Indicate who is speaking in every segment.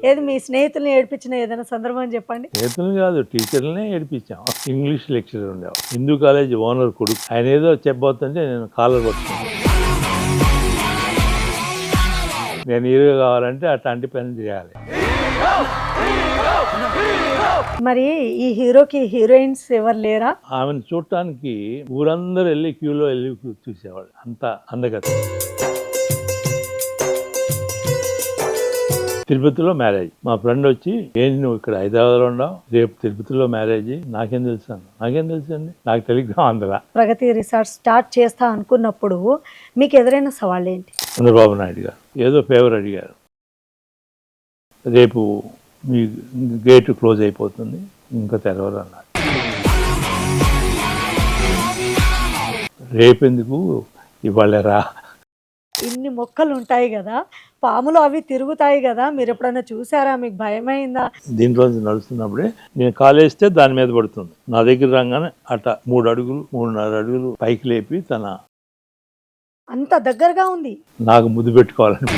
Speaker 1: ఏది మీ స్నేహితుల్ని ఏడిపించిన ఏదైనా సందర్భం చెప్పండి.
Speaker 2: స్నేహితులు కాదు, టీచర్లనే ఏడిపించాం. ఇంగ్లీష్ లెక్చరర్ ఉండేవాడు, హిందూ కాలేజ్ ఓనర్ కొడుకు. ఆయన ఏదో చెప్పబోతుంటే నేను కాలర్ పట్టుకున్నాను. నేను హీరో కావాలంటే అట్లాంటి పని చేయాలి.
Speaker 1: మరి ఈ హీరోకి హీరోయిన్స్ ఎవరు లేరా?
Speaker 2: ఆమెను చూడటానికి ఊరందరూ వెళ్ళి క్యూలో వెళ్ళి చూసేవాళ్ళు, అంత అందగత. తిరుపతిలో మ్యారేజ్. మా ఫ్రెండ్ వచ్చి, ఏంటి నువ్వు ఇక్కడ హైదరాబాద్లో ఉండవు, రేపు తిరుపతిలో మ్యారేజ్. నాకేం తెలుసండి, నాకు టెలిగ్రామ్ అందరా.
Speaker 1: ప్రగతి రిసార్ట్ స్టార్ట్ చేస్తా అనుకున్నప్పుడు మీకు ఎదురైన సవాళ్ళు ఏంటి?
Speaker 2: చంద్రబాబు నాయుడు గారు ఏదో ఫేవర్ అడిగారు, రేపు మీ గేటు క్లోజ్ అయిపోతుంది, ఇంకా తెరవరు అన్నారు. రేపెందుకు, ఇవాళ రా.
Speaker 1: ఇన్ని మొక్కలు ఉంటాయి కదా, పాములు అవి తిరుగుతాయి కదా, మీరు ఎప్పుడైనా చూసారా? మీకు భయమైందా?
Speaker 2: దీంట్లో నడుస్తున్నప్పుడే నేను కాలేస్తే దాని మీద పడుతుంది. నా దగ్గర రాగానే అట 3 అడుగులు 3.5 అడుగులు పైకి లేపి తన
Speaker 1: అంత దగ్గరగా ఉంది.
Speaker 2: నాకు ముద్దు పెట్టుకోవాలని.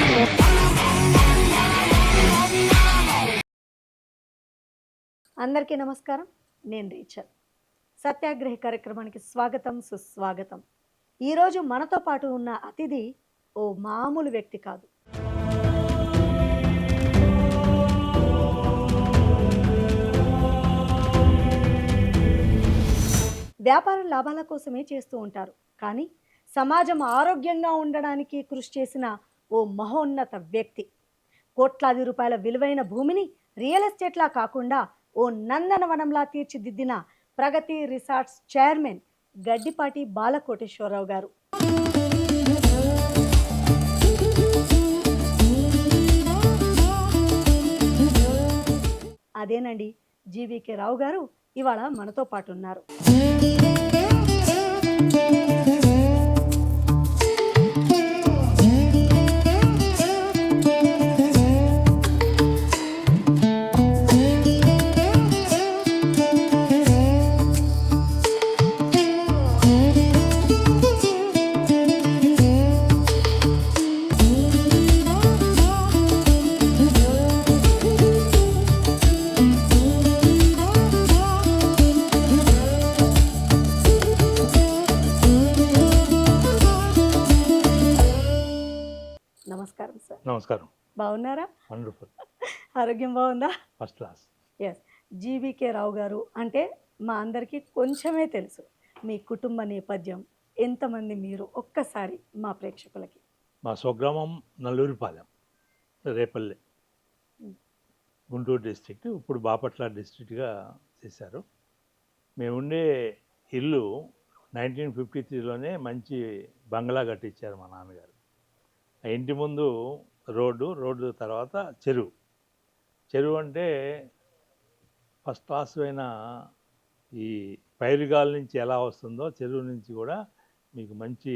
Speaker 1: అందరికీ నమస్కారం, నేను రీచర్. సత్యాగ్రహ కార్యక్రమానికి స్వాగతం, సుస్వాగతం. ఈరోజు మనతో పాటు ఉన్న అతిథి ఓ మామూలు వ్యక్తి కాదు. వ్యాపారం లాభాల కోసమే చేస్తూ ఉంటారు, కానీ సమాజం ఆరోగ్యంగా ఉండడానికి కృషి చేసిన ఓ మహోన్నత వ్యక్తి. కోట్లాది రూపాయల విలువైన భూమిని రియల్ ఎస్టేట్లా కాకుండా ఓ నందనవనంలా తీర్చిదిద్దిన ప్రగతి రిసార్ట్స్ చైర్మన్ గడ్డిపాటి బాలకోటేశ్వరరావు గారు. అదేనండి, జీవీకే రావు గారు ఇవాళ మనతో పాటు ఉన్నారు. నమస్కారం సార్.
Speaker 2: నమస్కారం.
Speaker 1: బాగున్నారా?
Speaker 2: వండర్ఫుల్.
Speaker 1: ఆరోగ్యం బాగుందా?
Speaker 2: First class.
Speaker 1: ఎస్. జీవీకే రావు గారు అంటే మా అందరికీ కొంచెమే తెలుసు. మీ కుటుంబ నేపథ్యం, ఎంతమంది మీరు, ఒక్కసారి మా ప్రేక్షకులకి.
Speaker 2: మా స్వగ్రామం నల్లూరిపాలెం, రేపల్లె, గుంటూరు డిస్ట్రిక్ట్. ఇప్పుడు బాపట్ల డిస్ట్రిక్ట్గా చేశారు. మేముండే ఇల్లు 1953లోనే మంచి బంగ్లా కట్టించారు మా నాన్నగారు. ఆ ఇంటి ముందు రోడ్డు తర్వాత చెరువు అంటే ఫస్ట్ క్లాస్ అయిన ఈ పైరుగాల నుంచి ఎలా వస్తుందో చెరువు నుంచి కూడా మీకు మంచి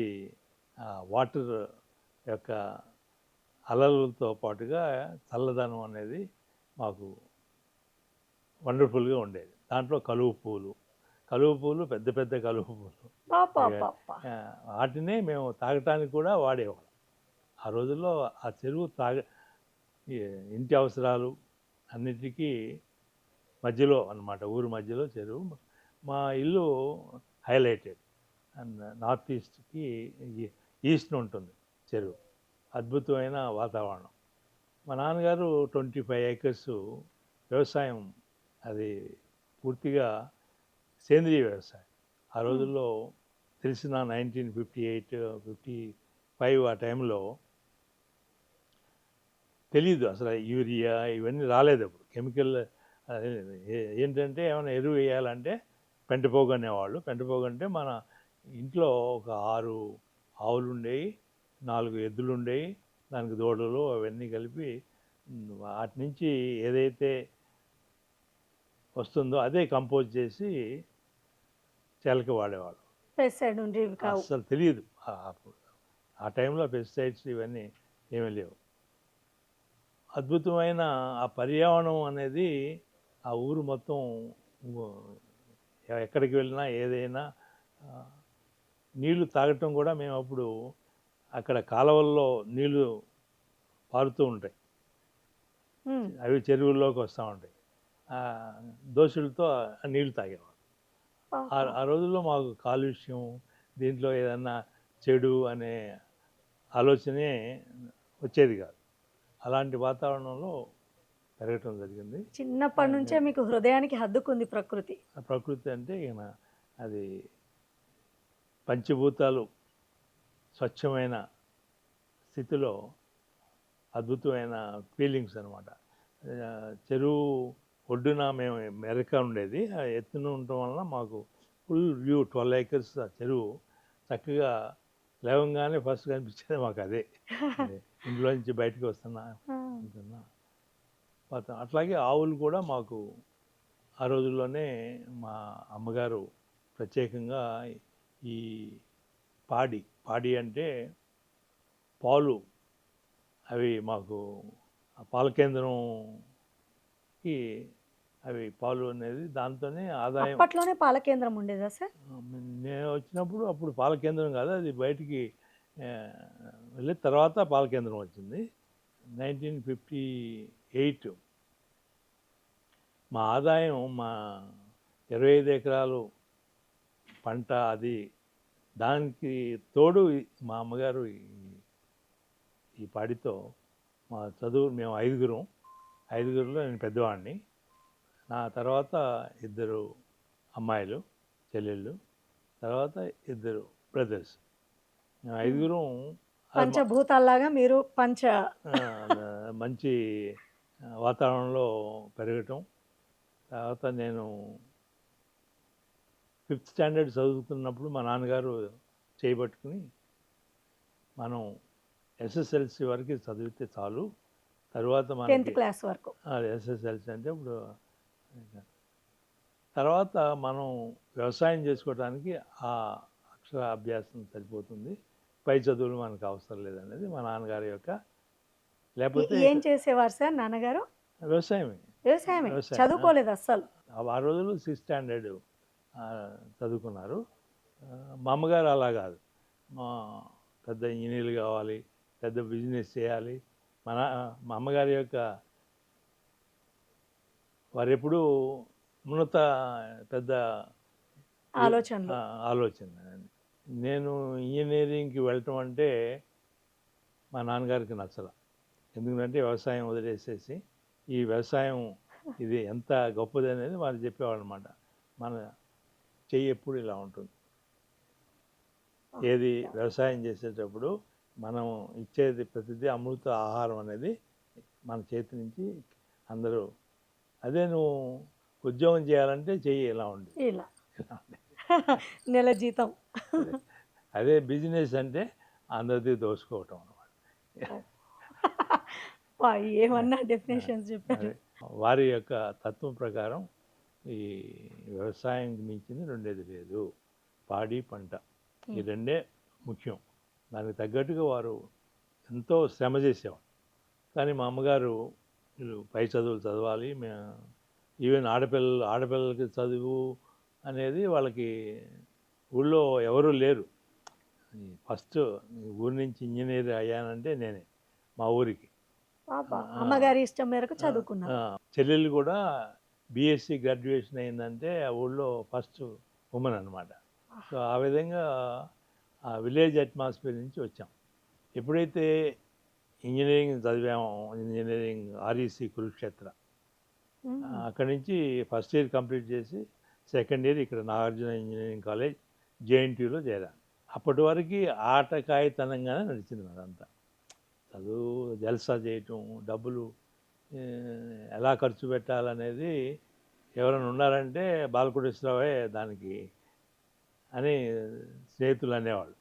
Speaker 2: వాటర్ యొక్క అలలతో పాటుగా చల్లదనం అనేది మాకు వండర్ఫుల్గా ఉండేది. దాంట్లో కలువ పూలు పెద్ద పెద్ద కలువ పూలు, వాటినే మేము తాగటానికి కూడా వాడేవాళ్ళం. ఆ రోజుల్లో ఆ చెరువు ఇంటి అవసరాలు అన్నిటికీ మధ్యలో అన్నమాట, ఊరు మధ్యలో చెరువు. మా ఇల్లు హైలైటెడ్ అండ్ నార్త్ ఈస్ట్కి ఈస్ట్ ఉంటుంది చెరువు. అద్భుతమైన వాతావరణం. మా నాన్నగారు 25 acres వ్యవసాయం, అది పూర్తిగా సేంద్రీయ వ్యవసాయం. ఆ రోజుల్లో తెలిసిన 1958, 55 ఆ టైంలో తెలీదు అసలు, యూరియా ఇవన్నీ రాలేదు అప్పుడు. కెమికల్ ఏంటంటే ఏమైనా ఎరువు వేయాలంటే పెంటపోగు అనేవాళ్ళు. పెంటపోగు అంటే మన ఇంట్లో ఒక 6 ఆవులు ఉండేవి, 4 ఎద్దులు ఉండేవి, దానికి దూడలు అవన్నీ కలిపి వాటి నుంచి ఏదైతే వస్తుందో అదే కంపోజ్ చేసి చెలక వాడేవాళ్ళు.
Speaker 1: పెస్టిసైడ్ ఉండేవి కావు,
Speaker 2: అసలు తెలియదు ఆ టైంలో. పెస్టిసైడ్స్ ఇవన్నీ ఏమీ లేవు. అద్భుతమైన ఆ పర్యావరణం అనేది ఆ ఊరు మొత్తం, ఎక్కడికి వెళ్ళినా ఏదైనా నీళ్లు తాగటం కూడా మేము అప్పుడు అక్కడ కాలువల్లో నీళ్లు పారుతూ ఉంటాయి.
Speaker 1: ఉమ్.
Speaker 2: అవి చెరువుల్లోకి వస్తూ ఉంటాయి. ఆ, దోశలతో ఆ నీళ్లు తాగేవాళ్ళం.
Speaker 1: పాపం.
Speaker 2: ఆ రోజుల్లో మాకు కాలుష్యం, దీంట్లో ఏదన్నా చెడు అనే ఆలోచనే వచ్చేది కాదు. అలాంటి వాతావరణంలో పెరగటం జరిగింది.
Speaker 1: చిన్నప్పటి నుంచే మీకు హృదయానికి హద్దుకుంది ప్రకృతి.
Speaker 2: ఆ ప్రకృతి అంటే ఇక అది పంచభూతాలు స్వచ్ఛమైన స్థితిలో అద్భుతమైన ఫీలింగ్స్ అనమాట. చెరువు ఒడ్డున మేము మెరక ఉండేది. ఆ ఎత్తున ఉండటం వలన మాకు ఫుల్ వ్యూ 12 acres ఆ చెరువు చక్కగా లేవంగానే ఫస్ట్ కనిపించేది మాకు అదే. ఇంట్లో నుంచి బయటకు వస్తున్నా
Speaker 1: ఆ.
Speaker 2: ఉంటున్నా అట్లాగే ఆవులు కూడా మాకు ఆ రోజుల్లోనే మా అమ్మగారు ప్రత్యేకంగా ఈ పాడి అంటే పాలు, అవి మాకు ఆ పాల కేంద్రంకి అవి పాలు అనేది దాంతోనే ఆదాయం.
Speaker 1: అప్పట్లోనే పాల కేంద్రం ఉండేదా సార్?
Speaker 2: నేను వచ్చినప్పుడు అప్పుడు పాల కేంద్రం కాదు, అది బయటికి వెళ్ళిన తర్వాత పాల కేంద్రం వచ్చింది 1958. మా ఆదాయం మా 25 ఎకరాలు పంట, అది దానికి తోడు మా అమ్మగారు ఈ పాడితో మా చదువు, మేము ఐదుగురులో నేను పెద్దవాడిని. నా తర్వాత 2 అమ్మాయిలు, చెల్లెళ్ళు, తర్వాత 2 బ్రదర్స్. మేము 5గురం
Speaker 1: పంచభూతాల్లాగా మీరు
Speaker 2: మంచి వాతావరణంలో పెరగటం. తర్వాత నేను 5th స్టాండర్డ్ చదువుతున్నప్పుడు మా నాన్నగారు చేయబట్టుకుని, మనం ఎస్ఎస్ఎల్సి వరకు చదివితే చాలు, తర్వాత
Speaker 1: 10th
Speaker 2: మనకి
Speaker 1: క్లాస్ వరకు.
Speaker 2: అది ఎస్ఎస్ఎల్సి అంటే ఇప్పుడు తర్వాత మనం వ్యవసాయం చేసుకోవడానికి ఆ అక్షరాభ్యాసం సరిపోతుంది, పై చదువులు మనకు అవసరం లేదనేది మా నాన్నగారి యొక్క. లేకపోతే
Speaker 1: ఏం చేసేవారు సార్ నాన్నగారు?
Speaker 2: వ్యవసాయమే.
Speaker 1: వ్యవసాయమే, చదువుకోలేదు అస్సలు.
Speaker 2: ఆ రోజుల్లో 6th స్టాండర్డ్ చదువుకున్నారు. మా అమ్మగారు అలా కాదు, మా పెద్ద ఇంజనీర్లు కావాలి, పెద్ద బిజినెస్ చేయాలి. మా అమ్మగారి యొక్క వారు ఎప్పుడూ ఉన్నత పెద్ద ఆలోచన. నేను ఇంజనీరింగ్కి వెళ్ళటం అంటే మా నాన్నగారికి నచ్చల. ఎందుకంటే వ్యవసాయం వదిలేసేసి ఈ వ్యవసాయం ఇది ఎంత గొప్పది అనేది వాళ్ళు చెప్పేవాళ్ళు అనమాట. మన చెయ్యి ఎప్పుడు ఇలా ఉంటుంది, ఏది వ్యవసాయం చేసేటప్పుడు మనం ఇచ్చేది ప్రతిదీ అమృత ఆహారం అనేది మన చేతి నుంచి అందరూ. అదే నువ్వు ఉద్యోగం చేయాలంటే చెయ్యి ఇలా ఉంది,
Speaker 1: ఇలా నెల జీతం.
Speaker 2: అదే బిజినెస్ అంటే అందరిది దోసుకోవటం అనమాట.
Speaker 1: ఏమన్నా డెఫినేషన్స్ చెప్పారు.
Speaker 2: వారి యొక్క తత్వం ప్రకారం ఈ వ్యవసాయం మించింది రెండేది లేదు, పాడి పంట ఈ రెండే ముఖ్యం. దానికి తగ్గట్టుగా వారు ఎంతో శ్రమ చేసేవారు. కానీ మా అమ్మగారు పై చదువులు చదవాలి, ఈవెన్ ఆడపిల్లలకి చదువు అనేది వాళ్ళకి ఊళ్ళో ఎవరూ లేరు. ఫస్ట్ ఊరి నుంచి ఇంజనీర్ అయ్యానంటే నేనే, మా ఊరికి.
Speaker 1: అమ్మగారి ఇష్టం మేరకు చదువుకున్నారు.
Speaker 2: చెల్లెళ్ళు కూడా బీఎస్సీ గ్రాడ్యుయేషన్ అయిందంటే ఆ ఊళ్ళో ఫస్ట్ ఉమెన్ అనమాట. సో ఆ విధంగా ఆ విలేజ్ అట్మాస్ఫియర్ నుంచి వచ్చాం. ఎప్పుడైతే ఇంజనీరింగ్ చదివామో, ఇంజనీరింగ్ ఆర్ఈసి కురుక్షేత్ర, అక్కడి నుంచి ఫస్ట్ ఇయర్ కంప్లీట్ చేసి సెకండ్ ఇయర్ ఇక్కడ నాగార్జున ఇంజనీరింగ్ కాలేజ్ జేఎన్టీయూలో చేరాను. అప్పటి వరకు ఆటకాయితనంగానే నడిచింది అదంతా. చదువు జల్సా చేయటం, డబ్బులు ఎలా ఖర్చు పెట్టాలనేది ఎవరైనా ఉన్నారంటే బాలకోటేశ్వరరావే దానికి అని స్నేహితులు అనేవాళ్ళు.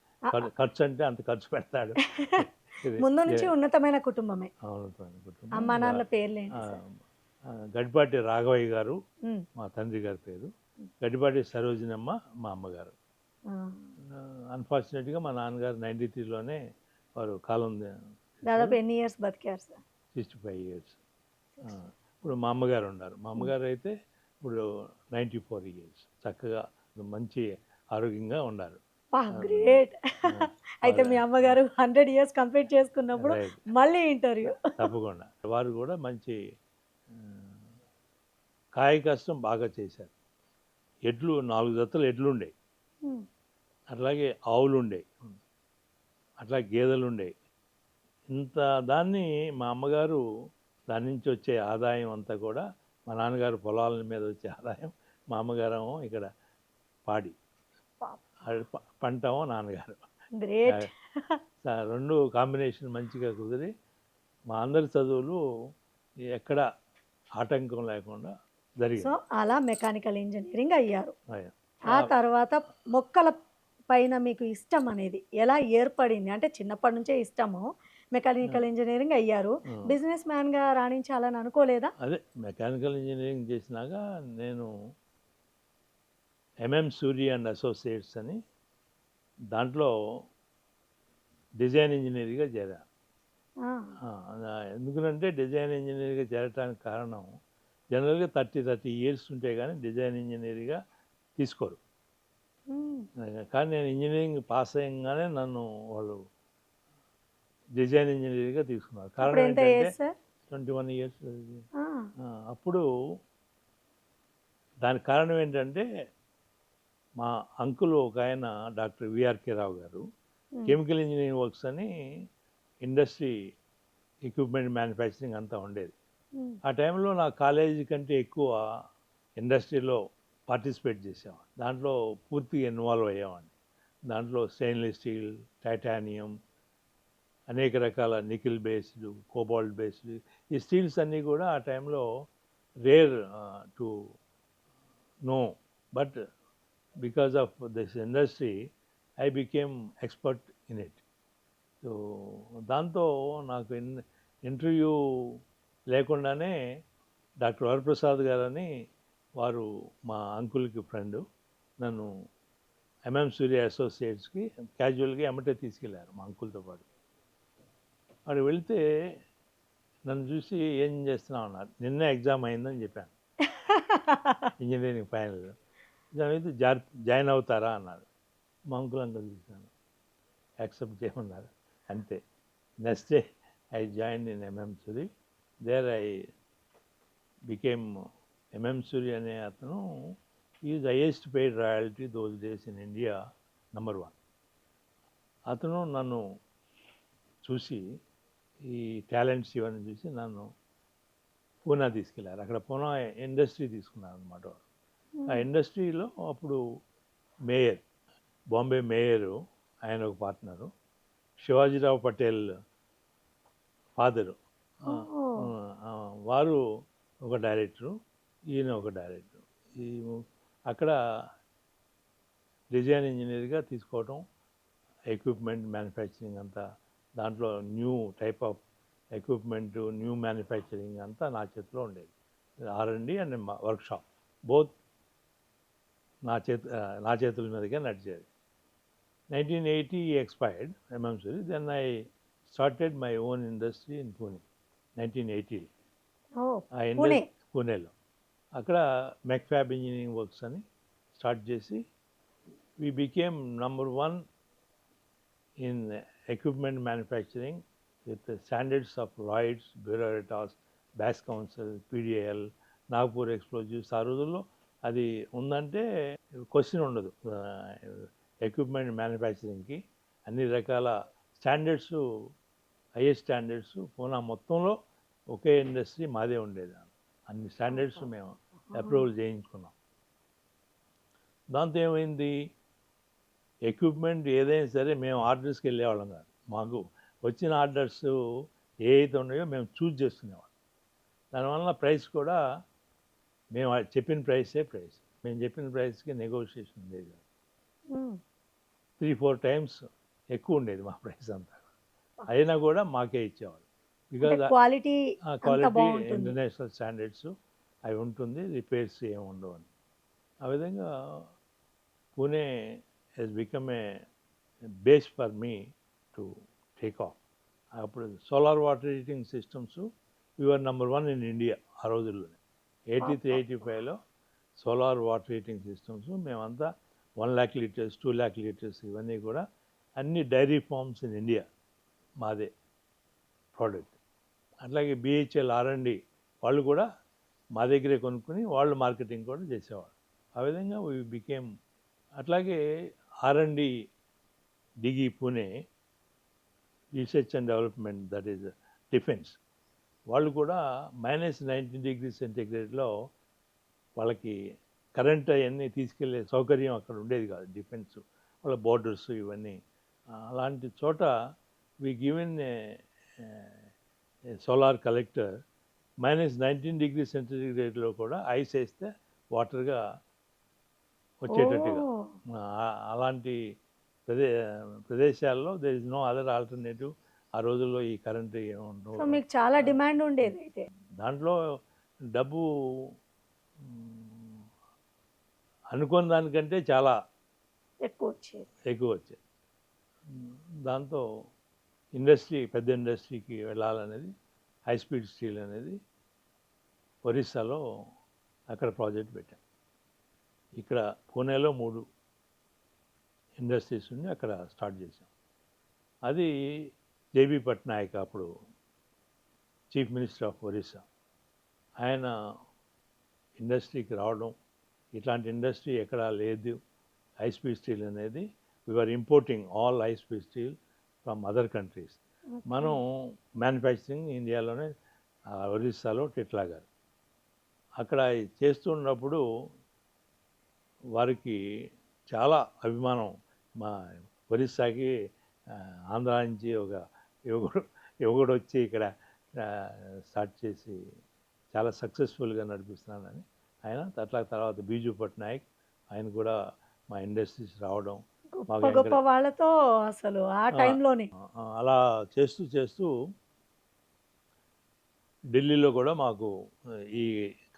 Speaker 2: ఖర్చు అంటే అంత ఖర్చు పెడతాడు.
Speaker 1: ముందు నుంచి ఉన్నతమైన కుటుంబమే.
Speaker 2: ఉన్నతమైన కుటుంబం.
Speaker 1: అమ్మా నాన్నల పేర్లే.
Speaker 2: గడ్డిపాటి రాఘవయ్య గారు మా తండ్రి గారి పేరు, గడ్డిపాటి సరోజినమ్మ మా అమ్మగారు. అన్ఫార్చునేట్గా మా నాన్నగారు 93లోనే వారు కాలం.
Speaker 1: దాదాపు ఎన్ని ఇయర్స్ బతికారు సార్?
Speaker 2: 65 years. ఇప్పుడు మా అమ్మగారు ఉన్నారు. మా అమ్మగారు అయితే ఇప్పుడు 94 years, చక్కగా మంచి ఆరోగ్యంగా ఉన్నారు.
Speaker 1: వా గ్రేట్. అయితే మీ
Speaker 2: వాళ్ళ
Speaker 1: అమ్మగారు 100 ఇయర్స్ కంప్లీట్ చేసుకున్నప్పుడు
Speaker 2: రైట్.
Speaker 1: మళ్ళీ ఇంటర్వ్యూ.
Speaker 2: తప్పకుండా. వారు కూడా మంచి ఆహ్, కాయ కష్టం బాగా చేశారు. ఎడ్లు 4 జతలు ఎడ్లుండేవి.
Speaker 1: హ్మ్.
Speaker 2: అట్లాగే ఆవులుండేవి. అట్లా గేదెలుండేవి. ఇంత దాన్ని మా అమ్మగారు దాని నుంచి వచ్చే ఆదాయం అంతా కూడా మా నాన్నగారు పొలాల మీద వచ్చే ఆదాయం, మా అమ్మగారేమో ఇక్కడ పాడి. అది పంటేమో నాన్నగారు.
Speaker 1: గ్రేట్.
Speaker 2: 2 కాంబినేషన్ మంచిగా కుదిరి మా అందరి చదువులు ఎక్కడ ఆటంకం లేకుండా
Speaker 1: సో,
Speaker 2: జరిగాయి.
Speaker 1: అలా మెకానికల్ ఇంజినీరింగ్ అయ్యారు.
Speaker 2: అయ్యా.
Speaker 1: ఆ తర్వాత మొక్కల పైన మీకు ఇష్టం అనేది ఎలా ఏర్పడింది? అంటే చిన్నప్పటి నుంచే ఇష్టము. మెకానికల్ ఇంజినీరింగ్ అయ్యారు.
Speaker 2: ఆ.
Speaker 1: బిజినెస్ మ్యాన్‌గా రాణించాలని అనుకోలేదా?
Speaker 2: అదే మెకానికల్ ఇంజనీరింగ్ చేసినాక నేను ఎంఎం సూరి అండ్ అసోసియేట్స్ అని దాంట్లో డిజైన్ ఇంజనీర్గా చేరాను.
Speaker 1: ఆ!
Speaker 2: ఎందుకంటే డిజైన్ ఇంజనీర్గా చేరటానికి కారణం జనరల్గా 30 ఇయర్స్ ఉంటే కానీ డిజైన్ ఇంజనీర్గా తీసుకోరు.
Speaker 1: హ్మ్.
Speaker 2: కానీ నేను ఇంజనీరింగ్ పాస్ అయ్యంగానే నన్ను వాళ్ళు డిజైన్ ఇంజనీర్గా తీసుకున్నారు.
Speaker 1: అప్పుడు
Speaker 2: కారణం
Speaker 1: ఎంత
Speaker 2: ఏంటంటే
Speaker 1: ఏజ్ సార్?
Speaker 2: 21 ఇయర్స్.
Speaker 1: ఆ!
Speaker 2: అప్పుడు దానికి కారణం ఏంటంటే మా అంకుల్ ఒక ఆయన డాక్టర్ విఆర్కే రావు గారు
Speaker 1: హ్మ్.
Speaker 2: కెమికల్ ఇంజనీరింగ్ వర్క్స్ అని ఇండస్ట్రీ ఎక్విప్మెంట్ మ్యానుఫ్యాక్చరింగ్ అంతా ఉండేది.
Speaker 1: హ్మ్.
Speaker 2: ఆ టైంలో నా కాలేజీ కంటే ఎక్కువ ఇండస్ట్రీలో పార్టిసిపేట్ చేసేవాడిని. దాంట్లో పూర్తిగా ఇన్వాల్వ్ అయ్యేవాడిని. దాంట్లో స్టెయిన్లెస్ స్టీల్, టైటానియం, అనేక రకాల నికిల్ బేస్డ్, కోబాల్ట్ బేస్డ్ ఈ స్టీల్స్ అన్నీ కూడా ఆ టైంలో rare to know. But because of this industry I became expert in it. So దాంతో నాకు ఇంటర్వ్యూ లేకుండానే డాక్టర్ వరప్రసాద్ గారని వారు మా అంకుల్కి ఫ్రెండు నన్ను ఎంఎం సూర్య అసోసియేట్స్కి క్యాజువల్గా ఎమ్మటే తీసుకెళ్ళారు మా అంకుల్తో పాటు. అక్కడ వెళ్తే నన్ను చూసి ఏం చేస్తున్నావు అన్నారు. నిన్నే ఎగ్జామ్ అయిందని చెప్పాను. ఇంజనీరింగ్ ఫైనల్ ఎగ్జామ్ అయితే జాయిన్ అవుతారా అన్నారు. మా అంకుల్ అంకుల్ చూశాను, యాక్సెప్ట్ చేయమన్నారు. అంతే. Next day I join in M M Suri. There I became M M Suri అనే అతను is highest paid royalty those days in India number 1. అతను నన్ను చూసి ఈ టాలెంట్స్ ఇవన్నీ చూసి నన్ను పూనా తీసుకెళ్ళారు. అక్కడ పూనా ఇండస్ట్రీ తీసుకున్నారు అనమాట. ఆ ఇండస్ట్రీలో అప్పుడు మేయర్, బాంబే మేయరు, ఆయన ఒక పార్ట్నరు, శివాజీరావు పటేల్ ఫాదరు,
Speaker 1: ఓహ్!
Speaker 2: వారు ఒక డైరెక్టరు, ఈయన ఒక డైరెక్టరు. ఈ అక్కడ డిజైన్ ఇంజనీర్గా తీసుకోవటం, ఎక్విప్మెంట్ మ్యానుఫ్యాక్చరింగ్ అంతా దాంట్లో new type of equipment, new manufacturing అంతా నా చేతిలో ఉండేది. R&D అండ్ వర్క్షాప్ బోత్ నా చేతుల మీదుగా నడిచేది. 1980 expired MMC. Then I started my own industry in Pune. 1980.
Speaker 1: ఓహ్!
Speaker 2: ఆ
Speaker 1: పుణే.
Speaker 2: పూణేలో అక్కడ మెక్ఫ్యాబ్ ఇంజనీరింగ్ వర్క్స్ అని స్టార్ట్ చేసి we became number 1 in equipment manufacturing with the standards of Lloyds, Bureau Veritas, Bass Council, PDL, Nagpur explosives. ఆ రోజుల్లో అది ఉందంటే క్వశ్చన్ ఉండదు. ఎక్విప్మెంట్ మ్యానుఫ్యాక్చరింగ్కి అన్ని రకాల స్టాండర్డ్స్, హైయెస్ట్ స్టాండర్డ్స్ పూనా మొత్తంలో ఒకే ఇండస్ట్రీ మాదే ఉండేది. అన్ని స్టాండర్డ్స్ మేము అప్రూవల్ చేయించుకున్నాం. దాంతో ఏమైంది, ఎక్విప్మెంట్ ఏదైనా సరే మేము ఆర్డర్స్కి వెళ్ళేవాళ్ళం కాదు. మాకు వచ్చిన ఆర్డర్స్ ఏ అయితే ఉన్నాయో మేము చూజ్ చేసుకునేవాళ్ళం. దానివల్ల ప్రైస్ కూడా మేము చెప్పిన ప్రైసే ప్రైస్. మేము చెప్పిన ప్రైస్కి నెగోషియేషన్ ఉండేది కాదు. 3-4 టైమ్స్ ఎక్కువ ఉండేది మా ప్రైస్ అంతా. అయినా కూడా మాకే ఇచ్చేవాళ్ళు. బికాజ్
Speaker 1: క్వాలిటీ
Speaker 2: క్వాలిటీ
Speaker 1: బాగుంటుంది.
Speaker 2: ఇంటర్నేషనల్ స్టాండర్డ్స్ అవి ఉంటుంది, రిపేర్స్ ఏమి ఉండవు అని. ఆ విధంగా Pune has become a base for me to take off. అప్పుడు solar water heating systems we are number 1 in India ఆ రోజుల్లోనే. 83-85లో సోలార్ వాటర్ హీటింగ్ సిస్టమ్స్ మేమంతా 1 lakh లీటర్స్, 2 lakh లీటర్స్ ఇవన్నీ కూడా అన్ని డైరీ ఫార్మ్స్ ఇన్ ఇండియా మాదే ప్రోడక్ట్. అట్లాగే బిహెచ్ఎల్ ఆర్ఎండి వాళ్ళు కూడా మా దగ్గరే కొనుక్కొని వాళ్ళు మార్కెటింగ్ కూడా చేసేవాళ్ళు. ఆ విధంగా వీ బికేమ్. అట్లాగే ఆర్ఎండి డిగి Pune research and development, that is defence, వాళ్ళు కూడా -19°C వాళ్ళకి కరెంట్ అవన్నీ తీసుకెళ్లే సౌకర్యం అక్కడ ఉండేది కాదు. డిఫెన్స్ వాళ్ళ బోర్డర్స్ ఇవన్నీ. అలాంటి చోట వి గివెన్ సోలార్ కలెక్టర్ -19°C కూడా ఐస్ వేస్తే వాటర్గా వచ్చేటట్టుగా.
Speaker 1: ఓ
Speaker 2: అలాంటి ప్రదేశాల్లో there is no other alternative. ఆ రోజుల్లో ఈ కరెంట్
Speaker 1: సో
Speaker 2: ఏముండవు.
Speaker 1: మీకు చాలా డిమాండ్ ఉండేది అయితే.
Speaker 2: దాంట్లో డబ్బు అనుకున్న దానికంటే చాలా
Speaker 1: ఎక్కువ వచ్చేది.
Speaker 2: ఎక్కువ వచ్చేది. దాంతో ఇండస్ట్రీ, పెద్ద ఇండస్ట్రీకి వెళ్ళాలనేది హై స్పీడ్ స్టీల్ అనేది ఒరిస్సాలో అక్కడ ప్రాజెక్ట్ పెట్టాం. ఇక్కడ పూణేలో 3 ఇండస్ట్రీస్ ఉండి అక్కడ స్టార్ట్ చేసాం. అది జేబీ పట్నాయక్ అప్పుడు చీఫ్ మినిస్టర్ ఆఫ్ ఒరిస్సా. ఆయన ఇండస్ట్రీకి రావడం, ఇట్లాంటి ఇండస్ట్రీ ఎక్కడా లేదు హై స్పీడ్ స్టీల్ అనేది. We are importing all high speed steel from other countries. మనం మ్యానుఫ్యాక్చరింగ్ ఇండియాలోనే ఒరిస్సాలో టిట్లా గారు అక్కడ చేస్తున్నప్పుడు వారికి చాలా అభిమానం. మా ఒరిస్సాకి ఆంధ్రా నుంచి ఒక యువకుడు వచ్చి ఇక్కడ స్టార్ట్ చేసి చాలా సక్సెస్ఫుల్గా నడిపిస్తున్నానని ఆయన. అట్లా తర్వాత బీజు పట్నాయక్ ఆయన కూడా మా ఇండస్ట్రీస్ రావడం,
Speaker 1: గొప్ప గొప్ప వాళ్ళతో అసలు ఆ టైంలోనే.
Speaker 2: అలా చేస్తూ చేస్తూ ఢిల్లీలో కూడా మాకు ఈ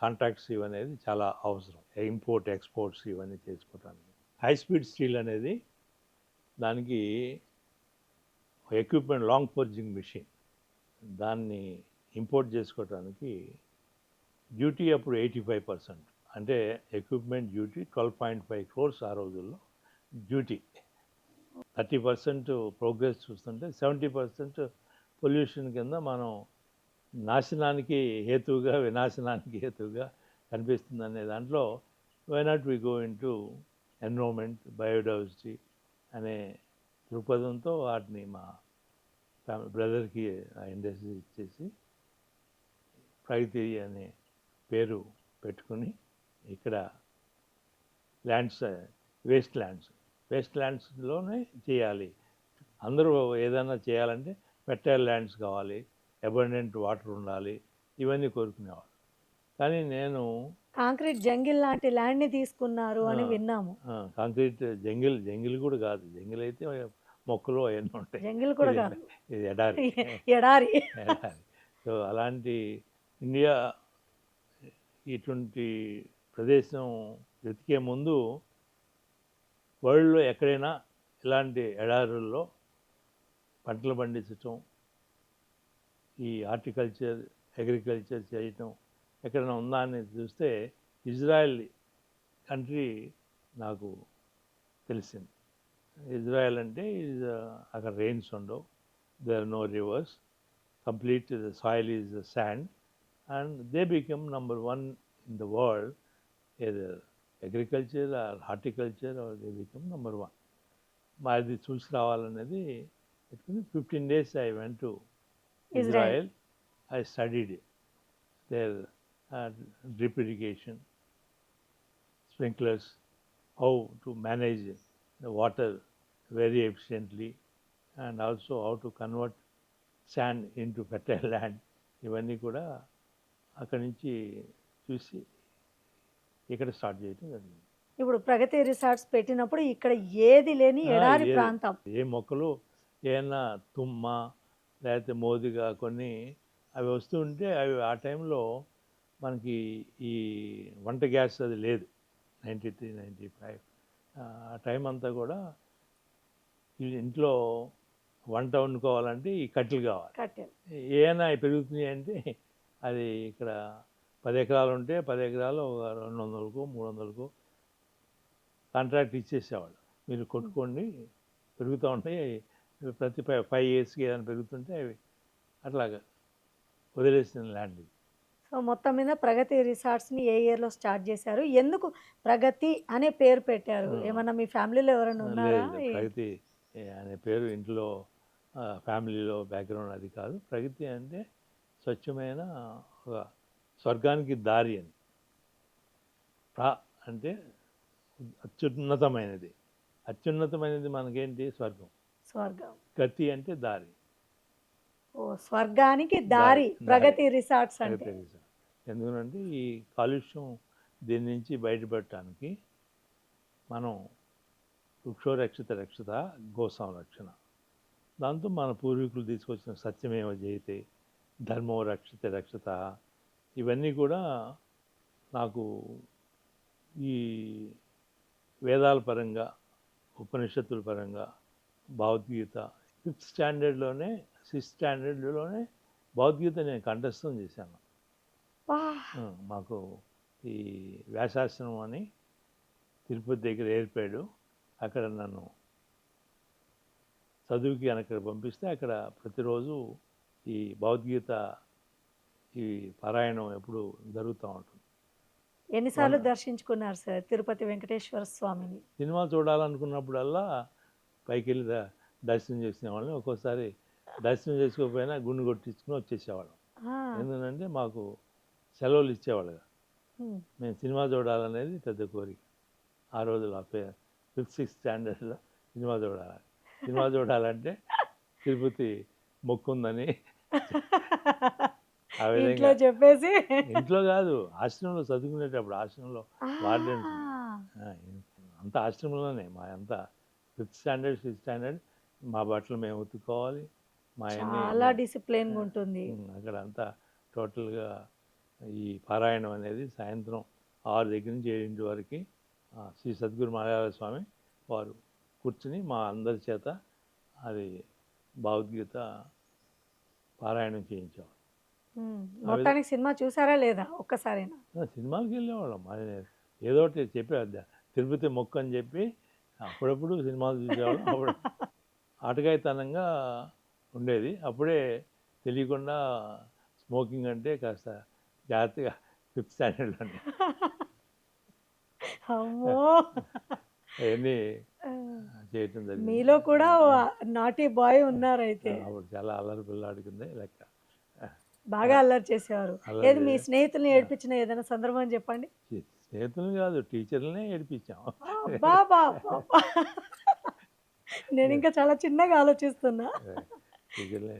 Speaker 2: కాంట్రాక్ట్స్ ఇవనేది చాలా అవసరం. ఇంపోర్ట్ ఎక్స్పోర్ట్స్ ఇవన్నీ చేసుకోవడానికి. హై స్పీడ్ స్టీల్ అనేది దానికి ఎక్విప్మెంట్, లాంగ్ ఫోర్జింగ్ మిషన్, దాన్ని ఇంపోర్ట్ చేసుకోవడానికి డ్యూటీ అప్పుడు 85%. అంటే ఎక్విప్మెంట్ డ్యూటీ 12.5 crores ఆ రోజుల్లో డ్యూటీ. 30% ప్రోగ్రెస్ చూస్తుంటే 70% పొల్యూషన్ కింద మనం నాశనానికి హేతువుగా, వినాశనానికి హేతువుగా కనిపిస్తుంది అనే దాంట్లో why not we go into environment, biodiversity అనే దృక్పథంతో వాటిని మా బ్రదర్కి ఆ ఇండస్ట్రీ ఇచ్చేసి ప్రగతి అనే పేరు పెట్టుకుని ఇక్కడ ల్యాండ్స్, వేస్ట్ ల్యాండ్స్లోనే చేయాలి. అందరూ ఏదైనా చేయాలంటే ఫెర్టైల్ ల్యాండ్స్ కావాలి, అబండెంట్ వాటర్ ఉండాలి, ఇవన్నీ కోరుకునేవాళ్ళు. కానీ నేను
Speaker 1: కాంక్రీట్ జంగిల్ లాంటి ల్యాండ్ని తీసుకున్నారు అని విన్నాము.
Speaker 2: కాంక్రీట్ జంగిల్ కూడా కాదు. జంగిల్ అయితే మొక్కలు అవన్నీ ఉంటాయి.
Speaker 1: జంగిల్ కూడా కాదు,
Speaker 2: ఇది ఎడారి.
Speaker 1: ఎడారి.
Speaker 2: సో అలాంటి ఇండియా ఇటువంటి ప్రదేశం వెతికే ముందు వరల్డ్లో ఎక్కడైనా ఇలాంటి ఎడారుల్లో పంటలు పండించటం, ఈ హార్టికల్చర్, అగ్రికల్చర్ చేయటం ఎక్కడైనా ఉందా అని చూస్తే ఇజ్రాయెల్ కంట్రీ నాకు తెలిసింది. ఇజ్రాయెల్ అంటే అక్కడ రెయిన్స్ ఉండవు, there are no rivers, complete the soil is sand, and they become number 1 in the world, either agriculture or horticulture, or they become number 1. మాది చూసి రావాలనేది పెట్టుకుని 15 days I went to Israel. I studied their drip irrigation, sprinklers, how to manage the water very efficiently, and also how to convert sand into fertile land. ఇవన్నీ కూడా అక్కడి నుంచి చూసి ఇక్కడ start చేయడం జరిగింది.
Speaker 1: ఇప్పుడు ప్రగతి రిసార్ట్స్ పెట్టినప్పుడు ఇక్కడ ఏది లేని ఎడారి ప్రాంతం.
Speaker 2: ఏ మొక్కలు ఏమన్నా తుమ్మ లేకపోతే మోదిగా కొన్ని అవి వస్తూ ఉంటే అవి ఆ టైంలో మనకి ఈ వంట గ్యాస్ అది లేదు. 93, 95 ఆ టైం అంతా కూడా ఇంట్లో వంట వండుకోవాలంటే ఈ కట్టెలు కావాలి.
Speaker 1: కట్టెలు
Speaker 2: ఏమైనా పెరుగుతున్నాయి అంటే అది ఇక్కడ 10 ఎకరాలు ఉంటే 10 ఎకరాలు 200కో 300కో కాంట్రాక్ట్ ఇచ్చేసేవాళ్ళు. మీరు కొట్టుకోండి, పెరుగుతూ ఉంటాయి. ప్రతి 5 ఇయర్స్‌కి ఏదైనా పెరుగుతుంటే అవి అట్లాగా వదిలేసిన ల్యాండ్ ఇది.
Speaker 1: సో మొత్తం మీద ప్రగతి రిసార్ట్స్ని ఏ ఇయర్లో స్టార్ట్ చేశారు? ఎందుకు ప్రగతి అనే పేరు పెట్టారు? ఏమన్నా మీ ఫ్యామిలీలో ఎవరైనా ఉన్నారా?
Speaker 2: లేదు, ప్రగతి అనే పేరు ఇంట్లో ఫ్యామిలీలో బ్యాక్గ్రౌండ్ అది కాదు. ప్రగతి అంటే స్వచ్ఛమైన ఒక స్వర్గానికి దారి అని. అంటే అత్యున్నతమైనది. అత్యున్నతమైనది మనకేంటి? స్వర్గం.
Speaker 1: స్వర్గం.
Speaker 2: గతి అంటే దారి.
Speaker 1: ఓ స్వర్గానికి దారి
Speaker 2: దారి.
Speaker 1: ప్రగతి రిసార్ట్స్ అంటే.
Speaker 2: ప్రగతి రిసార్ట్. ఎందుకంటే ఈ కాలుష్యం దీని నుంచి బయటపడటానికి మనం వృక్షో రక్షిత రక్షిత గో సంరక్షణ, దాంతో మన పూర్వీకులు తీసుకొచ్చిన సత్యమేవ జయతే, ధర్మో రక్షిత రక్షిత, ఇవన్నీ కూడా నాకు ఈ వేదాల పరంగా, ఉపనిషత్తుల పరంగా, భగవద్గీత 6th స్టాండర్డ్లోనే భగవద్గీత నేను కంఠస్థం చేశాను. మాకు ఈ వ్యాసాశ్రమం అని తిరుపతి దగ్గర ఏర్పాడు. అక్కడ నన్ను చదువుకి అక్కడ పంపిస్తే అక్కడ ప్రతిరోజు ఈ భగవద్గీత ఈ పారాయణం ఎప్పుడు జరుగుతూ ఉంటుంది.
Speaker 1: ఎన్నిసార్లు దర్శించుకున్నారు సార్ తిరుపతి వెంకటేశ్వర స్వామిని?
Speaker 2: సినిమా చూడాలనుకున్నప్పుడల్లా పైకి వెళ్ళి దర్శనం చేసుకునేవాళ్ళం. ఒక్కోసారి దర్శనం చేసుకోకపోయినా గుండు కొట్టించుకుని వచ్చేసేవాళ్ళం. ఎందుకంటే మాకు సెలవులు ఇచ్చేవాళ్ళు. మేము సినిమా చూడాలనేది పెద్ద కోరిక ఆ రోజుల్లో. 5th 6th స్టాండర్డ్లో సినిమా చూడాలంటే తిరుపతి మొక్కుందని ఆ విధంగా
Speaker 1: చెప్పేసి.
Speaker 2: ఇంట్లో కాదు, ఆశ్రమంలో చదువుకునేటప్పుడు ఆశ్రమంలో వార్డెన్ అంతా ఆశ్రమంలోనే. మా అంతా 5th స్టాండర్డ్ 6th స్టాండర్డ్ మా బట్టలు మేము ఉతుక్కోవాలి.
Speaker 1: చాలా డిసిప్లిన్ ఉంటుంది
Speaker 2: అక్కడ అంతా. టోటల్గా ఈ పారాయణం అనేది సాయంత్రం 6 దగ్గర నుంచి 7 వరకు శ్రీ సద్గురు మలయాళ స్వామి వారు కూర్చుని మా అందరి చేత అది భగవద్గీత పారాయణం చేయించేవాడు.
Speaker 1: మొత్తానికి సినిమా చూసారా లేదా ఒక్కసారైనా?
Speaker 2: సినిమాకి వెళ్ళేవాళ్ళం. ఏదో ఒకటి చెప్పేవాడు, తిరుపతి మొక్కు అని చెప్పి అప్పుడప్పుడు సినిమాలు చూసేవాళ్ళం. అప్పుడు ఆటగాయితనంగా ఉండేది. అప్పుడే తెలియకుండా స్మోకింగ్ అంటే కాస్త జాగ్రత్తగా 5th స్టాండర్డ్లోనే
Speaker 1: అమ్మో
Speaker 2: అవన్నీ చేయటం జరిగింది.
Speaker 1: మీలో కూడా నాటీ బాయ్ ఉన్నారు అయితే.
Speaker 2: అప్పుడు చాలా అల్లరి పిల్లాడి కింద లెక్క.
Speaker 1: బాగా అల్లరి చేసేవారు. ఏది మీ స్నేహితుల్ని ఏడిపించిన ఏదైనా సందర్భం చెప్పండి.
Speaker 2: స్నేహితులు కాదు, టీచర్లనే ఏడిపించాం.
Speaker 1: నేను ఇంకా చాలా చిన్నగా ఆలోచిస్తున్నా.
Speaker 2: టీచర్లనే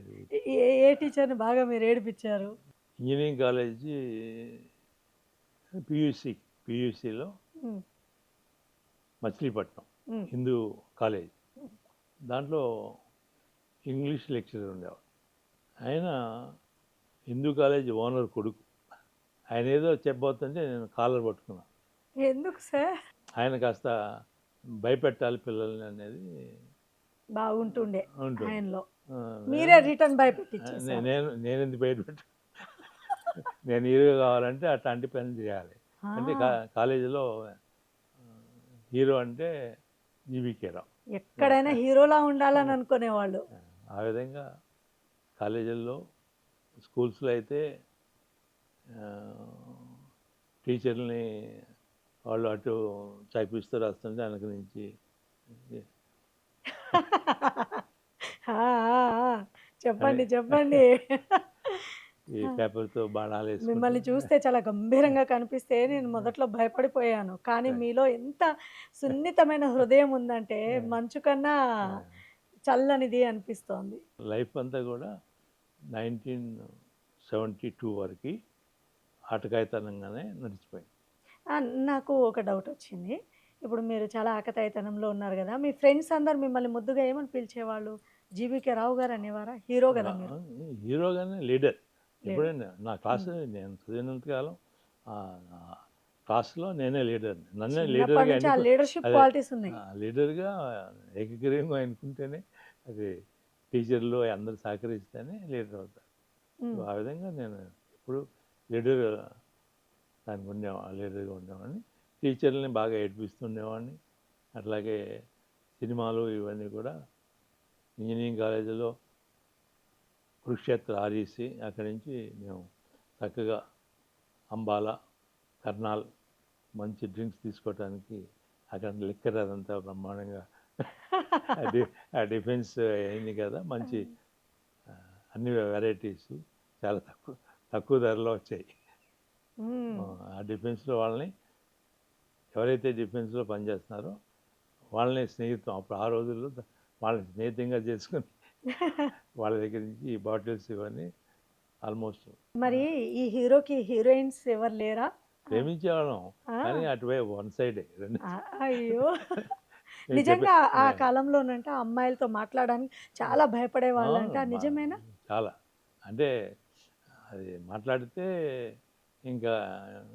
Speaker 1: ఏ టీచర్ని బాగా మీరు ఏడిపించారు?
Speaker 2: ఇంజనీరింగ్ కాలేజీ పియూసీలో మచిలీపట్నం హిందూ కాలేజ్. దాంట్లో ఇంగ్లీష్ లెక్చరర్ ఉండేవాడు. ఆయన హిందూ కాలేజ్ ఓనర్ కొడుకు. ఆయన ఏదో చెప్పబోతుంటే నేను కాలర్ పట్టుకున్నాను.
Speaker 1: ఎందుకు సార్?
Speaker 2: ఆయన కాస్త భయపెట్టాలి పిల్లల్ని అనేది
Speaker 1: బాగుంటుండే ఆయనలో. మీరే రిటర్న్ భయపెట్టించారు.
Speaker 2: నేను ఎందుకు భయపెట్టు, నేను హీరో కావాలంటే అట్లాంటి పని చేయాలి. అంటే కాలేజీలో హీరో అంటే జీవీకే రావు.
Speaker 1: ఎక్కడైనా హీరోలా ఉండాలని అనుకునేవాళ్ళు.
Speaker 2: ఆ విధంగా కాలేజీల్లో, స్కూల్స్లో అయితే టీచర్ని వాళ్ళు అటు చదివిస్తూ రాస్తుంటే వెనక నుంచి
Speaker 1: చెప్పండి చెప్పండి.
Speaker 2: ఈ పేపర్తో బాణాలు వేసి
Speaker 1: మిమ్మల్ని చూస్తే చాలా గంభీరంగా కనిపిస్తే నేను మొదట్లో భయపడిపోయాను. కానీ మీలో ఎంత సున్నితమైన హృదయం ఉందంటే మంచు కన్నా చల్లనిది అనిపిస్తోంది.
Speaker 2: లైఫ్ అంతా కూడా 1972 వరకు ఆటకాయితనంగానే నడిచిపోయింది.
Speaker 1: నాకు ఒక డౌట్ వచ్చింది. ఇప్పుడు మీరు చాలా ఆకతాయితనంలో ఉన్నారు కదా, మీ ఫ్రెండ్స్ అందరు మిమ్మల్ని ముద్దుగా ఏమని పిలిచేవాళ్ళు? జీవీకే రావు గారు అనేవారా? హీరో కదా మీరు?
Speaker 2: హీరోగానే లీడర్. ఎప్పుడైనా నా క్లాస్ నేను చదివినంతకాలం క్లాస్లో నేనే లీడర్ని. నన్నే లీడర్గా
Speaker 1: లీడర్షిప్ క్వాలిటీస్ ఉన్నాయి.
Speaker 2: లీడర్గా ఏకగ్రీవంగా అనుకుంటేనే అది టీచర్లు అందరు సహకరిస్తేనే లీడర్ అవుతారు. ఆ విధంగా నేను ఎప్పుడు లీడర్గా ఉండేవాడిని. టీచర్లని బాగా ఏడిపిస్తుండేవాడిని. అట్లాగే సినిమాలు ఇవన్నీ కూడా ఇంజనీరింగ్ కాలేజీలో కురుక్షేత్ర ఆర్ఈసి అక్కడి నుంచి మేము చక్కగా అంబాలా కర్నాల్ మంచి డ్రింక్స్ తీసుకోవటానికి అక్కడ లిక్కర్ అదంతా బ్రహ్మాండంగా ఆ డిఫెన్స్ అయింది కదా మంచి ఆ, అన్ని వెరైటీస్ చాలా తక్కువ తక్కువ ధరలో వచ్చాయి.
Speaker 1: మ్మ్.
Speaker 2: ఆ డిఫెన్స్లో వాళ్ళని ఎవరైతే డిఫెన్స్లో పనిచేస్తున్నారో వాళ్ళని స్నేహితం అప్పుడు ఆ రోజుల్లో వాళ్ళని స్నేహితంగా చేసుకుని వాళ్ళ దగ్గర నుంచి ఈ బాటిల్స్ ఇవన్నీ ఆల్మోస్ట్
Speaker 1: మరి ఈ హీరోకి హీరోయిన్స్ ఎవరు లేరా?
Speaker 2: ప్రేమించేవాళ్ళం.
Speaker 1: ఆ,
Speaker 2: కానీ అటువైపు వన్ సైడే రెండు
Speaker 1: ఆ, అయ్యో
Speaker 2: నేను
Speaker 1: నిజంగా ఆ కాలంలోనంట అమ్మాయిలతో మాట్లాడడానికి చాలా భయపడే వాళ్ళంట,
Speaker 2: అవును,
Speaker 1: నిజమేనా?
Speaker 2: చాలా అంటే అది మాట్లాడితే ఇంకా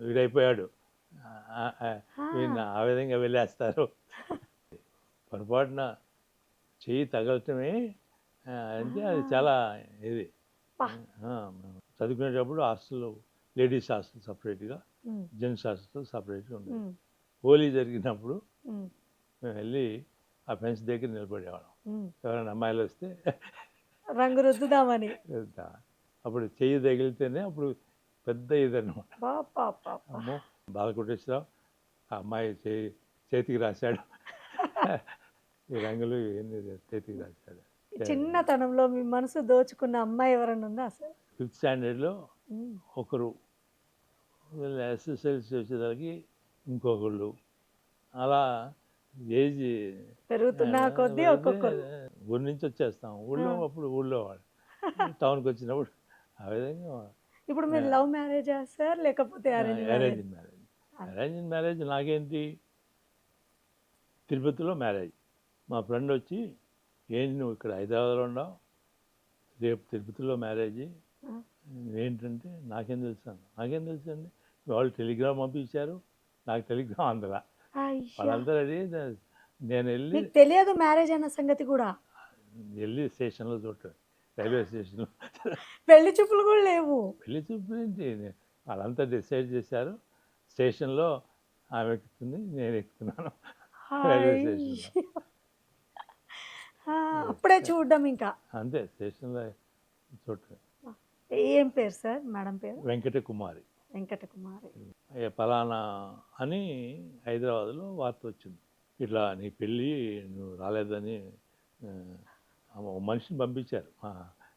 Speaker 2: వీడైపోయాడు వీడిని ఆ విధంగా వెళ్ళేస్తారు. పొరపాటున చెయ్యి తగలటమే అంటే అది చాలా ఇది
Speaker 1: పా.
Speaker 2: మేము చదువుకునేటప్పుడు హాస్టల్ లేడీస్ హాస్టల్ సపరేట్గా
Speaker 1: ఉమ్,
Speaker 2: జెంట్స్ హాస్టల్ సపరేట్గా ఉండేది.
Speaker 1: ఉమ్,
Speaker 2: హోలీ జరిగినప్పుడు
Speaker 1: ఉమ్,
Speaker 2: మేము వెళ్ళి ఆ ఫెన్స్ దగ్గర నిలబడేవాళ్ళం.
Speaker 1: ఉమ్.
Speaker 2: ఎవరైనా అమ్మాయిలు వస్తే
Speaker 1: రంగు రుద్దుదామని.
Speaker 2: వెళ్తా. అప్పుడు చెయ్యి తగిలితేనే అప్పుడు పెద్ద ఇదన్నమాట.
Speaker 1: పాప
Speaker 2: అమ్మో బాలకోటేశ్వరరావు ఆ అమ్మాయి చేతికి రాశాడు ఈ రంగులు ఇవన్నీ చేతికి రాశాడు.
Speaker 1: చిన్నతనంలో మీ మనసు దోచుకున్న అమ్మాయి ఎవరైనా ఉందా అసలు?
Speaker 2: ఫిఫ్త్ స్టాండర్డ్లో
Speaker 1: ఉమ్,
Speaker 2: ఒకరు, వీళ్ళ ఎస్ఎస్ఎల్సి వచ్చేసరికి ఇంకొకళ్ళు, అలా ఏజ్
Speaker 1: పెరుగుతున్న కొద్దీ ఒక్కొక్కరు.
Speaker 2: ఊరి నుంచి వచ్చేస్తాం. ఊళ్ళో అప్పుడు ఊళ్ళో వాళ్ళు టౌన్కి వచ్చినప్పుడు ఆ విధంగా
Speaker 1: ఇప్పుడు మీరు లవ్ మ్యారేజా సార్ లేకపోతే arrange marriage?
Speaker 2: Arrange marriage. Arrange marriage నాకేంటి, తిరుపతిలో మ్యారేజ్. మా ఫ్రెండ్ వచ్చి ఏంటి నువ్వు ఇక్కడ హైదరాబాద్లో ఉన్నావు, రేపు తిరుపతిలో మ్యారేజ్ ఏంటంటే నాకేం తెలుసు అండి, వాళ్ళు టెలిగ్రామ్ పంపించారు, నాకు టెలిగ్రామ్ అందరా. వాళ్ళంతా రెడీ. నేను
Speaker 1: మీకు తెలియదు మ్యారేజ్ అన్న సంగతి కూడా?
Speaker 2: వెళ్ళి స్టేషన్లో చూడటం, రైల్వే స్టేషన్లో
Speaker 1: పెళ్లి చూపులు కూడా లేవు?
Speaker 2: పెళ్లి చూపులు ఏంటి, వాళ్ళంతా డిసైడ్ చేశారు. స్టేషన్లో ఆమె ఎక్కుతుంది, నేను ఎక్కుతున్నాను రైల్వే స్టేషన్లో.
Speaker 1: అప్పుడే చూడడం ఇంకా
Speaker 2: అంతే, స్టేషన్లో చూడటం.
Speaker 1: ఏం పేరు సార్ మేడం పేరు?
Speaker 2: వెంకటకుమారి.
Speaker 1: వెంకటకుమారి.
Speaker 2: పలానా అని హైదరాబాద్లో వార్త వచ్చింది, ఇట్లా నీ పెళ్ళి నువ్వు రాలేదని ఓ మనిషిని పంపించారు.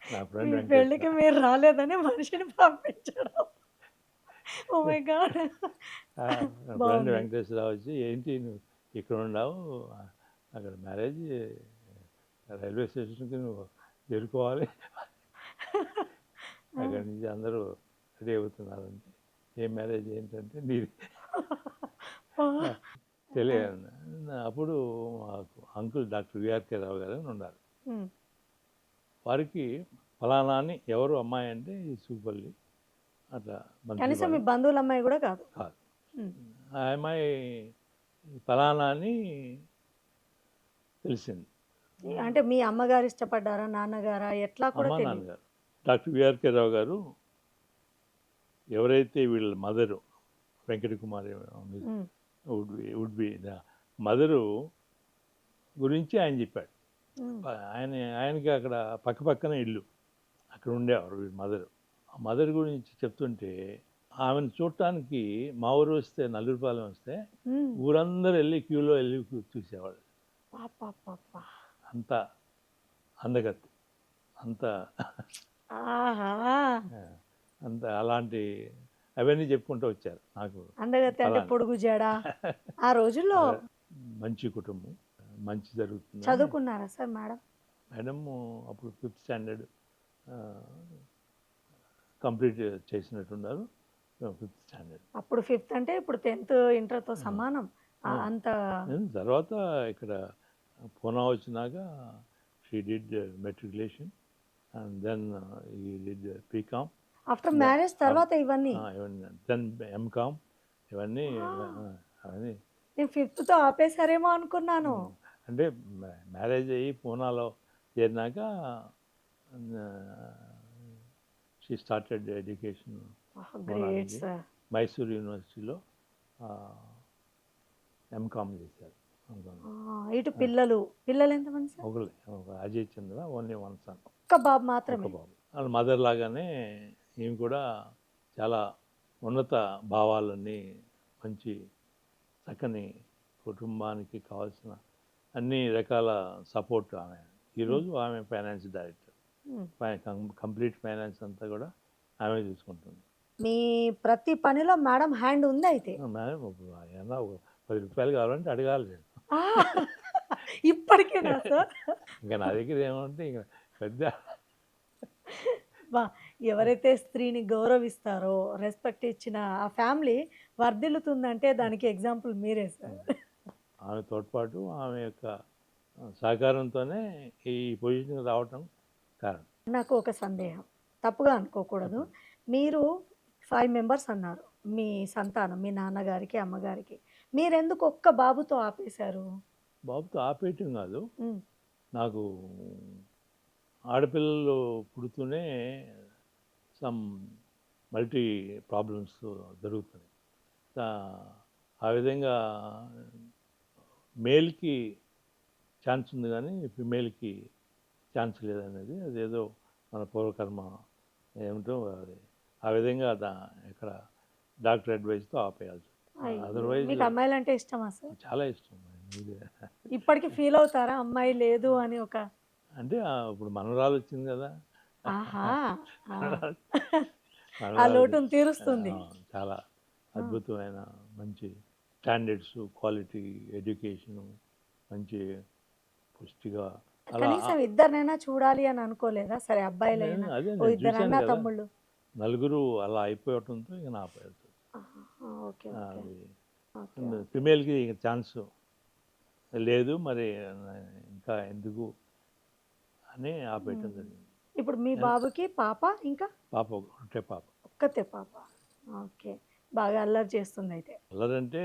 Speaker 2: నా ఫ్రెండ్
Speaker 1: మీ పెళ్ళికి మీరు రాలేదని మనిషిని పంపించడం. Oh my God.
Speaker 2: Friend Venkateswara Rao వచ్చి ఏంటి నువ్వు ఇక్కడ ఉన్నావు, అక్కడ మ్యారేజ్ రైల్వే స్టేషన్కి నువ్వు చేరుకోవాలి, అక్కడి నుంచి అందరూ రెడీ అవుతున్నారంటే ఏం మ్యారేజ్ ఏంటంటే నీది తెలియదు. అప్పుడు మాకు అంకుల్ డాక్టర్ విఆర్కే రావు గారు అని ఉన్నారు. వారికి ఫలానా అని ఎవరు అమ్మాయి అంటే ఈ సూపల్లి అట్లా
Speaker 1: కనీసం మీ బంధువుల అమ్మాయి కూడా కాదు?
Speaker 2: కాదు. ఆ అమ్మాయి ఫలానా అని తెలిసింది.
Speaker 1: అంటే మీ అమ్మగారు ఇష్టపడ్డారా, నాన్నగారా, ఎట్లా కూడా
Speaker 2: అమ్మ
Speaker 1: తెలియదు?
Speaker 2: నాన్నగారు. డాక్టర్ విఆర్కే రావు గారు ఎవరైతే వీళ్ళ mother Venkatakumari would be mother గురించి ఆయన చెప్పాడు. ఆయనకి అక్కడ పక్కపక్కన ఇల్లు, అక్కడ ఉండేవారు వీళ్ళ మదరు. ఆ మదర్ గురించి చెప్తుంటే ఆమెను చూడటానికి మా ఊరు వస్తే నల్లూరుపాలెం వస్తే ఊరందరూ వెళ్ళి క్యూలో వెళ్ళి చూసేవాళ్ళు. అంత అందగత్తి, అంత అంత అలాంటి అవన్నీ చెప్పుకుంటూ వచ్చారు. నాకు
Speaker 1: అందగత్తి అంటే పొడుగు జడ. ఆ రోజుల్లో
Speaker 2: మంచి కుటుంబం, మంచి జరుగుతుంది.
Speaker 1: చదువుకున్నారా సార్ మేడం?
Speaker 2: మేడం అప్పుడు ఫిఫ్త్ స్టాండర్డ్ కంప్లీట్ చేసినట్టున్నారు. ఫిఫ్త్ స్టాండర్డ్
Speaker 1: అప్పుడు ఫిఫ్త్ అంటే ఇప్పుడు 10th ఇంటర్తో సమానం. అంత
Speaker 2: తర్వాత ఇక్కడ పూనా వచ్చినాక she did matriculation and then he did BCom.
Speaker 1: After marriage తర్వాత ఇవన్నీ
Speaker 2: దెన్ ఎంకామ్ ఇవన్నీ అవన్నీ.
Speaker 1: నేను 5th ఆపేశారేమో అనుకున్నాను.
Speaker 2: అంటే మ్యారేజ్ అయ్యి పూనాలో చేరినాక she started education.
Speaker 1: Great sir.
Speaker 2: Mysore యూనివర్సిటీలో ఎంకామ్ చేశారు.
Speaker 1: ఇటు పిల్లలు పిల్లలు ఎంతమంది సార్?
Speaker 2: ఒకళ్ళే ఒక అజయ్ చంద్ర, ఓన్లీ వన్ సన్,
Speaker 1: ఒక్క బాబు
Speaker 2: ఒక
Speaker 1: మాత్రమే.
Speaker 2: బాబు. వాళ్ళ మదర్ లాగానే ఈమె కూడా చాలా ఉన్నత భావాలన్నీ, మంచి చక్కని కుటుంబానికి కావాల్సిన అన్ని రకాల సపోర్ట్ ఆమె. ఈరోజు ఆమె ఫైనాన్స్ డైరెక్టర్. కంప్లీట్ ఫైనాన్స్ అంతా కూడా ఆమె చూసుకుంటుంది.
Speaker 1: మీ ప్రతి పనిలో మేడం హ్యాండ్ ఉంది అయితే.
Speaker 2: మేడం ఏమన్నా ఒక 10 రూపాయలు కావాలంటే అడగాలి నేను.
Speaker 1: ఆ! ఇప్పటికేనా సార్?
Speaker 2: ఇంకా నా దగ్గర ఏమంటే ఇంకా పెద్ద
Speaker 1: వా ఎవరైతే స్త్రీని గౌరవిస్తారో, రెస్పెక్ట్ ఇచ్చిన ఆ ఫ్యామిలీ వర్ధిల్లుతుందంటే దానికి ఎగ్జాంపుల్ మీరే సార్.
Speaker 2: ఆమె తోడ్పాటు, ఆమె యొక్క సహకారంతోనే ఈ పొజిషన్కి రావటం కారణం.
Speaker 1: నాకు ఒక సందేహం, తప్పుగా అనుకోకూడదు. మీరు 5 మెంబర్స్ అన్నారు. మీ సంతానం, మీ నాన్నగారికి, అమ్మగారికి. మీరెందుకు ఒక్క బాబుతో ఆపేశారు?
Speaker 2: బాబుతో ఆపేయటం కాదు,
Speaker 1: హ్మ్.
Speaker 2: నాకు ఆడపిల్లలు పుడుతూనే సమ్ మల్టీ ప్రాబ్లమ్స్ జరుగుతున్నాయి. ఆ విధంగా మేల్కి ఛాన్స్ ఉంది కానీ ఫిమేల్కి ఛాన్స్ లేదనేది అదేదో మన పూర్వకర్మ ఏమిటో అది. ఆ విధంగా ఇక్కడ డాక్టర్ అడ్వైస్తో ఆపేయాల్సి.
Speaker 1: అయ్యో!
Speaker 2: అదర్వైజ్
Speaker 1: మీకు అమ్మాయిలంటే ఇష్టమా సార్?
Speaker 2: చాలా ఇష్టం.
Speaker 1: ఇప్పటికి ఫీల్ అవుతారా అమ్మాయి లేదు అని ఒక
Speaker 2: అంటే ఇప్పుడు మనవరాలు వచ్చింది కదా.
Speaker 1: ఆహా! ఆ!
Speaker 2: మనవరాలు
Speaker 1: ఆ
Speaker 2: మనవరాలు
Speaker 1: లోటును తీరుస్తుంది.
Speaker 2: చాలా
Speaker 1: ఆ!
Speaker 2: అద్భుతమైన మంచి స్టాండర్డ్స్, క్వాలిటీ ఎడ్యుకేషను, మంచి పుష్టిగా అలా.
Speaker 1: కనీసం ఇద్దరినైనా చూడాలి అని అనుకోలేదా? సరే అబ్బాయిలైనా
Speaker 2: అదే
Speaker 1: ఓ
Speaker 2: నేను
Speaker 1: ఇద్దరు
Speaker 2: చూశాను
Speaker 1: అన్న
Speaker 2: కదా,
Speaker 1: తమ్ముళ్ళు.
Speaker 2: నలుగురు అలా అయిపోవటంతో ఇక నా ఆపేయాల్సి వచ్చింది.
Speaker 1: ఆహా! ఓకే. ఓకే.
Speaker 2: అది
Speaker 1: ఓకే.
Speaker 2: ఫిమేల్కి ఇక ఛాన్స్ లేదు, మరి ఇంకా ఎందుకు అని ఆపేయటం జరిగింది.
Speaker 1: ఇప్పుడు మీ బాబుకి పాప ఇంకా
Speaker 2: పాప ఒకటే పాప.
Speaker 1: ఒక్కతే పాప. ఓకే. బాగా అల్లరి చేస్తుంది అయితే.
Speaker 2: అల్లరంటే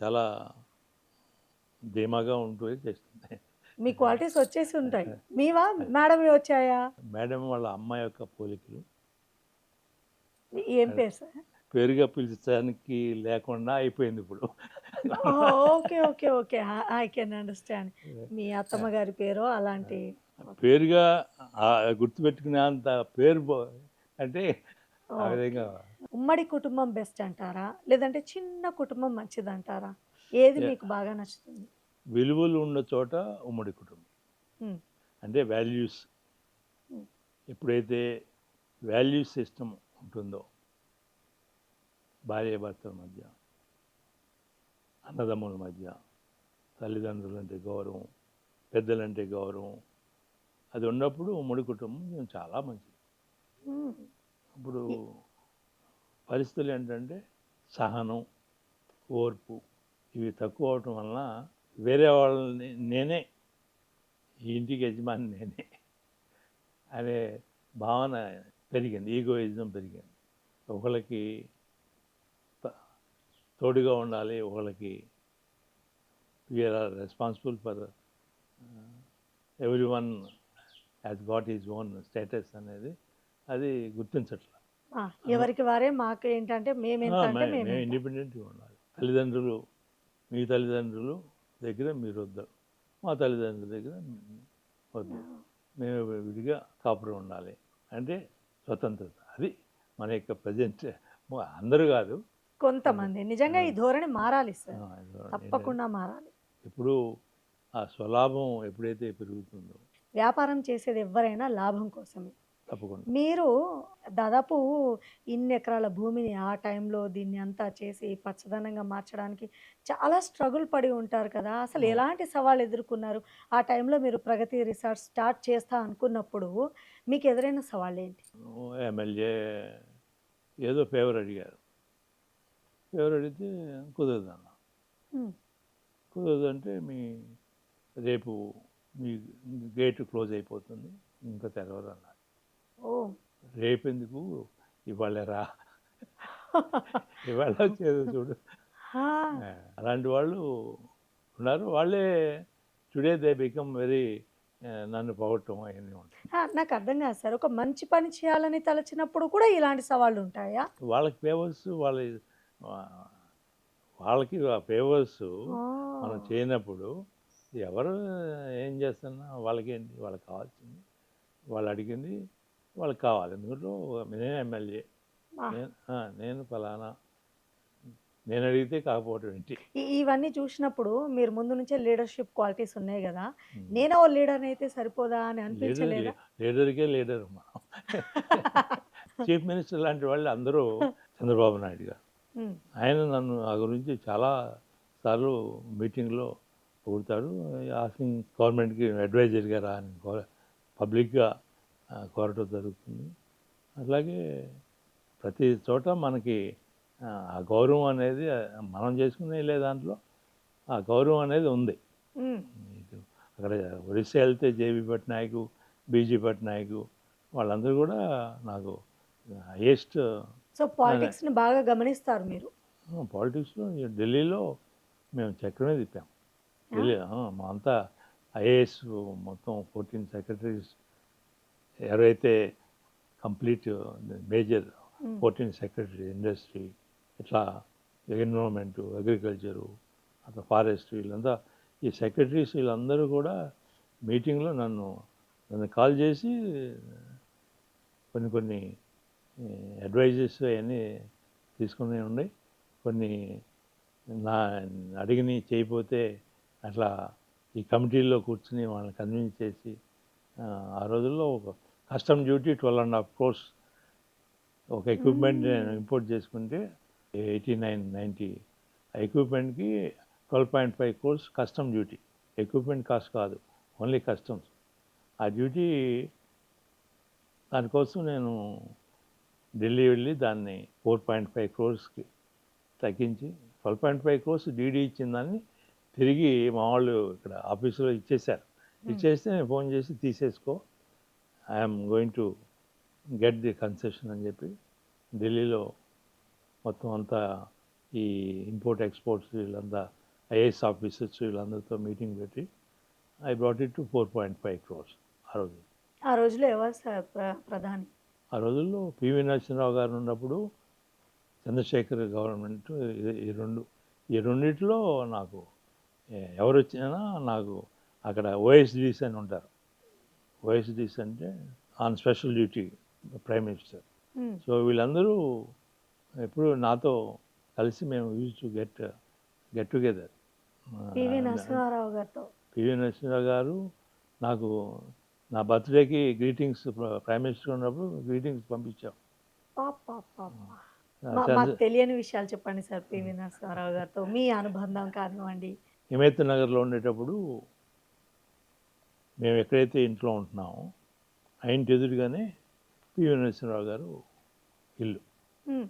Speaker 2: చాలా ధీమాగా ఉంటూ చేస్తుంది.
Speaker 1: మీ క్వాలిటీస్ వచ్చేసి ఉంటాయి. మీవా మేడంవి వచ్చాయా?
Speaker 2: మేడం వాళ్ళ అమ్మాయి యొక్క పోలికలు
Speaker 1: ఏం పేరు సార్?
Speaker 2: పేరుగా పిలిచడానికి లేకుండా అయిపోయింది ఇప్పుడు.
Speaker 1: Okay. Okay. Okay. I can understand. మీ అత్తమ్మ గారి పేరో అలాంటి.
Speaker 2: పేరుగా గుర్తుపెట్టుకునేంత పేరు అంటే ఆ
Speaker 1: ఓకే.
Speaker 2: విధంగా
Speaker 1: ఉమ్మడి కుటుంబం బెస్ట్ అంటారా? లేదంటే చిన్న కుటుంబం మంచిదంటారా? ఏది మీకు బాగా నచ్చుతుంది?
Speaker 2: విలువలు ఉన్న చోట ఉమ్మడి కుటుంబం.
Speaker 1: హ్మ్.
Speaker 2: అంటే వాల్యూస్,
Speaker 1: హ్మ్.
Speaker 2: ఎప్పుడైతే వాల్యూస్ సిస్టమ్ ఉంటుందో, భార్యాభర్తల మధ్య, అన్నదమ్ముల మధ్య, తల్లిదండ్రులంటే గౌరవం, పెద్దలంటే గౌరవం, అది ఉన్నప్పుడు ఉమ్మడి కుటుంబం చాలా మంచిది.
Speaker 1: హ్మ్.
Speaker 2: ఇప్పుడు పరిస్థితులు ఏంటంటే సహనం, ఓర్పు ఇవి తక్కువ అవటం వలన వేరే వాళ్ళని నేనే ఈ ఇంటికి యజమాని నేనే అనే భావన పెరిగింది, ఈగోయిజం పెరిగింది. ఒకళ్ళకి తోడుగా ఉండాలి, ఒకళ్ళకి we are responsible for everyone has got his own status అనేది అది గుర్తించట్లా.
Speaker 1: ఎవరికి వారే మాకు ఏంటంటే మేమెంత అంటే
Speaker 2: మేము
Speaker 1: మేమెంత.
Speaker 2: ఇండిపెండెంట్గా ఉండాలి. తల్లిదండ్రులు, మీ తల్లిదండ్రులు దగ్గర మీరు వద్దు, మా తల్లిదండ్రుల దగ్గర వద్దు, మేము విడిగా కాపురం ఉండాలి అంటే స్వతంత్రత. అది మన యొక్క ప్రజెంట్. అందరూ కాదు,
Speaker 1: కొంతమంది నిజంగా ఈ ధోరణి మారాలి సార్.
Speaker 2: ఏంటంటే
Speaker 1: తప్పకుండా మారాలి.
Speaker 2: ఇప్పుడు ఆ స్వలాభం ఎప్పుడైతే పెరుగుతుందో
Speaker 1: వ్యాపారం చేసేది ఎవ్వరైనా లాభం కోసమే.
Speaker 2: తప్పకుండా
Speaker 1: మీరు దాదాపు ఇన్ని ఎకరాల భూమిని ఆ టైంలో దీన్ని అంతా చేసి పచ్చదనంగా మార్చడానికి చాలా స్ట్రగుల్ పడి ఉంటారు కదా! అసలు ఎలాంటి సవాళ్ళు ఎదుర్కొన్నారు? ఆ టైంలో మీరు ప్రగతి రిసార్ట్ స్టార్ట్ చేస్తా అనుకున్నప్పుడు మీకు ఎదురైన సవాళ్ళేంటి?
Speaker 2: ఎమ్మెల్యే ఏదో ఫేవర్ అడిగారు. ఫేవర్ అడిగితే కుదరదన్నా.
Speaker 1: హ్మ్.
Speaker 2: కుదరదంటే రేపు మీ గేట్ క్లోజ్ అయిపోతుంది, ఇంకా తెరవరు అన్నారు.
Speaker 1: ఓహ్!
Speaker 2: రేపెందుకు, ఇవాళ రా, ఇవాళ వచ్చేది చూడు.
Speaker 1: ఆ!
Speaker 2: అలాంటి వాళ్ళు ఉన్నారు. వాళ్ళే టుడే దే బికమ్ వెరీ నన్ను పొగట్టం అవన్నీ ఉంటాయి.
Speaker 1: నాకు అర్థం కాదు సార్. ఒక మంచి పని చేయాలని తలచినప్పుడు కూడా ఇలాంటి సవాళ్ళు ఉంటాయా?
Speaker 2: వాళ్ళకి ఫేవర్స్ వాళ్ళ వాళ్ళకి ఆ ఫేవర్స్
Speaker 1: ఆ!
Speaker 2: మనం చేయనప్పుడు ఎవరు ఏం చేస్తున్నా వాళ్ళకేంటి, వాళ్ళకి కావాల్సింది వాళ్ళు అడిగింది వాళ్ళకి కావాలి. ఎందుకంటే నేను ఎమ్మెల్యే,
Speaker 1: ఆ!
Speaker 2: నేను ఫలానా, నేను అడిగితే కాకపోవటం ఏంటి.
Speaker 1: ఇవన్నీ చూసినప్పుడు మీరు ముందు నుంచే లీడర్‌షిప్ క్వాలిటీస్ ఉన్నాయి గదా!
Speaker 2: ఉమ్.
Speaker 1: నేనే ఓ లీడర్‌ని అయితే సరిపోదా అని
Speaker 2: లీడర్
Speaker 1: అనిపించలేదా?
Speaker 2: లీడర్కే లీడర్ మనం. చీఫ్ మినిస్టర్ లాంటి వాళ్ళు అందరూ చంద్రబాబు నాయుడు గారు.
Speaker 1: హ్మ్.
Speaker 2: ఆయన నన్ను ఆ గురించి చాలా సార్లు మీటింగ్లో పొగుడుతాడు. ఆస్కింగ్ గవర్నమెంట్‌కి అడ్వైజర్‌గా రా అని పబ్లిక్‌గా కోరటం జరుగుతుంది. అట్లాగే ప్రతి చోట మనకి ఆ గౌరవం అనేది మనం చేసుకునే దాంట్లో ఆ గౌరవం అనేది ఉంది.
Speaker 1: హ్మ్.
Speaker 2: ఇటు అక్కడ ఒరిస్సా వెళ్తే జేబీ పట్నాయక్, బీజీ పట్నాయక్ వాళ్ళందరూ కూడా నాకు హైయెస్ట్
Speaker 1: సో, పాలిటిక్స్‌ని బాగా గమనిస్తారు మీరు.
Speaker 2: పాలిటిక్స్‌లో ఢిల్లీలో మేము చక్రమే తిప్పాం.
Speaker 1: ఆ!
Speaker 2: ఢిల్లీ మా అంతా ఐఏఎస్ మొత్తం 14 సెక్రటరీస్ ఎవరైతే కంప్లీట్ మేజర్
Speaker 1: హ్మ్.
Speaker 2: 14 సెక్రటరీ ఇండస్ట్రీ ఇట్లా ఎన్విరాన్మెంటు, అగ్రికల్చరు, అట్లా ఫారెస్ట్ వీళ్ళంతా ఈ సెక్రటరీస్ వీళ్ళందరూ కూడా మీటింగ్లో నన్ను కాల్ చేసి కొన్ని కొన్ని అడ్వైజెస్ అవన్నీ తీసుకునే ఉన్నాయి. కొన్ని నా అడిగినవి చేయకపోతే అట్లా ఈ కమిటీల్లో కూర్చుని వాళ్ళని కన్విన్స్ చేసి ఆ రోజుల్లో ఒక కస్టమ్ డ్యూటీ 12.5 crores ఒక ఎక్విప్మెంట్ నేను
Speaker 1: హ్మ్.
Speaker 2: ఇంపోర్ట్ చేసుకుంటే 89-90 ఆ ఎక్విప్మెంట్కి 12.5 crores custom duty. Equipment cost కాదు, ఓన్లీ కస్టమ్స్. ఆ డ్యూటీ దానికోసం నేను ఢిల్లీ వెళ్ళి దాన్ని 4.5 crores తగ్గించి 12.5 crores డీడీ ఇచ్చిన దాన్ని తిరిగి మా వాళ్ళు ఇక్కడ ఆఫీసులో ఇచ్చేశారు. ఇచ్చేస్తే నేను ఫోన్ చేసి తీసేసుకో, I'm going to get the concession అని చెప్పి ఢిల్లీలో మొత్తం అంతా ఈ ఇంపోర్ట్ ఎక్స్పోర్ట్స్ వీళ్ళంతా ఐఏఎస్ ఆఫీసర్స్ వీళ్ళందరితో మీటింగ్ పెట్టి I brought it to 4.5 crores ఆ రోజు.
Speaker 1: ఆ రోజుల్లో ఎవరు సార్ ప్రధాని?
Speaker 2: ఆ రోజుల్లో పివి నరసింహరావు గారు ఉన్నప్పుడు చంద్రశేఖర్ గవర్నమెంట్ ఈ రెండిట్లో నాకు ఎవరు వచ్చినా నాకు అక్కడ ఓఎస్డీస్ అని ఉంటారు. ఓఎస్డీస్ అంటే on special duty prime minister.
Speaker 1: Hmm.
Speaker 2: So వీళ్ళందరూ ఎప్పుడు నాతో కలిసి మేము use to get together.
Speaker 1: PV Narasimha Rao గారితో.
Speaker 2: పివి నరసింహరావు గారు నాకు నా బర్త్డేకి గ్రీటింగ్స్ ప్రైమ్ మినిస్టర్ ఉన్నప్పుడు గ్రీటింగ్స్ పంపించాం.
Speaker 1: అబ్బబ్బబ్బా! మాకు
Speaker 2: చంద్ర
Speaker 1: తెలియని విషయాలు చెప్పండి సార్ పివి నరసింహారావు గారితో. మీ అనుబంధం కానివ్వండి.
Speaker 2: హిమాయత్ నగర్లో ఉండేటప్పుడు మేము ఎక్కడైతే ఇంట్లో ఉంటున్నామో ఆ ఇంటి ఎదురుగానే పివి నరసింహరావు గారు ఇల్లు.
Speaker 1: హ్మ్.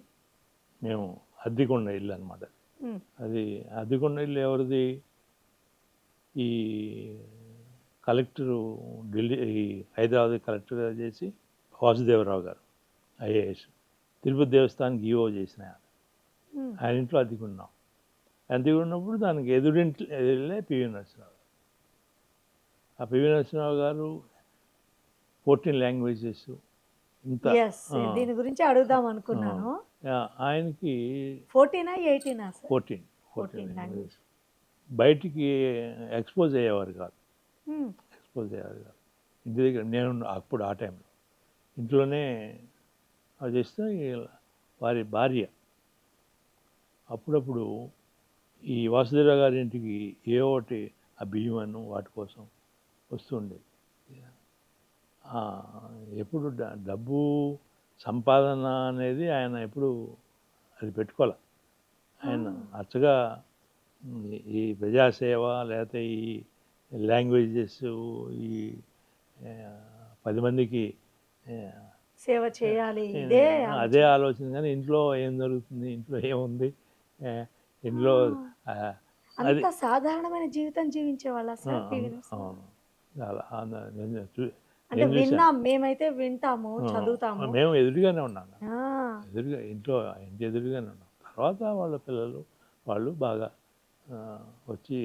Speaker 2: మేము అద్దెకున్న ఇల్లు అనమాట.
Speaker 1: హ్మ్.
Speaker 2: అది అద్దెకున్న ఇల్లు ఎవరిది? ఈ కలెక్టరు ఢిల్లీ ఈ హైదరాబాద్ కలెక్టర్గా చేసి వాసుదేవరావు గారు ఐఏఎస్ తిరుపతి దేవస్థానానికి ఈఓ చేసిన ఆయన.
Speaker 1: హ్మ్.
Speaker 2: ఆయన ఇంట్లో అద్దెకున్నాం. అద్దెకున్నప్పుడు దానికి ఎదురులే పివి నరసింహరావు గారు. ఆ పివి నరసింహరావు గారు 14 లాంగ్వేజెస్ ఇంత
Speaker 1: యెస్. దీని గురించి అడుగుదాం
Speaker 2: ఆ,
Speaker 1: అనుకున్నాను.
Speaker 2: ఆయనకి
Speaker 1: 14ఆ? 18ఆ సార్?
Speaker 2: 14
Speaker 1: 14
Speaker 2: languages
Speaker 1: language.
Speaker 2: బయటికి ఎక్స్పోజ్ అయ్యేవారు కాదు.
Speaker 1: హ్మ్.
Speaker 2: ఎక్స్పోజ్ అయ్యేవారు కాదు. ఇంటి దగ్గర నేను అప్పుడు ఆ టైంలో ఇంట్లోనే అది చేస్తే వారి భార్య అప్పుడప్పుడు ఈ వాసుదేవరావు గారి ఇంటికి ఏ ఒకటి ఆ బియ్యమను వాటి కోసం వస్తుండేది. ఆ, ఎప్పుడు డబ్బు సంపాదన అనేది ఆయన ఎప్పుడు అది పెట్టుకోలే. ఆయన అచ్చగా ఈ ప్రజాసేవ లేకపోతే ఈ లాంగ్వేజెస్ ఈ ఆ, 10 మందికి ఆ,
Speaker 1: సేవ చేయాలి. ఇదే
Speaker 2: అదే
Speaker 1: ఆలోచన.
Speaker 2: ఆలోచన. కానీ ఇంట్లో ఏం జరుగుతుంది, ఇంట్లో ఏముంది, ఆ, ఇంట్లో
Speaker 1: ఆ!
Speaker 2: ఆ, అది
Speaker 1: అంత సాధారణమైన జీవితం జీవించేవాళ్ళా సార్ పివి
Speaker 2: అవును
Speaker 1: నరసింహారావు?
Speaker 2: అవును. చాలా
Speaker 1: అంటే
Speaker 2: నేను చూశాను.
Speaker 1: విన్నాం. మేమైతే వింటాము, చదువుతాము.
Speaker 2: మేము ఎదురుగానే ఉన్నాం.
Speaker 1: ఆ!
Speaker 2: ఎదురుగా ఇంటి ఎదురుగానే ఉన్నాం. తర్వాత వాళ్ళ పిల్లలు వాళ్ళు బాగా ఆ, వచ్చి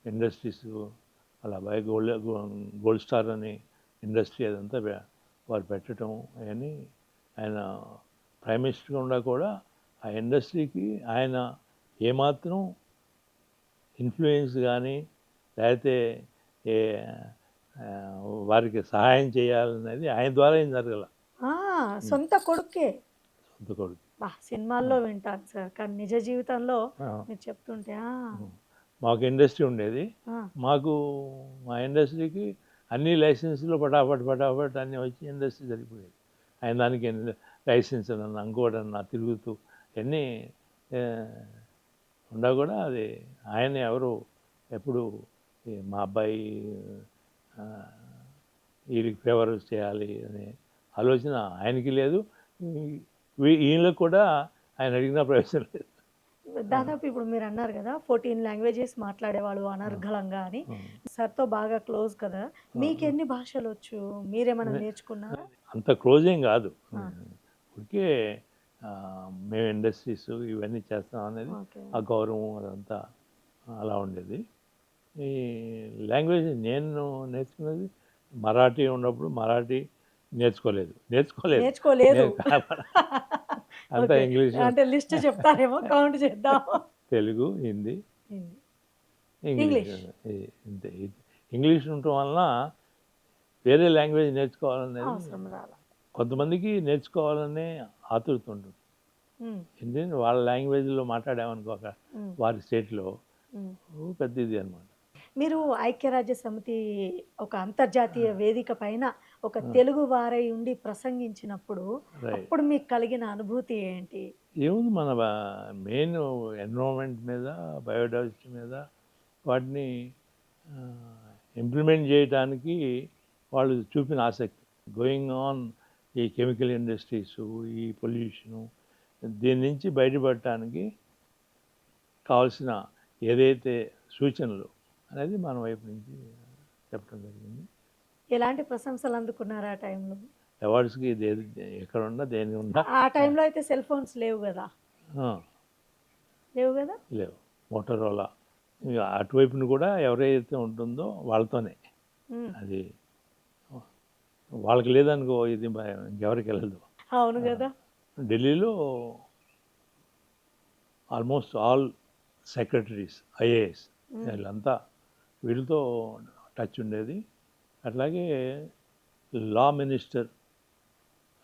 Speaker 2: ఇండస్ట్రీస్ అలా బాగా గోల్డ్ స్టార్ అని ఇండస్ట్రీ అదంతా వారు పెట్టడం అవన్నీ ఆయన ప్రైమ్ మినిస్టర్గా ఉండా కూడా ఆ ఇండస్ట్రీకి ఆయన ఏమాత్రం ఇన్ఫ్లుయెన్స్ కానీ లేకపోతే ఏ ఆ, వారికి సహాయం చేయాలనేది ఆయన ద్వారా ఏం జరగల.
Speaker 1: ఆ, సొంత కొడుకే.
Speaker 2: సొంత కొడుకు.
Speaker 1: బా, సినిమాల్లో వింటాను సార్, కానీ నిజ జీవితంలో
Speaker 2: ఆ,
Speaker 1: మీరు చెప్తుంటే
Speaker 2: మాకు ఇండస్ట్రీ ఉండేది.
Speaker 1: ఆ,
Speaker 2: మాకు మా ఇండస్ట్రీకి అన్ని లైసెన్సులు పటాపట్ అన్నీ వచ్చి ఇండస్ట్రీ జరిగిపోయేది. ఆయన దానికి లైసెన్స్ అన్న ఇంకోటన్నా తిరుగుతూ ఎన్ని ఉండా కూడా అది ఆయన ఎవరు ఎప్పుడు మా అబ్బాయి ఆ, వీరికి ఫేవర్ చేయాలి అనే ఆలోచన ఆయనకి లేదు. ఈయనకు కూడా ఆయన అడిగిన ప్రవేశం లేదు.
Speaker 1: దాదాపు ఇప్పుడు మీరు అన్నారు కదా 14 లాంగ్వేజెస్ మాట్లాడేవాళ్ళు అనర్గళంగా అని. సార్తో బాగా క్లోజ్ కదా, మీకు ఎన్ని భాషలు వచ్చు? మీరేమైనా నేర్చుకున్నారా?
Speaker 2: అంత క్లోజ్ ఏం కాదు.
Speaker 1: ఆ.
Speaker 2: ఊరికే మేము ఇండస్ట్రీస్ ఇవన్నీ చేస్తాం అనేది
Speaker 1: ఓకే.
Speaker 2: ఆ గౌరవం అదంతా అలా ఉండేది. ఈ లాంగ్వేజ్ నేను నేర్చుకున్నది మరాఠీ ఉన్నప్పుడు మరాఠీ నేర్చుకోలేదు.
Speaker 1: నేర్చుకోలేదు.
Speaker 2: అంతా
Speaker 1: ఓకే.
Speaker 2: ఇంగ్లీష్,
Speaker 1: అంటే లిస్ట్ చెప్తారేమో, కౌంట్ చేద్దాం.
Speaker 2: తెలుగు, హిందీ,
Speaker 1: హిందీ,
Speaker 2: ఇంగ్లీష్.
Speaker 1: ఇంగ్లీష్.
Speaker 2: ఇంతే. ఇంగ్లీష్ ఉండటం వలన వేరే లాంగ్వేజ్ నేర్చుకోవాలనేది
Speaker 1: అవసరం రాలా.
Speaker 2: కొంతమందికి నేర్చుకోవాలనే ఆతృత ఉంటుంది. ఎందుకంటే వాళ్ళ లాంగ్వేజ్లో మాట్లాడామనుకో వారి స్టేట్లో పెద్ద ఇది అనమాట.
Speaker 1: మీరు ఐక్యరాజ్య సమితి ఒక అంతర్జాతీయ వేదిక పైన ఒక తెలుగు వారై ఉండి ప్రసంగించినప్పుడు
Speaker 2: రైట్.
Speaker 1: అప్పుడు మీకు కలిగిన అనుభూతి ఏంటి?
Speaker 2: ఏముంది మన మెయిన్ ఎన్విరాన్మెంట్ మీద, బయోడైవర్సిటీ మీద వాటిని ఇంప్లిమెంట్ చేయడానికి వాళ్ళు చూపిన ఆసక్తి. గోయింగ్ ఆన్ ఈ కెమికల్ ఇండస్ట్రీసు, ఈ పొల్యూషను, దీని నుంచి బయటపడటానికి కావాల్సిన ఏదైతే సూచనలు అనేది మన వైపు నుంచి చెప్పడం జరిగింది.
Speaker 1: ఎలాంటి ప్రశంసలు అందుకున్నారు ఆ టైంలో?
Speaker 2: అవార్డ్స్కి ఎక్కడ ఉన్నా దేని ఉన్నా
Speaker 1: ఆ టైంలో అయితే సెల్ ఫోన్స్ లేవు కదా? లేవు కదా?
Speaker 2: లేవు. మోటరోలా ఇక అటువైపును కూడా ఎవరైతే ఉంటుందో వాళ్ళతోనే అది. వాళ్ళకి లేదనుకో ఇది ఇంకెవరికి వెళ్ళదు.
Speaker 1: అవును కదా.
Speaker 2: ఢిల్లీలో ఆల్మోస్ట్ ఆల్ సెక్రటరీస్, ఐఏఎస్ వీళ్ళంతా వీళ్ళతో టచ్ ఉండేది. అట్లాగే law minister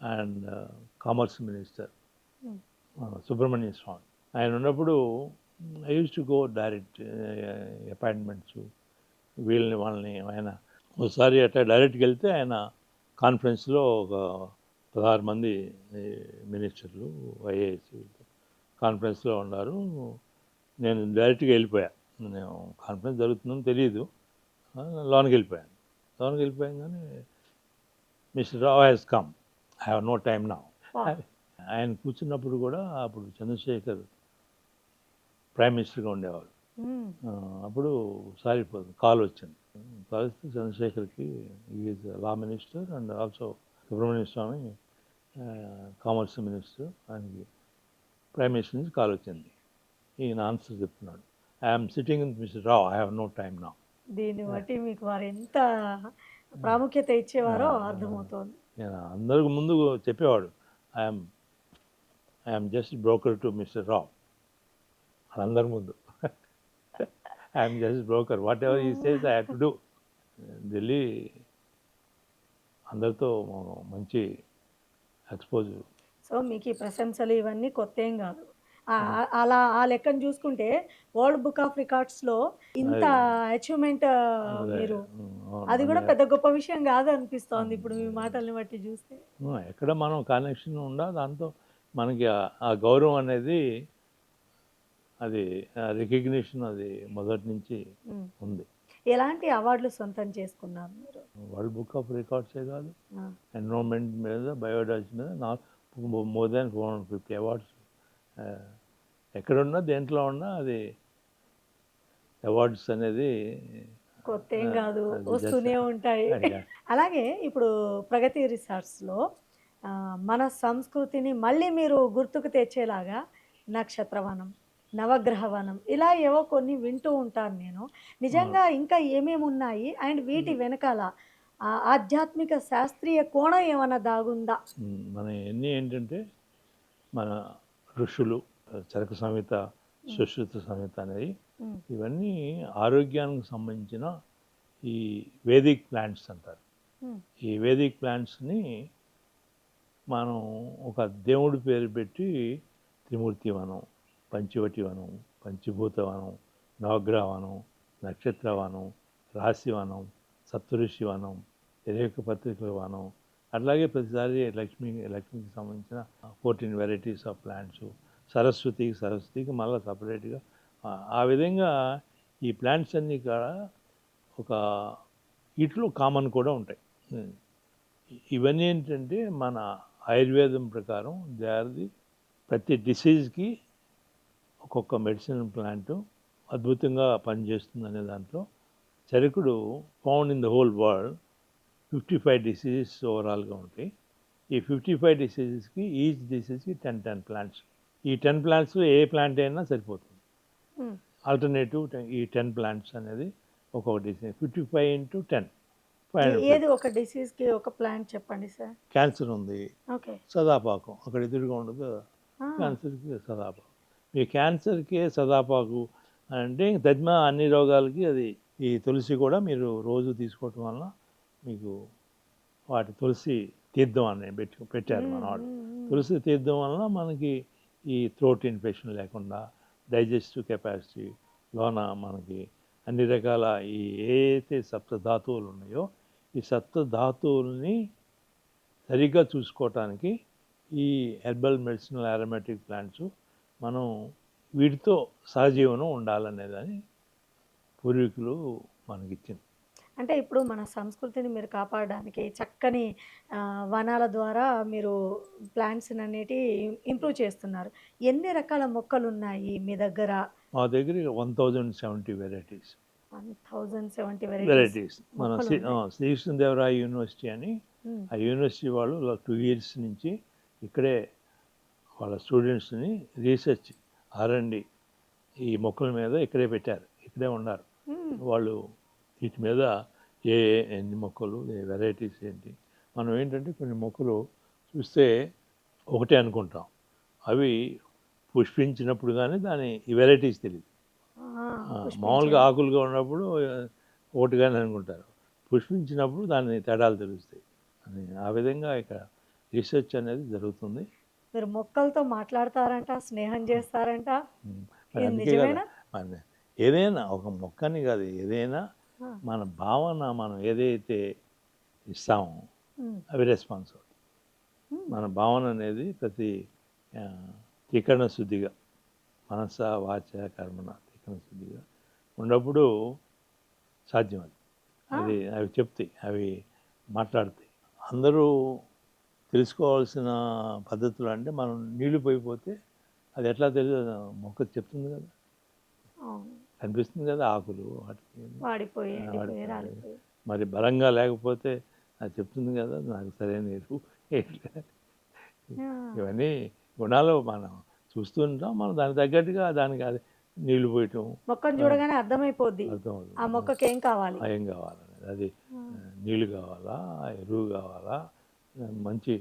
Speaker 2: and commerce minister Subramanya Swamy ఆయన ఉన్నప్పుడు I use to go direct appointments వాళ్ళని ఆయన ఒకసారి అట్లా డైరెక్ట్గా వెళ్తే ఆయన కాన్ఫరెన్స్లో ఒక 16 మంది మినిస్టర్లు ఐఏఎస్ కాన్ఫరెన్స్లో ఉన్నారు. నేను డైరెక్ట్గా వెళ్ళిపోయా. నేను కాన్ఫరెన్స్ జరుగుతుందని తెలియదు. లోనికి వెళ్ళిపోయాను. కానీ mister Rao has come, I have no time now. ఆయన కూర్చున్నప్పుడు కూడా అప్పుడు చంద్రశేఖర్ ప్రైమ్ మినిస్టర్గా ఉండేవారు. అప్పుడు ఒకసారి కాల్ వచ్చింది. కాల్ వస్తే చంద్రశేఖర్కి is law minister and also Subramanya Swamy commerce minister, ఆయనకి ప్రైమ్ మినిస్టర్ నుంచి కాల్ వచ్చింది. ఈయన ఆన్సర్ చెప్తున్నాడు, I'm sitting with mister Rao, I have no time now.
Speaker 1: దీన్ని బట్టి మీకు వారు ఎంత ప్రాముఖ్యత ఇచ్చేవారో అర్థమవుతోంది.
Speaker 2: నేను అందరికి ముందు చెప్పేవాడు, I'm just broker to mister Rao. అందరి ముందు I'm just broker, whatever he says I have to do. Delhi అందరితో మంచి ఎక్స్పోజర్.
Speaker 1: సో మీకు ఈ ప్రశంసలు ఇవన్నీ కొత్త ఏం కాదు. అలా ఆ లెక్కను చూసుకుంటే వరల్డ్ బుక్ ఆఫ్ రికార్డ్స్లో ఇంత అచీవ్మెంట్ మీరు, అది కూడా పెద్ద గొప్ప విషయం కాదు అనిపిస్తోంది ఇప్పుడు మీ మాటల్ని బట్టి చూస్తే.
Speaker 2: ఎక్కడ మనం కనెక్షన్ ఉందా దాంతో మనకి ఆ గౌరవం అనేది, అది రికగ్నిషన్ అది మొదటి నుంచి ఉంది.
Speaker 1: ఎలాంటి అవార్డులు సొంతం చేసుకున్నారు మీరు?
Speaker 2: వరల్డ్ బుక్ ఆఫ్ రికార్డ్సే కాదు, ఎన్విరాన్మెంట్ మీద, బయోడైవర్సిటీ మీద మోర్ దాన్ 450 అవార్డ్స్. ఎక్కడున్నా దేంట్లో ఉన్నా అది అవార్డ్స్ అనేది
Speaker 1: కొత్త ఏం కాదు, వస్తూనే ఉంటాయి. అలాగే ఇప్పుడు ప్రగతి రిసార్ట్స్లో మన సంస్కృతిని మళ్ళీ మీరు గుర్తుకు తెచ్చేలాగా నక్షత్రవనం, నవగ్రహవనం, ఇలా ఏవో కొన్ని వింటూ ఉంటాను నేను. నిజంగా ఇంకా ఏమేమి ఉన్నాయి అండ్ వీటి వెనకాల ఆధ్యాత్మిక శాస్త్రీయ కోణం ఏమైనా దాగుందా?
Speaker 2: మన ఎన్ని ఏంటంటే మన ఋషులు చరక సంహిత సుశ్రుత సమేత అనేది
Speaker 1: ఉమ్,
Speaker 2: ఇవన్నీ ఆరోగ్యానికి సంబంధించిన ఈ వేదిక్ ప్లాంట్స్ అంటారు.
Speaker 1: ఉమ్,
Speaker 2: ఈ వేదిక్ ప్లాంట్స్ని మనం ఒక దేవుడి పేరు పెట్టి త్రిమూర్తి వనం, పంచవటి వనం, పంచభూత వనం, నవగ్రహ వనం, నక్షత్ర వనం, రాశి వనం, సప్తఋషి వనం, రేఖ పత్రికల వనం, అట్లాగే ప్రతిసారి లక్ష్మికి సంబంధించిన 14 వెరైటీస్ ఆఫ్ ప్లాంట్స్, సరస్వతికి మళ్ళీ సపరేట్గా ఆ విధంగా ఈ ప్లాంట్స్ అన్నీ కూడా ఒక వీటిలో కామన్ కూడా ఉంటాయి. ఇవన్నీ ఏంటంటే మన ఆయుర్వేదం ప్రకారం ప్రతి డిసీజ్కి ఒక్కొక్క మెడిసిన్ ప్లాంట్ అద్భుతంగా పనిచేస్తుంది అనే దాంట్లో చరకుడు found in the whole world 55 diseases ఓవరాల్గా ఉంటాయి. ఈ 55 డిసీజెస్కి ఈచ్ డిసీజ్కి 10 ప్లాంట్స్. ఈ 10 ప్లాంట్స్లో ఏ ప్లాంట్ అయినా సరిపోతుంది.
Speaker 1: ఉమ్.
Speaker 2: ఆల్టర్నేటివ్ ఈ 10 ప్లాంట్స్ అనేది ఒక్కొక్క డిసీజ్ 55 into 10 500.
Speaker 1: ఏది ఒక డిసీజ్కి ఒక ప్లాంట్ చెప్పండి సార్.
Speaker 2: క్యాన్సర్ ఉంది,
Speaker 1: ఓకే.
Speaker 2: సదాపాకం అక్కడ ఎదురుగా ఉండదు కదా, క్యాన్సర్కి సదాపాకు. మీ క్యాన్సర్కి సదాపాకు అంటే తదిమా అన్ని రోగాలకి అది. ఈ తులసి కూడా మీరు రోజు తీసుకోవటం వలన మీకు వాటి తులసి తీర్థం అని పెట్టారు మన వాళ్ళు. తులసి తీర్థం వలన మనకి ఈ థ్రోట్ ఇన్ఫెక్షన్ లేకుండా, డైజెస్టివ్ కెపాసిటీ లోన మనకి అన్ని రకాల ఈ ఏదైతే సప్తధాతువులు ఉన్నాయో ఈ సప్తధాతువుల్ని సరిగ్గా చూసుకోవటానికి ఈ హెర్బల్ మెడిసినల్ ఆరోమాటిక్ ప్లాంట్స్ మనం వీటితో సహజీవనం ఉండాలనేదని పూర్వీకులు మనకిచ్చింది.
Speaker 1: అంటే ఇప్పుడు మన సంస్కృతిని మీరు కాపాడడానికి చక్కని వనాల ద్వారా మీరు ప్లాంట్స్ అనేటి ఇంప్రూవ్ చేస్తున్నారు. ఎన్ని రకాల మొక్కలు ఉన్నాయి మీ దగ్గర?
Speaker 2: మా దగ్గర 1070 వెరైటీస్
Speaker 1: 1070
Speaker 2: వెరైటీస్ మన
Speaker 1: మొక్కలు ఉన్నాయి.
Speaker 2: శ్రీకృష్ణదేవరాయ యూనివర్సిటీ అని
Speaker 1: ఉమ్,
Speaker 2: ఆ యూనివర్సిటీ వాళ్ళు 2 years నుంచి ఇక్కడే వాళ్ళ స్టూడెంట్స్ని రీసెర్చ్ R&D ఈ మొక్కల మీద ఇక్కడే పెట్టారు, ఇక్కడే ఉన్నారు
Speaker 1: ఉమ్,
Speaker 2: వాళ్ళు. వీటి మీద ఎన్ని మొక్కలు, ఏ వెరైటీస్ ఏంటి. మనం ఏంటంటే కొన్ని మొక్కలు చూస్తే ఒకటే అనుకుంటాం, అవి పుష్పించినప్పుడు కానీ దాని ఈ వెరైటీస్ తెలియదు. మామూలుగా ఆకులుగా ఉన్నప్పుడు ఒకటిగానే అనుకుంటారు, పుష్పించినప్పుడు దాని తేడాలు తెలుస్తాయి అని. ఆ విధంగా ఇక్కడ రీసెర్చ్ అనేది జరుగుతుంది.
Speaker 1: మీరు మొక్కలతో మాట్లాడతారంట, స్నేహం చేస్తారంట.
Speaker 2: మరి
Speaker 1: ఇది
Speaker 2: అందుకే కదా
Speaker 1: నిజమేనా?
Speaker 2: మన ఏదైనా ఒక మొక్కని కాదు, ఏదైనా
Speaker 1: ఆ,
Speaker 2: మన భావన మనం ఏదైతే ఇస్తామో
Speaker 1: ఉమ్,
Speaker 2: అవి రెస్పాన్స్ అవుతాయి.
Speaker 1: ఉమ్,
Speaker 2: మన భావన అనేది ప్రతి త్రికరణ శుద్ధిగా మనస వాచ కర్మణ త్రికరణ శుద్ధిగా ఉన్నప్పుడు సాధ్యం అది. అది అవి చెప్తాయి, అవి మాట్లాడతాయి. అందరూ తెలుసుకోవాల్సిన పద్ధతులు అంటే మనం నీళ్లు పోయిపోతే అది ఎట్లా తెలియదు, మొక్క చెప్తుంది కదా,
Speaker 1: అవును.
Speaker 2: కనిపిస్తుంది కదా ఆకులు వాటికి
Speaker 1: వాడిపోయి ఎండిపోయి
Speaker 2: వాడిపోయి.
Speaker 1: రాలిపోయి.
Speaker 2: మరి బలంగా లేకపోతే అది చెప్తుంది కదా నాకు సరైన ఎరువు వేయట్లేదు.
Speaker 1: ఆ,
Speaker 2: ఇవన్నీ గుణాలు మనం చూస్తూ ఉంటాం. మనం దానికి తగ్గట్టుగా దానికి అది నీళ్లు పోయటం
Speaker 1: మొక్కను చూడగానే అర్థమైపోద్ది ఆ
Speaker 2: అర్థమవుతుంది.
Speaker 1: మొక్కకి ఏం కావాలి.
Speaker 2: ఏం కావాలనేది అది
Speaker 1: ఆ,
Speaker 2: నీళ్లు కావాలా, ఎరువు కావాలా, మంచి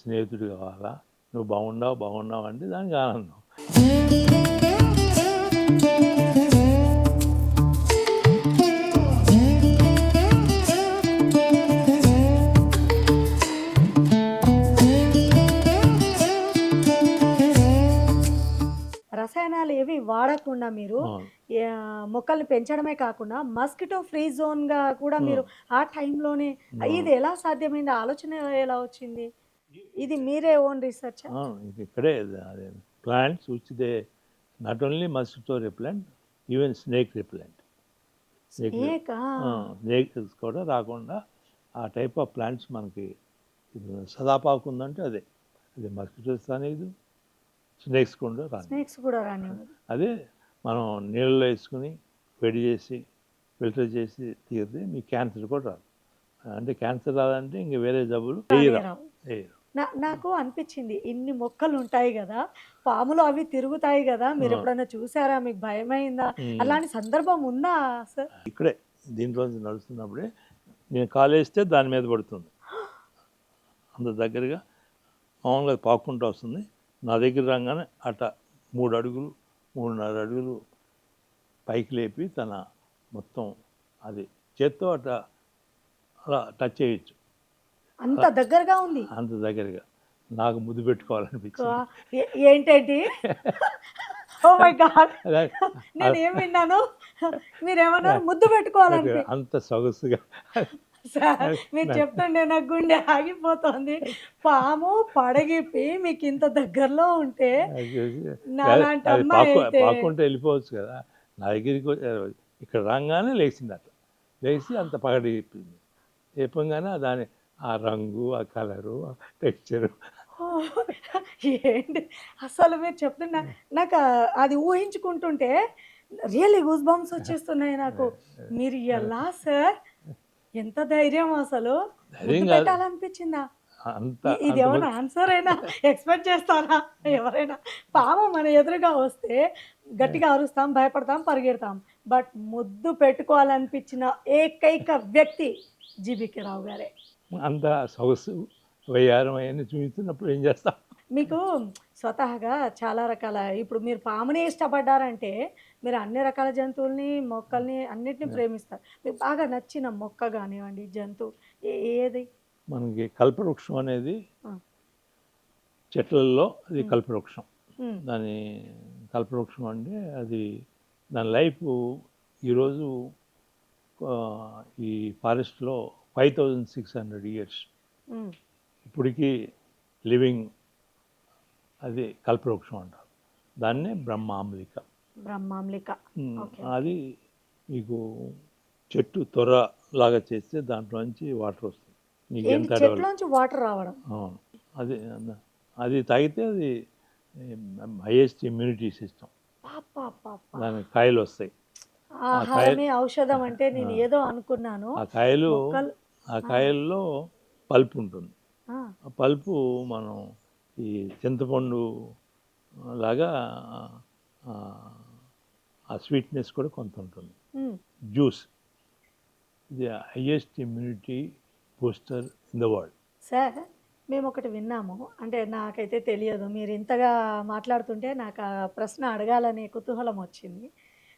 Speaker 2: స్నేహితుడు కావాలా, నువ్వు బాగున్నావు అంటే దానికి ఆనందం.
Speaker 1: రసాయనాలు ఏవి వాడకుండా మీరు
Speaker 2: అవును.
Speaker 1: మొక్కల్ని పెంచడమే కాకుండా మస్కిటో ఫ్రీ జోన్గా కూడా మీరు ఆ టైంలోనే ఇది ఎలా సాధ్యమైంది? ఆలోచన ఎలా వచ్చింది? ఇది మీరే ఓన్ రీసెర్చ్?
Speaker 2: ఇది ఇక్కడే అదే plants which they not only mosquito repellent, even snake repellent. Snakes కూడా రాకుండా ఆ టైప్ ఆఫ్ ప్లాంట్స్ మనకి సదాపాకు ఉందంటే అదే మస్కిటోస్ రానిది, స్నేక్స్ కూడా రాని.
Speaker 1: స్నేక్స్ కూడా రానివ్వదు.
Speaker 2: అదే మనం నీళ్ళలో వేసుకుని వేడి చేసి ఫిల్టర్ చేసి తీరితే మీకు క్యాన్సర్ కూడా రాదు. అంటే క్యాన్సర్ రాదంటే ఇంక వేరే జబ్బులు
Speaker 1: రావు.
Speaker 2: వేయరు.
Speaker 1: నాకు అనిపించింది ఇన్ని మొక్కలు ఉంటాయి కదా, పాములు అవి తిరుగుతాయి కదా, మీరు ఎప్పుడైనా చూసారా? మీకు భయమైందా? అలాంటి సందర్భం ఉందా సార్?
Speaker 2: ఇక్కడే దీంట్లో నడుస్తున్నప్పుడే నేను కాలేస్తే దాని మీద పడుతుంది, అంత దగ్గరగా మామూలుగా పాక్కుంటూ వస్తుంది. నా దగ్గర రాగానే అట్ట 3 అడుగులు 3.5 అడుగులు పైకి లేపి తన మొత్తం అది చేత్తో అలా టచ్ చేయొచ్చు.
Speaker 1: అంత దగ్గరగా ఉంది.
Speaker 2: అంత దగ్గరగా నాకు ముద్దు పెట్టుకోవాలనిపించింది.
Speaker 1: ఏంటండి? Oh my God!
Speaker 2: అలా
Speaker 1: నేనేం విన్నాను? మీరేమన్నారు? ముద్దు పెట్టుకోవాలనిపి
Speaker 2: అంత సొగసుగా
Speaker 1: సార్ మీరు చెప్తుంటే నాకు గుండె ఆగిపోతోంది. పాము పడగిప్పి మీకు ఇంత దగ్గరలో ఉంటే
Speaker 2: అది చూసి
Speaker 1: నాలాంటి
Speaker 2: అది
Speaker 1: అమ్మాయి అయితే
Speaker 2: పాక్కుంటూ వెళ్ళిపోవచ్చు కదా. నా దగ్గరికి ఇక్కడ రాగానే లేచింది అట్లా. లేచి అంత పగడి చెప్పింది. చెప్పంగానే దాని ఆ రంగు, ఆ కలరు, ఆ టెక్స్చరు
Speaker 1: ఓహ్! ఏంటి అసలు మీరు చెప్తున్న నాకు అది ఊహించుకుంటుంటే రియల్లీ గూస్ బంప్స్ వచ్చేస్తున్నాయి నాకు. మీరు ఎలా సార్? ఎంత ధైర్యం అసలు?
Speaker 2: ధైర్యం
Speaker 1: ముద్దు
Speaker 2: కాదు.
Speaker 1: పెట్టాలనిపించిందా?
Speaker 2: అంత
Speaker 1: ఇదేమన్నా ఆన్సరేనా? ఎక్స్‌పెక్ట్ చేస్తారా ఎవరైనా? పాము మన ఎదురుగా వస్తే గట్టిగా అరుస్తాం, భయపడతాం, పరిగెడతాం. బట్ ముద్దు పెట్టుకోవాలనిపించిన ఏకైక వ్యక్తి జీబీకే రావు గారే.
Speaker 2: అంత సొగసు, వయ్యారం అవన్నీ చూపించినప్పుడు ఏం చేస్తాం?
Speaker 1: మీకు స్వతహాగా చాలా రకాల ఇప్పుడు మీరు పామునే ఇష్టపడ్డారంటే, మీరు అన్ని రకాల జంతువుల్ని, మొక్కల్ని అన్నిటిని ప్రేమిస్తారు. మీకు బాగా నచ్చిన మొక్క గానివ్వండి, జంతువు ఏది?
Speaker 2: మనకి కల్పవృక్షం అనేది
Speaker 1: ఆ!
Speaker 2: చెట్లల్లో అది
Speaker 1: హ్మ్.
Speaker 2: కల్పవృక్షం.
Speaker 1: హ్మ్.
Speaker 2: దాని కల్పవృక్షం అంటే అది దాని లైఫ్ ఈరోజు ఈ ఫారెస్ట్‌లో 5600 ఇయర్స్
Speaker 1: హ్మ్.
Speaker 2: ఇప్పటికీ లివింగ్ అది కల్పవృక్షం అంటారు. దాన్నే బ్రహ్మాంబిక.
Speaker 1: బ్రహ్మాంలిక.
Speaker 2: హ్మ్.
Speaker 1: ఓకే.
Speaker 2: అది మీకు చెట్టు తొర్ర లాగా చేస్తే దాంట్లోంచి వాటర్ వస్తుంది. నీకు
Speaker 1: ఏంటి
Speaker 2: ఎంత అడవులు
Speaker 1: చెట్లోంచి వాటర్ రావడం?
Speaker 2: అవును. అది అది తాగితే అది హైయెస్ట్ ఇమ్యూనిటీ సిస్టమ్.
Speaker 1: అబ్బబ్బబ్బా!
Speaker 2: దానికి కాయలు వస్తాయి. ఆ కాయలు
Speaker 1: ఆహారమే ఔషధం అంటే
Speaker 2: ఆ!
Speaker 1: నేను ఏదో అనుకున్నాను.
Speaker 2: ఆ కాయలు
Speaker 1: మొక్కలు
Speaker 2: ఆ
Speaker 1: ఆ!
Speaker 2: కాయల్లో పల్ప్ ఉంటుంది.
Speaker 1: ఆ!
Speaker 2: ఆ పల్పు మనం ఈ చింతపండు లాగా ఆహ్, ఆ స్వీట్‌నెస్ కూడా కొంత ఉంటుంది.
Speaker 1: Hmm.
Speaker 2: Juice the highest immunity booster in the world.
Speaker 1: Sir మేమొకటి విన్నాము. అంటే నాకైతే తెలియదు. మీరు ఇంతగా మాట్లాడుతుంటే నాకు ఆ ప్రశ్న అడగాలనే కుతూహలం వచ్చింది.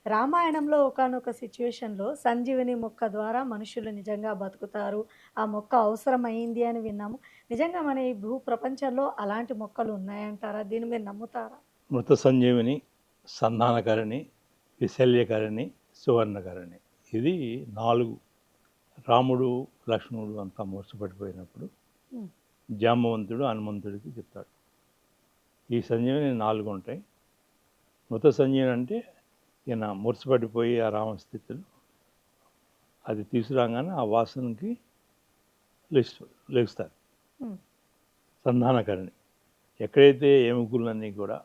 Speaker 1: రామాయణంలో ఒకానొక సిట్యుయేషన్‌లో సంజీవని మొక్క ద్వారా మనుషులు నిజంగా బతుకుతారు. ఆ మొక్క అవసరమయింది అని విన్నాము. నిజంగా మన ఈ భూ ప్రపంచంలో అలాంటి మొక్కలు ఉన్నాయంటారా? దీన్ని మీరు నమ్ముతారా?
Speaker 2: మృత సంజీవని, సంధానకరణి, విశల్యకరణి, సువర్ణకరణి. ఇది 4 రాముడు, లక్ష్మణుడు అంతా మూర్ఛపడిపోయినప్పుడు
Speaker 1: హ్మ్.
Speaker 2: జాంబవంతుడు హనుమంతుడికి చెప్తాడు. ఈ సంజీవని 4 ఉంటాయి. మృత సంజీవని అంటే ఈయన మూర్ఛపడిపోయి ఆ రామస్థితిలో అది తీసుకురాగానే ఆ వాసనకి లెగుస్తారు.
Speaker 1: హ్మ్.
Speaker 2: సంధానకరణి ఎక్కడైతే ఎముకలన్నీ కూడా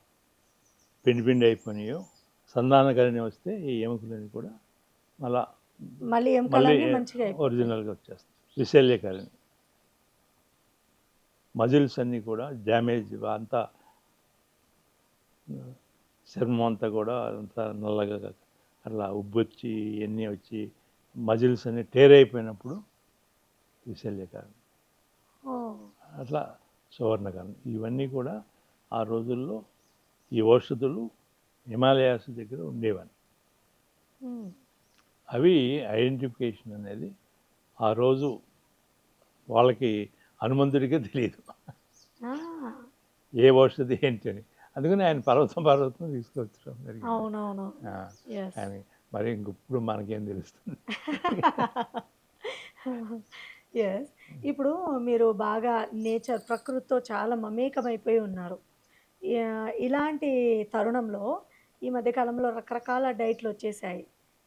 Speaker 2: పిండి పిండి అయిపోయినాయో సంధానకరణి వస్తే ఈ ఎముకలన్నీ కూడా మళ్ళా
Speaker 1: మళ్ళీ
Speaker 2: మళ్ళీ
Speaker 1: ఎముకలన్నీ మంచిగా అయిపోతాయి.
Speaker 2: ఒరిజినల్గా వచ్చేస్తాయి. విశల్యకరణి మజిల్స్ అన్నీ కూడా డ్యామేజ్ అంతా చర్మం అంతా కూడా అంతా నల్లగా అట్లా ఉబ్బొచ్చి ఇవన్నీ వచ్చి మజిల్స్ అన్నీ టేర్ అయిపోయినప్పుడు విశల్యకరణి.
Speaker 1: ఓహ్!
Speaker 2: అట్లా సువర్ణకరణి ఇవన్నీ కూడా ఆ రోజుల్లో ఈ ఔషధులు హిమాలయాస్ దగ్గర ఉండేవని.
Speaker 1: హ్మ్.
Speaker 2: అవి ఐడెంటిఫికేషన్ అనేది ఆ రోజు వాళ్ళకి హనుమంతుడికే తెలియదు
Speaker 1: ఆ!
Speaker 2: ఏ ఔషధి ఏంటి అని. అందుకని ఆయన పర్వతం తీసుకొచ్చడం జరిగింది.
Speaker 1: అవునవును.
Speaker 2: ఆ,
Speaker 1: యెస్.
Speaker 2: ఆయన మరి ఇంకప్పుడు మనకేం తెలుస్తుంది.
Speaker 1: యెస్. ఇప్పుడు మీరు బాగా నేచర్ ప్రకృతితో చాలా మమేకమైపోయి ఉన్నారు. ఇలాంటి తరుణంలో ఈ మధ్య కాలంలో రకరకాల డైట్‌లొచ్చేసాయి.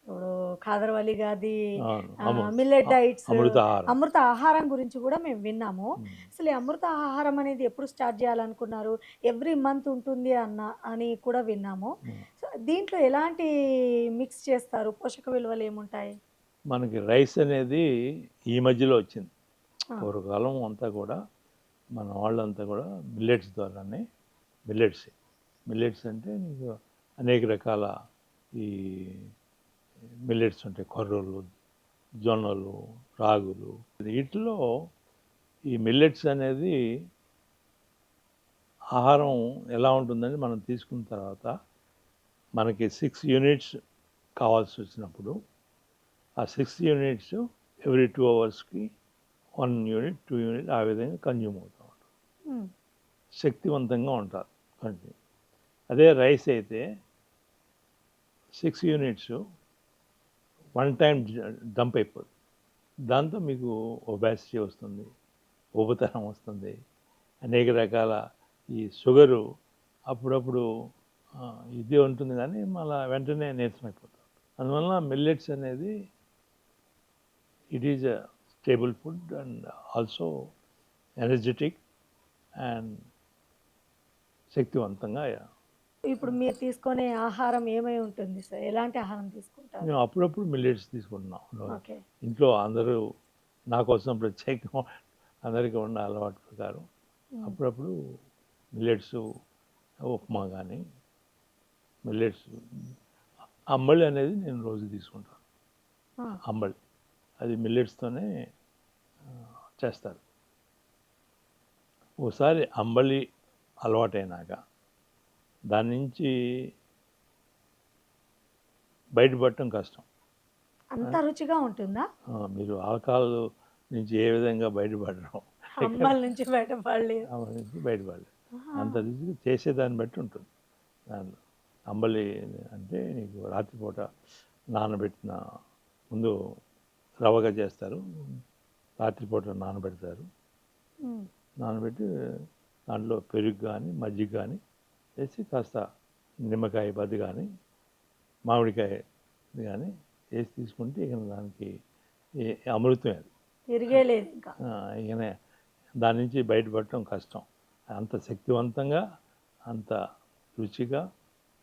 Speaker 1: ఇప్పుడు ఖాదర్‌వలి గారిది
Speaker 2: అవును.
Speaker 1: మిల్లెట్ డైట్స్,
Speaker 2: అమృత ఆహారం.
Speaker 1: అమృత ఆహారం గురించి గూడా మేము విన్నాము.
Speaker 2: ఉమ్.
Speaker 1: అసలు ఈ అమృత ఆహారం అనేది ఎప్పుడు స్టార్ట్ జేయాలనుకున్నారు? ఎవ్రీ మంత్ ఉంటుంది అని కూడా విన్నాము.
Speaker 2: ఉమ్.
Speaker 1: సో, దీంట్లో ఎలాంటి మిక్స్ చేస్తారు? పోషక విలువలు ఏముంటాయి?
Speaker 2: మనకి రైస్ అనేది ఈ మధ్యలో వచ్చింది.
Speaker 1: ఆ!
Speaker 2: పూర్వకాలం అంతా కూడా మన వాళ్ళంతా కూడా మిల్లెట్స్ ద్వారానే మిల్లెట్స్ మిల్లెట్స్ అంటే నీకు అనేక రకాల ఈ మిల్లెట్స్ ఉంటాయి. కొర్రలు, జొన్నలు, రాగులు వీటిలో ఈ మిల్లెట్స్ అనేది ఆహారం ఎలా ఉంటుందని మనం తీసుకున్న తర్వాత మనకి 6 యూనిట్స్ కావాల్సి వచ్చినప్పుడు ఆ 6 యూనిట్స్ ఎవ్రీ 2 అవర్స్కి 1 యూనిట్ 2 యూనిట్ ఆ విధంగా కన్జ్యూమ్ అవుతూ ఉంటుంది.
Speaker 1: ఉమ్,
Speaker 2: శక్తివంతంగా ఉంటారు కంటిన్యూ. అదే రైస్ అయితే 6 యూనిట్స్ వన్ టైం డంప్ అయిపోతుంది. దాంతో మీకు ఒబాసిటీ వస్తుంది, ఊబతనం వస్తుంది, అనేక రకాల ఈ షుగరు అప్పుడప్పుడు ఇది ఉంటుంది కానీ మళ్ళీ వెంటనే నీరసం అయిపోతుంది. అందువలన మిల్లెట్స్ అనేది it is a stable food and also energetic and శక్తివంతంగా.
Speaker 1: ఇప్పుడు మీరు తీసుకునే ఆహారం ఏమై ఉంటుంది సార్? ఎలాంటి ఆహారం తీసుకుంటారు?
Speaker 2: మేము అప్పుడప్పుడు మిల్లెట్స్ తీసుకుంటున్నాం.
Speaker 1: ఓకే.
Speaker 2: ఇంట్లో అందరూ నా కోసం ప్రత్యేకంగా అందరికీ ఉన్న అలవాటు ప్రకారం
Speaker 1: ఉమ్,
Speaker 2: అప్పుడప్పుడు మిల్లెట్స్ ఉప్మా కానీ మిల్లెట్స్ అంబలి అనేది నేను రోజు తీసుకుంటాను.
Speaker 1: ఆ,
Speaker 2: అంబలి అది మిల్లెట్స్తోనే చేస్తారు. ఓసారి అంబలి అలవాటైనాక దాని నుంచి బయటపడటం కష్టం.
Speaker 1: అంత రుచిగా ఉంటుందా?
Speaker 2: మీరు ఆల్కహాల్ నుంచి ఏ విధంగా బయటపడడం
Speaker 1: అమ్మాల నుంచి బయటపడలేదు.
Speaker 2: అంబలి నుంచి బయటపడలేదు.
Speaker 1: ఆహా.
Speaker 2: అంత రుచిగా చేసేదాన్ని బట్టి ఉంటుంది. దాంట్లో అంబలి అంటే నీకు రాత్రిపూట నానబెట్టిన ముందు రవ్వగా చేస్తారు, రాత్రిపూట నానబెడతారు.
Speaker 1: ఉమ్,
Speaker 2: నానబెట్టి దాంట్లో పెరుగు కానీ మజ్జిగ కానీ వేసి కాస్త నిమ్మకాయ బద్ద కానీ మామిడికాయ కానీ వేసి తీసుకుంటే ఇక దానికి అమృతమే అది.
Speaker 1: తిరిగే లేదు ఇంకా.
Speaker 2: ఇక దాని నుంచి బయటపడటం కష్టం. అంత శక్తివంతంగా, అంత రుచిగా,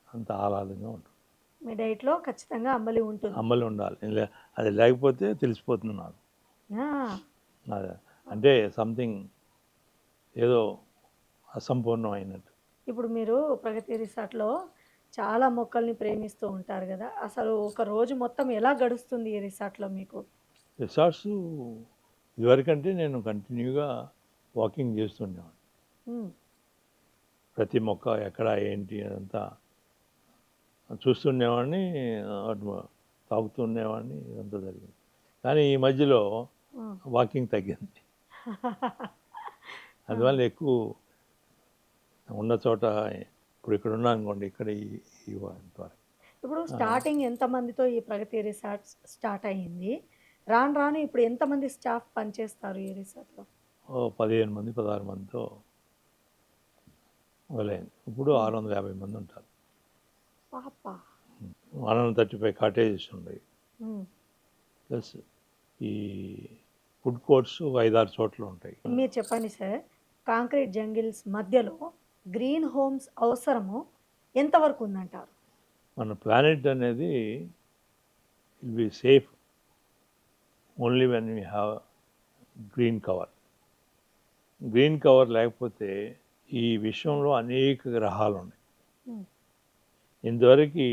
Speaker 2: అంత ఆహ్లాదంగా ఉంటుంది.
Speaker 1: మీ డైట్లో ఖచ్చితంగా అంబలి ఉంటుంది.
Speaker 2: అంబలి ఉండాలి. అది లేకపోతే తెలిసిపోతుంది నాకు.
Speaker 1: ఆ,
Speaker 2: అదే అంటే సంథింగ్ ఏదో అసంపూర్ణం అయినట్టు.
Speaker 1: ఇప్పుడు మీరు ప్రగతి రిసార్ట్లో చాలా మొక్కల్ని ప్రేమిస్తూ ఉంటారు కదా, అసలు ఒక రోజు మొత్తం ఎలా గడుస్తుంది ఈ రిసార్ట్లో మీకు?
Speaker 2: రిసార్ట్స్ ఇదివరకంటే నేను కంటిన్యూగా వాకింగ్ చేస్తుండేవాడిని.
Speaker 1: ఉమ్,
Speaker 2: ప్రతి మొక్క ఎక్కడ ఏంటి అదంతా చూస్తుండేవాడిని, అటు తాగుతుండేవాడిని, ఇదంతా జరిగింది. కానీ ఈ మధ్యలో
Speaker 1: ఉమ్.
Speaker 2: వాకింగ్ తగ్గింది. అందువల్ల ఎక్కువ ఉన్న చోట ఇప్పుడు ఇక్కడ ఉన్నా అనుకోండి, ఇక్కడ ఈ వరకు
Speaker 1: ఇప్పుడు స్టార్టింగ్ ఎంతమందితో ఈ ప్రగతి రిసార్ట్ స్టార్ట్ అయ్యింది? రాను రాను ఇప్పుడు ఎంతమంది స్టాఫ్ పనిచేస్తారు ఈ రిసార్ట్లో?
Speaker 2: 15 మంది 16 మందితో మొదలైంది. ఇప్పుడు 650 మంది ఉంటారు.
Speaker 1: పాపా.
Speaker 2: 135 కాటేజెస్ ఉన్నాయి.
Speaker 1: ఉమ్.
Speaker 2: ప్లస్ ఈ ఫుడ్ కోర్ట్స్ 5-6 చోట్ల ఉంటాయి.
Speaker 1: మీరు చెప్పండి సార్, కాంక్రీట్ జంగిల్స్ మధ్యలో గ్రీన్ హోమ్స్ అవసరము ఎంతవరకు ఉందంటారు?
Speaker 2: మన ప్లానెట్ అనేది will be safe only when we have green cover. Green cover లేకపోతే ఈ విశ్వంలో అనేక గ్రహాలు ఉన్నాయి.
Speaker 1: ఉమ్.
Speaker 2: ఇంతవరకు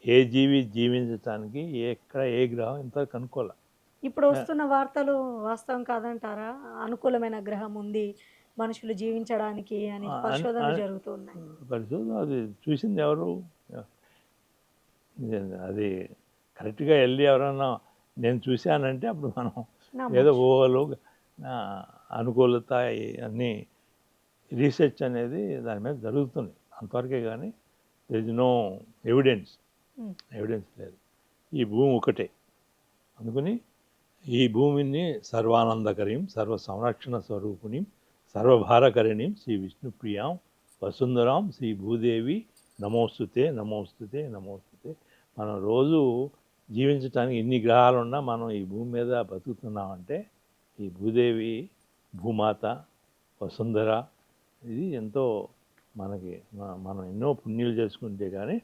Speaker 2: ఏ జీవి జీవించటానికి ఎక్కడ ఏ గ్రహం ఇంతవరకు కనుక్కోలే.
Speaker 1: ఇప్పుడు వస్తున్న వార్తలు వాస్తవం కాదంటారా? అనుకూలమైన గ్రహం ఉంది మనుషులు జీవించడానికి అని పరిశోధనలు జరుగుతున్నాయి.
Speaker 2: పరిశోధన అది చూసింది ఎవరు? అది కరెక్ట్గా వెళ్ళి ఎవరన్నా నేను చూశానంటే అప్పుడు మనం ఏదో ఊహలు అనుకూలత అన్నీ రీసెర్చ్ అనేది దాని మీద జరుగుతుంది అంతవరకే. కానీ దెర్ ఇస్ నో ఎవిడెన్స్ లేదు. ఈ భూమి ఒకటే. అందుకని ఈ భూమిని సర్వానందకరీం సర్వ సంరక్షణ స్వరూపిణిం సర్వభారకరిణిం శ్రీ విష్ణుప్రియాం వసుంధరాం శ్రీ భూదేవి నమోస్తుతే నమోస్తుతే నమోస్తుతే. మనం రోజు జీవించడానికి ఎన్ని గ్రహాలు ఉన్నా మనం ఈ భూమి మీద బతుకుతున్నామంటే ఈ భూదేవి భూమాత వసుంధర ఇది ఎంతో మనకి మనం ఎన్నో పుణ్యాలు చేసుకుంటే కానీ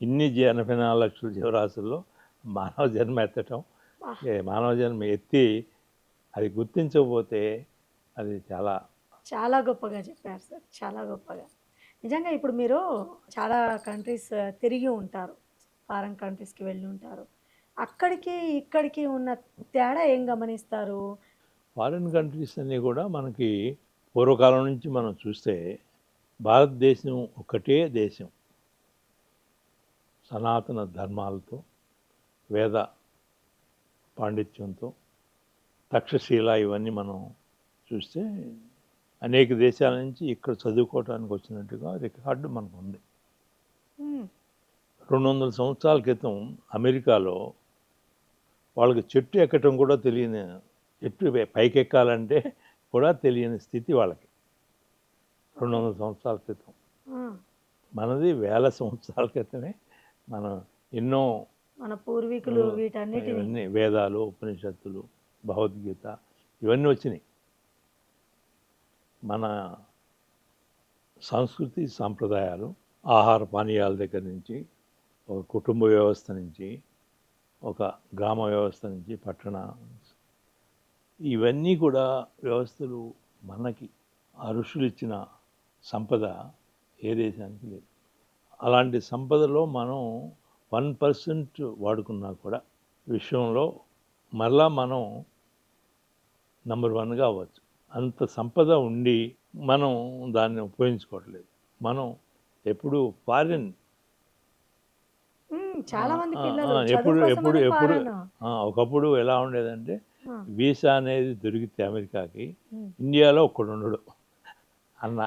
Speaker 2: ఇన్ని 84 లక్షల జీవరాశుల్లో మానవ జన్మ ఎత్తటం, మానవ జన్మ ఎత్తి అది గుర్తించకపోతే అది చాలా
Speaker 1: చాలా గొప్పగా చెప్పారు సార్, చాలా గొప్పగా. నిజంగా ఇప్పుడు మీరు చాలా కంట్రీస్ తిరిగి ఉంటారు, ఫారెన్ కంట్రీస్కి వెళ్ళి ఉంటారు. అక్కడికి ఇక్కడికి ఉన్న తేడా ఏం గమనిస్తారు?
Speaker 2: ఫారిన్ కంట్రీస్ అన్నీ కూడా మనకి పూర్వకాలం నుంచి మనం చూస్తే భారతదేశం ఒకటే దేశం. సనాతన ధర్మాలతో, వేద పాండిత్యంతో, తక్షశీల ఇవన్నీ మనం చూస్తే అనేక దేశాల నుంచి ఇక్కడ చదువుకోవటానికి వచ్చినట్టుగా రికార్డు మనకు ఉంది.
Speaker 1: ఉమ్,
Speaker 2: 200 సంవత్సరాల క్రితం అమెరికాలో వాళ్ళకి చెట్టు ఎక్కటం కూడా తెలియని, చెట్టు పైకెక్కాలంటే కూడా తెలియని స్థితి వాళ్ళకి 200 సంవత్సరాల క్రితం.
Speaker 1: ఆ,
Speaker 2: మనది వేల సంవత్సరాల క్రితమే మనం ఎన్నో
Speaker 1: మన పూర్వీకులు వీటన్నిటిని
Speaker 2: ఇవన్నీ వేదాలు, ఉపనిషత్తులు, భగవద్గీత ఇవన్నీ వచ్చినాయి. మన సంస్కృతి సాంప్రదాయాలు, ఆహార పానీయాల దగ్గర నుంచి, ఒక కుటుంబ వ్యవస్థ నుంచి, ఒక గ్రామ వ్యవస్థ నుంచి, పట్టణ, ఇవన్నీ కూడా వ్యవస్థలు మనకి ఆ ఋషులు ఇచ్చిన సంపద ఏ దేశానికి లేదు. అలాంటి సంపదలో మనం 1% వాడుకున్నా కూడా విశ్వంలో మరలా మనం నంబర్ 1గా అవ్వచ్చు. అంత సంపద ఉండి మనం దాన్ని ఉపయోగించుకోవట్లేదు. మనం ఎప్పుడు ఫారిన్
Speaker 1: చాలా మంది పిల్లలు
Speaker 2: ఎప్పుడు
Speaker 1: చదువు
Speaker 2: ఎప్పుడు
Speaker 1: కోసమని
Speaker 2: ఎప్పుడు
Speaker 1: ఫారెన్.
Speaker 2: ఒకప్పుడు ఎలా ఉండేదంటే
Speaker 1: ఆ,
Speaker 2: వీసా అనేది దొరికితే అమెరికాకి
Speaker 1: ఉమ్,
Speaker 2: ఇండియాలో ఒక్కడు ఉండడు అన్న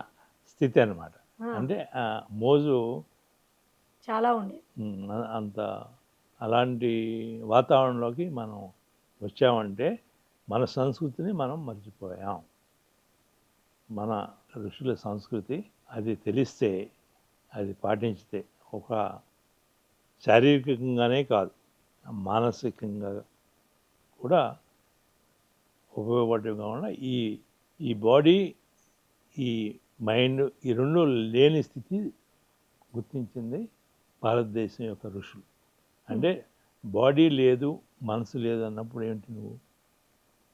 Speaker 2: స్థితి అన్నమాట.
Speaker 1: ఆ,
Speaker 2: అంటే మోజు
Speaker 1: చాలా ఉండేది.
Speaker 2: అంత అలాంటి వాతావరణంలోకి మనం వచ్చామంటే మన సంస్కృతిని మనం మర్చిపోయాం. మన ఋషుల సంస్కృతి అది తెలిస్తే, అది పాటించితే, ఒక శారీరకంగానే కాదు మానసికంగా కూడా ఉపయోగపడేగా ఉన్న ఈ ఈ బాడీ, ఈ మైండ్, ఈ రెండు లేని స్థితి గుర్తించింది భారతదేశం యొక్క ఋషులు. అంటే బాడీ లేదు, మనసు లేదు అన్నప్పుడు ఏంటి నువ్వు?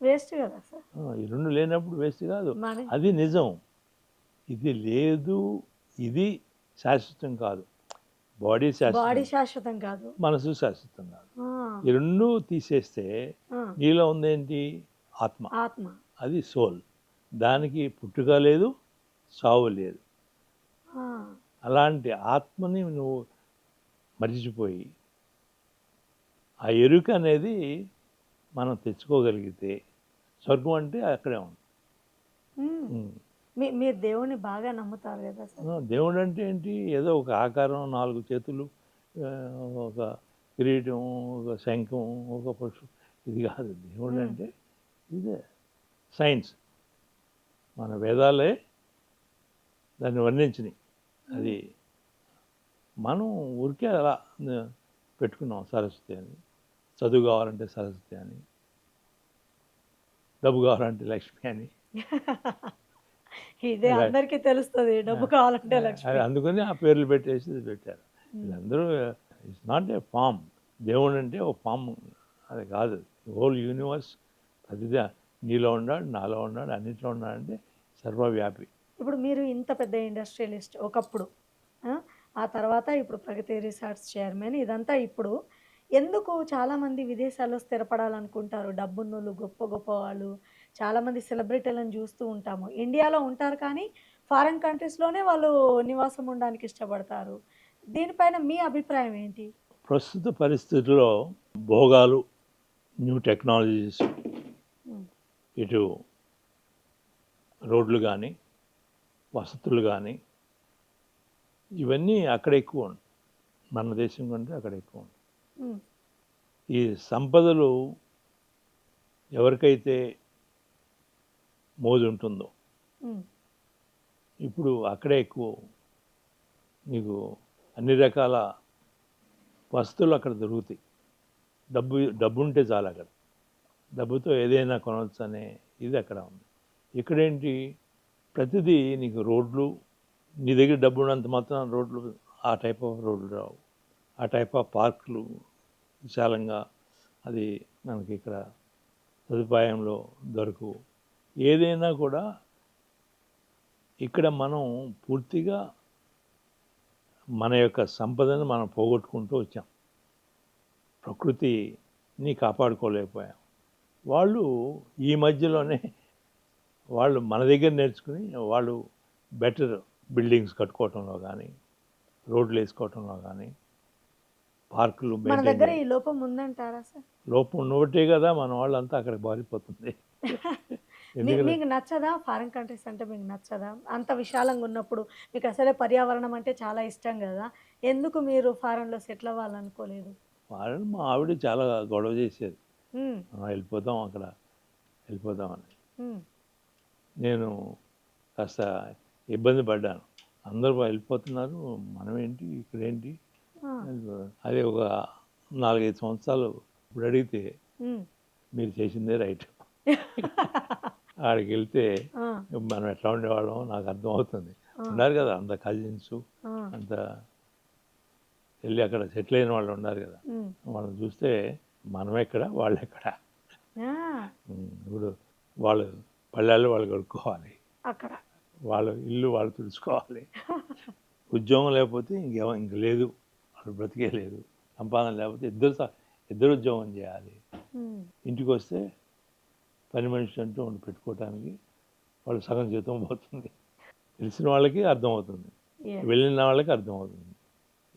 Speaker 1: వేస్ట్ కదా సార్.
Speaker 2: ఈ రెండు లేనప్పుడు వేస్ట్ కాదు.
Speaker 1: మరి
Speaker 2: అది నిజం. ఇది లేదు, ఇది శాశ్వతం కాదు. బాడీ
Speaker 1: బాడీ
Speaker 2: శాశ్వతం,
Speaker 1: శాశ్వతం కాదు.
Speaker 2: మనసు శాశ్వతం కాదు.
Speaker 1: ఆ,
Speaker 2: ఈ రెండు తీసేస్తే
Speaker 1: ఆ,
Speaker 2: నీలో ఉందేంటి? ఆత్మ.
Speaker 1: ఆత్మ.
Speaker 2: అది సోల్. దానికి పుట్టుక లేదు, సావు లేదు.
Speaker 1: ఆ,
Speaker 2: అలాంటి ఆత్మని నువ్వు మర్చిపోయి ఆ ఎరుక అనేది మనం తెచ్చుకోగలిగితే స్వర్గం అంటే అక్కడే ఉంది.
Speaker 1: ఉమ్. మీరు దేవుని బాగా నమ్ముతారు కదా సార్.
Speaker 2: దేవుడు అంటే ఏంటి? ఏదో ఒక ఆకారం, 4 చేతులు, ఒక కిరీటం, ఒక శంఖం, ఒక పశు, ఇది కాదు. దేవుడు అంటే ఇదే సైన్స్. మన వేదాలే దాన్ని వర్ణించినాయి. అది మనం ఊరికే అలా పెట్టుకున్నాం సరస్వతి అని. చదువు కావాలంటే సరస్వతి అని, డబ్బు కావాలంటే లక్ష్మి అని.
Speaker 1: ఇదే అందరికీ తెలుస్తుంది, డబ్బు కావాలంటే లక్ష్మి.
Speaker 2: అది అందుకని ఆ పేర్లు పెట్టేసి పెట్టారు. వీళ్ళందరూ ఇట్స్ నాట్ ఏ ఫామ్. దేవుడు అంటే ఒక ఫామ్ అది కాదు. హోల్ యూనివర్స్ ప్రతిదా నీలో ఉన్నాడు, నాలో ఉన్నాడు, అన్నింటిలో ఉన్నాడంటే సర్వవ్యాపి.
Speaker 1: ఇప్పుడు మీరు ఇంత పెద్ద ఇండస్ట్రియలిస్ట్ ఒకప్పుడు, ఆ, ఆ తర్వాత ఇప్పుడు ప్రగతి రిసార్ట్స్ చైర్మన్, ఇదంతా ఇప్పుడు ఎందుకు చాలామంది విదేశాల్లో స్థిరపడాలనుకుంటారు? డబ్బున్నోళ్ళు, గొప్ప గొప్ప వాళ్ళు, చాలామంది సెలబ్రిటీలను చూస్తూ ఉంటాము. ఇండియాలో ఉంటారు కానీ ఫారిన్ కంట్రీస్లోనే వాళ్ళు నివాసం ఉండడానికి ఇష్టపడతారు. దీనిపైన మీ అభిప్రాయం ఏంటి?
Speaker 2: ప్రస్తుత పరిస్థితుల్లో భోగాలు, న్యూ టెక్నాలజీస్,
Speaker 1: ఉమ్,
Speaker 2: ఇటు రోడ్లు కానీ, వసతులు కానీ, ఇవన్నీ అక్కడ ఎక్కువ ఉంది. మన దేశం కంటే అక్కడ ఎక్కువ ఉంది.
Speaker 1: ఉమ్,
Speaker 2: ఈ సంపదలు ఎవరికైతే మోజు ఉంటుందో
Speaker 1: ఉమ్,
Speaker 2: ఇప్పుడు అక్కడే ఎక్కువ. నీకు అన్ని రకాల వస్తువులు అక్కడ దొరుకుతాయి. డబ్బు ఉంటే చాలు అక్కడ. డబ్బుతో ఏదైనా కొనవచ్చు అనే ఇది అక్కడ ఉంది. ఇక్కడేంటి? ప్రతిదీ నీకు రోడ్లు, నీ దగ్గర డబ్బు ఉన్నంత మాత్రం రోడ్లు, ఆ టైప్ ఆఫ్ రోడ్లు రావు. ఆ టైప్ ఆఫ్ పార్కులు విశాలంగా అది మనకి ఇక్కడ సదుపాయంలో దొరకవు. ఏదైనా కూడా ఇక్కడ మనం పూర్తిగా మన యొక్క సంపదను మనం పోగొట్టుకుంటూ వచ్చాం. ప్రకృతిని కాపాడుకోలేకపోయాం. వాళ్ళు ఈ మధ్యలోనే వాళ్ళు మన దగ్గర నేర్చుకుని వాళ్ళు బెటర్ బిల్డింగ్స్ కట్టుకోవటంలో కానీ, రోడ్లు వేసుకోవటంలో కానీ, పార్కులు
Speaker 1: మన
Speaker 2: మెయింటైన్
Speaker 1: దగ్గర ఈ లోపం ఉందంటారా సార్?
Speaker 2: లోపం ఉన్నబట్టే కదా మన వాళ్ళంతా అక్కడికి పారిపోతుంది. ఎందుకంటే
Speaker 1: మీకు నచ్చదా ఫారిన్ కంట్రీస్ అంటే మీకు నచ్చదా? అంత విశాలంగా ఉన్నప్పుడు మీకు అసలే పర్యావరణం అంటే చాలా ఇష్టం గదా! ఎందుకు మీరు ఫారెన్‌లో సెటిల్ అవ్వాలనుకోలేదు?
Speaker 2: వాళ్ళని మా ఆవిడ చాలా గొడవ చేసేది.
Speaker 1: హ్మ్.
Speaker 2: వెళ్ళిపోదాం అక్కడ వెళ్ళిపోదామని.
Speaker 1: హ్మ్.
Speaker 2: నేను కాస్త ఇబ్బంది పడ్డాను. అందరూ వెళ్ళిపోతున్నారు. మనమేంటి ఇక్కడేంటి?
Speaker 1: ఆ!
Speaker 2: అది ఒక 4, 5 సంవత్సరాలు ఇప్పుడు అడిగితే
Speaker 1: హ్మ్.
Speaker 2: మీరు చేసిందే రైట్. ఆడికెళ్తే
Speaker 1: ఆ!
Speaker 2: మనం ఎట్లా ఉండేవాళ్ళమో నాకు అర్థమవుతుంది.
Speaker 1: ఆ!
Speaker 2: ఉన్నారు కదా! అంత కజిన్సు
Speaker 1: ఆ!
Speaker 2: అంత వెళ్ళి అక్కడ సెటిల్ అయిన వాళ్ళు ఉన్నారు కదా!
Speaker 1: హ్మ్.
Speaker 2: వాళ్ళని చూస్తే మనమెక్కడ వాళ్ళెక్కడ.
Speaker 1: ఆ!
Speaker 2: ఇప్పుడు వాళ్ళు పళ్ళాలు వాళ్ళు కడుక్కోవాలి.
Speaker 1: అక్కడ.
Speaker 2: వాళ్ళ ఇల్లు వాళ్ళు తుడుచుకోవాలి. ఉద్యోగం లేకపోతే ఇంక లేదు. వాళ్ళు బ్రతికే లేదు. సంపాదన లేకపోతే ఇద్దరు ఉద్యోగం చేయాలి.
Speaker 1: హ్మ్.
Speaker 2: ఇంటికొస్తే పని మనిషి అంటూ ఒకటి పెట్టుకోవటానికి వాళ్ళు సగం జీతం పోతుంది. తెలిసిన వాళ్ళకి అర్థమవుతుంది.
Speaker 1: యెస్.
Speaker 2: వెళ్ళిన వాళ్ళకి అర్థమవుతుంది.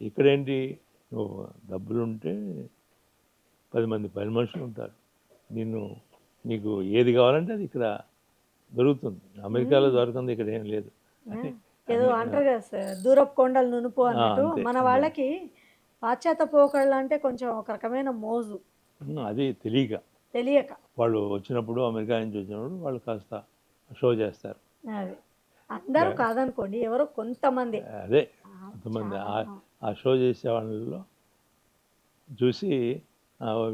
Speaker 2: ఇక్కడేంటి నువ్వు డబ్బులుంటే 10 మంది పని మనుషులు ఉంటారు. నీకు ఏది కావాలంటే అది ఇక్కడ దొరుకుతుంది. అమెరికాలో
Speaker 1: హ్మ్.
Speaker 2: దొరకంది ఇక్కడ ఏం లేదు.
Speaker 1: ఆ!
Speaker 2: అని
Speaker 1: ఏదో
Speaker 2: అన్ని
Speaker 1: అంటారు గదా సార్! దూరపు కొండలు నునుపు అన్నట్టు
Speaker 2: అంతే.
Speaker 1: మన
Speaker 2: అంతే.
Speaker 1: వాళ్ళకి పాశ్చాత్య పోకడలంటే కొంచెం ఒక రకమైన మోజు.
Speaker 2: అది తెలియక.
Speaker 1: తెలియక.
Speaker 2: వాళ్ళు వచ్చినప్పుడు అమెరికా నుంచి వచ్చినప్పుడు వాళ్ళు కాస్త షో చేస్తారు.
Speaker 1: అది. అందరూ
Speaker 2: గా
Speaker 1: కాదనుకోండి. ఎవరో కొంతమంది.
Speaker 2: అదే
Speaker 1: ఆ!
Speaker 2: కొంతమంది
Speaker 1: చాలా
Speaker 2: ఆ షో చేసే వాళ్ళలో చూసి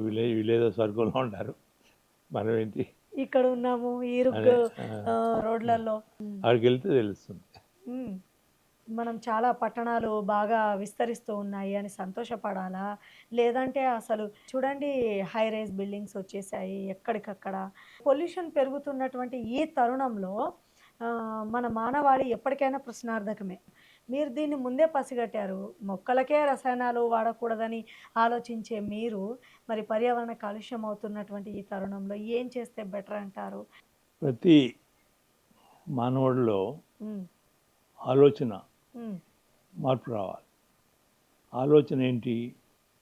Speaker 2: వీళ్ళేదో స్వర్గంలో ఉంటారు. మనమేంటి
Speaker 1: ఇక్కడ ఉన్నాము
Speaker 2: అనే
Speaker 1: ఇరుగ్గు రోడ్లలో. హ్మ్.
Speaker 2: ఆడికెళ్తే తెలుస్తుంది.
Speaker 1: హ్మ్. మనం చాలా పట్టణాలు బాగా విస్తరిస్తూ ఉన్నాయి అని సంతోషపడాలా? లేదంటే అసలు చూడండి హై రైజ్ బిల్డింగ్స్ వచ్చేసాయి ఎక్కడికక్కడ. పొల్యూషన్ పెరుగుతున్నటువంటి ఈ తరుణంలో మన మానవాళి ఎప్పటికైనా ప్రశ్నార్థకమే. మీరు దీన్ని ముందే పసిగట్టారు. మొక్కలకే రసాయనాలు వాడకూడదని ఆలోచించే మీరు, మరి పర్యావరణ కాలుష్యం అవుతున్నటువంటి ఈ తరుణంలో ఏం చేస్తే బెటర్ అంటారు?
Speaker 2: ప్రతి మానవుడిలో
Speaker 1: హ్మ్.
Speaker 2: ఆలోచన
Speaker 1: హ్మ్.
Speaker 2: మార్పు రావాలి. ఆలోచన ఏంటి?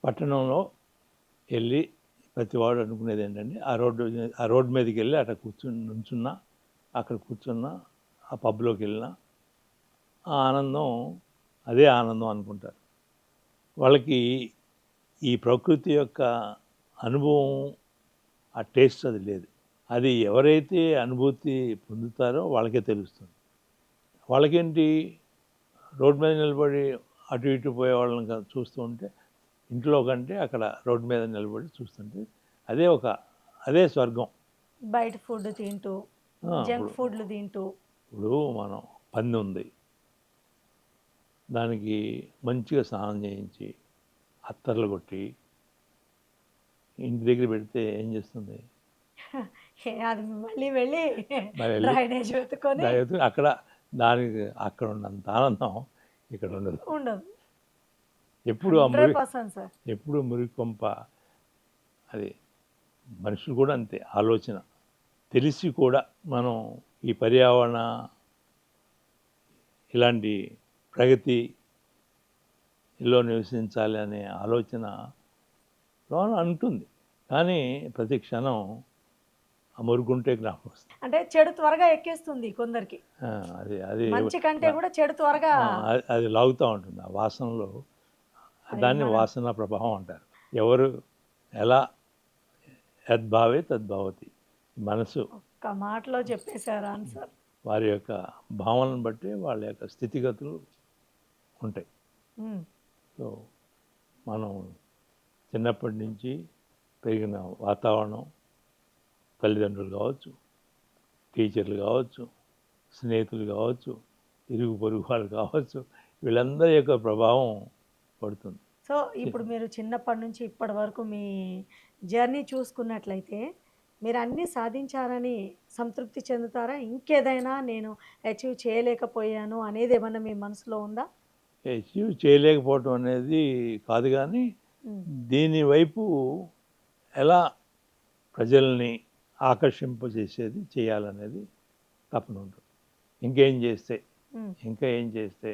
Speaker 2: పట్టణంలో వెళ్ళి ప్రతివాడు అనుకునేది ఏంటంటే ఆ రోడ్డు మీదకి వెళ్ళి అక్కడ నుంచున్నా, అక్కడ కూర్చున్నా, ఆ పబ్‌లోకి వెళ్ళినా ఆ ఆనందం అదే ఆనందం అనుకుంటారు. వాళ్ళకి ఈ ప్రకృతి యొక్క అనుభవం, ఆ టేస్ట్ అది లేదు. అది ఎవరైతే అనుభూతి పొందుతారో వాళ్ళకే తెలుస్తుంది. వాళ్ళకేంటి రోడ్డు మీద నిలబడి అటు ఇటు పోయే వాళ్ళని చూస్తూ ఉంటే ఇంట్లో కంటే అక్కడ రోడ్డు మీద నిలబడి చూస్తుంటే అదే అదే స్వర్గం.
Speaker 1: బయట ఫుడ్ తింటూ, జంక్
Speaker 2: ఇప్పుడు
Speaker 1: ఫుడ్‌లు తింటూ.
Speaker 2: ఇప్పుడు మనం పంది ఉంది. దానికి మంచిగా స్నానం చేయించి, అత్తర్లు కొట్టి, ఇంటి దగ్గర పెడితే ఏం చేస్తుంది?
Speaker 1: అది మళ్ళీ వెళ్ళి
Speaker 2: మరి వెళ్ళి
Speaker 1: డ్రైనేజ్ వెతుక్కొని
Speaker 2: అక్కడ దానికి అక్కడ ఉన్నంత ఆనందం ఇక్కడ ఉండదు.
Speaker 1: ఉండదు.
Speaker 2: ఎప్పుడు ఆ
Speaker 1: 100% సార్.
Speaker 2: ఎప్పుడు మురికొంప అది. మనుషులు కూడా అంతే ఆలోచన. తెలిసి కూడా మనం ఈ పర్యావరణ ఇలాంటి ప్రగతిలో నివసించాలి అనే ఆలోచన లోన ఉంటుంది. కానీ ప్రతి క్షణం ఆ మురుగుంటే జ్ఞాపకం వస్తుంది.
Speaker 1: అంటే చెడు త్వరగా ఎక్కేస్తుంది కొందరికి.
Speaker 2: ఆ! అది అది
Speaker 1: మంచి కంటే కూడా చెడు త్వరగా
Speaker 2: అది లాగుతా ఉంటుంది. ఆ వాసనలో
Speaker 1: అది
Speaker 2: దాన్ని
Speaker 1: మన
Speaker 2: వాసన ప్రభావం అంటారు. ఎవరు ఎలా యద్భావే తద్భవతి. మనసు
Speaker 1: ఒక్క మాటలో చెప్పేశారు ఆన్సర్.
Speaker 2: వారి యొక్క భావనను బట్టి వాళ్ళ యొక్క స్థితిగతులు ఉంటాయి.
Speaker 1: హ్మ్.
Speaker 2: సో, మనం చిన్నప్పటి నుంచి పెరిగిన వాతావరణం, తల్లిదండ్రులు కావచ్చు, టీచర్లు కావచ్చు, స్నేహితులు కావచ్చు, ఇరుగు పొరుగు వాళ్ళు కావచ్చు, వీళ్ళందరి యొక్క ప్రభావం పడుతుంది.
Speaker 1: సో, ఇప్పుడు మీరు చిన్నప్పటి నుంచి ఇప్పటి వరకు మీ జర్నీ చూసుకున్నట్లయితే, మీరన్నీ సాధించారని సంతృప్తి చెందుతారా? ఇంకేదైనా నేను అచీవ్ చేయలేకపోయాను అనేదేమన్నా మీ మనసులో ఉందా?
Speaker 2: అచీవ్ చేయలేకపోవటం అనేది కాదు కానీ,
Speaker 1: హ్మ్.
Speaker 2: దీని వైపు ఎలా ప్రజల్ని ఆకర్షింపజేసేది చేయాలనేది తపన ఉంటుంది. ఇంకేం చేస్తే,
Speaker 1: హ్మ్.
Speaker 2: ఇంకా ఏం చేస్తే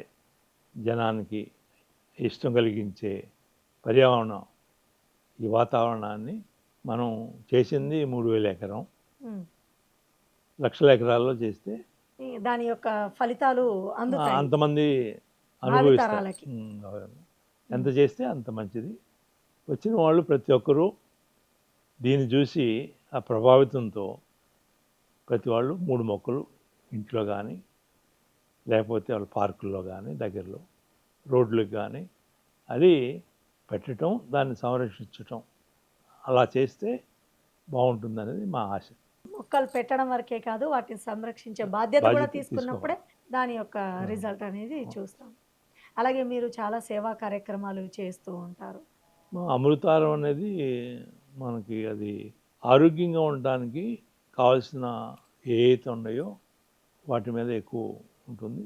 Speaker 2: జనానికి ఇష్టం కలిగించే పర్యావరణం ఈ వాతావరణాన్ని మనం చేసింది 3000 ఎకరం,
Speaker 1: ఉమ్.
Speaker 2: లక్షల ఎకరాల్లో చేస్తే
Speaker 1: దాని యొక్క ఫలితాలు అందుతాయి
Speaker 2: అంతమంది
Speaker 1: భావి
Speaker 2: అనుభవిస్తారు.
Speaker 1: తరాలకి.
Speaker 2: అవును. ఎంత చేస్తే అంత మంచిది. వచ్చిన వాళ్ళు ప్రతి ఒక్కరూ దీన్ని చూసి ఆ ప్రభావితంతో ప్రతి వాళ్ళు 3 మొక్కలు ఇంట్లో కానీ, లేకపోతే వాళ్ళ పార్కుల్లో కానీ, దగ్గరలో రోడ్లకు కానీ అది పెట్టడం, దాన్ని సంరక్షించటం అలా చేస్తే బాగుంటుందనేది మా ఆశ.
Speaker 1: మొక్కలు పెట్టడం వరకే కాదు, వాటిని సంరక్షించే బాధ్యత కూడా
Speaker 2: బాధ్యత
Speaker 1: తీసుకున్నప్పుడే దాని యొక్క రిజల్ట్ అనేది చూస్తాం. అలాగే మీరు చాలా సేవా కార్యక్రమాలు చేస్తూ ఉంటారు.
Speaker 2: అమృతారం అనేది మనకి అది ఆరోగ్యంగా ఉండడానికి కావాల్సిన ఏవైతే ఉన్నాయో వాటి మీద ఎక్కువ ఉంటుంది.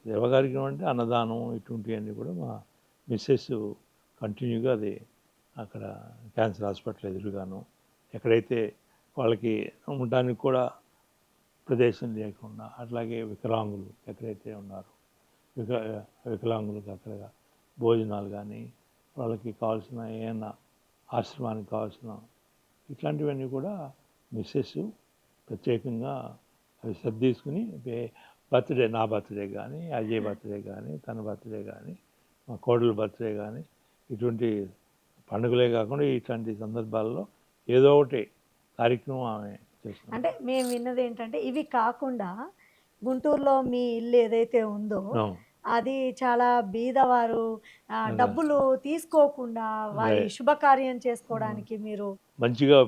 Speaker 2: సేవా కార్యక్రమం అంటే అన్నదానం ఇటువంటివన్నీ కూడా మా మిస్సెస్ కంటిన్యూగా అది అక్కడ క్యాన్సర్ హాస్పిటల్ ఎదురుగాను, ఎక్కడైతే వాళ్ళకి ఉండడానికి కూడా ప్రదేశం లేకుండా, అట్లాగే వికలాంగులు ఎక్కడైతే ఉన్నారో వికలాంగులకు అక్కడ భోజనాలు కానీ, వాళ్ళకి కావాల్సిన ఏమైనా ఆశ్రమానికి కావాల్సిన ఇట్లాంటివన్నీ కూడా మిస్సెస్ ప్రత్యేకంగా అవి శ్రద్ధ తీసుకుని బర్త్డే, నా బర్త్డే కానీ, అజయ్ బర్త్డే కానీ, తన బర్త్డే కానీ, మా కోడలు బర్త్డే కానీ, ఇటువంటి పండుగలే కాకుండా ఇట్లాంటి సందర్భాల్లో ఏదో ఒకటి కార్యక్రమం ఆమె చేస్తుంది.
Speaker 1: అంటే మేము విన్నది ఏంటంటే, ఇవి కాకుండా గుంటూరులో మీ ఇల్లు ఏదైతే ఉందో అది చాలా బీదవారు డబ్బులు తీసుకోకుండా వారి శుభకార్యం చేసుకోవడానికి మీరు
Speaker 2: మంచిగా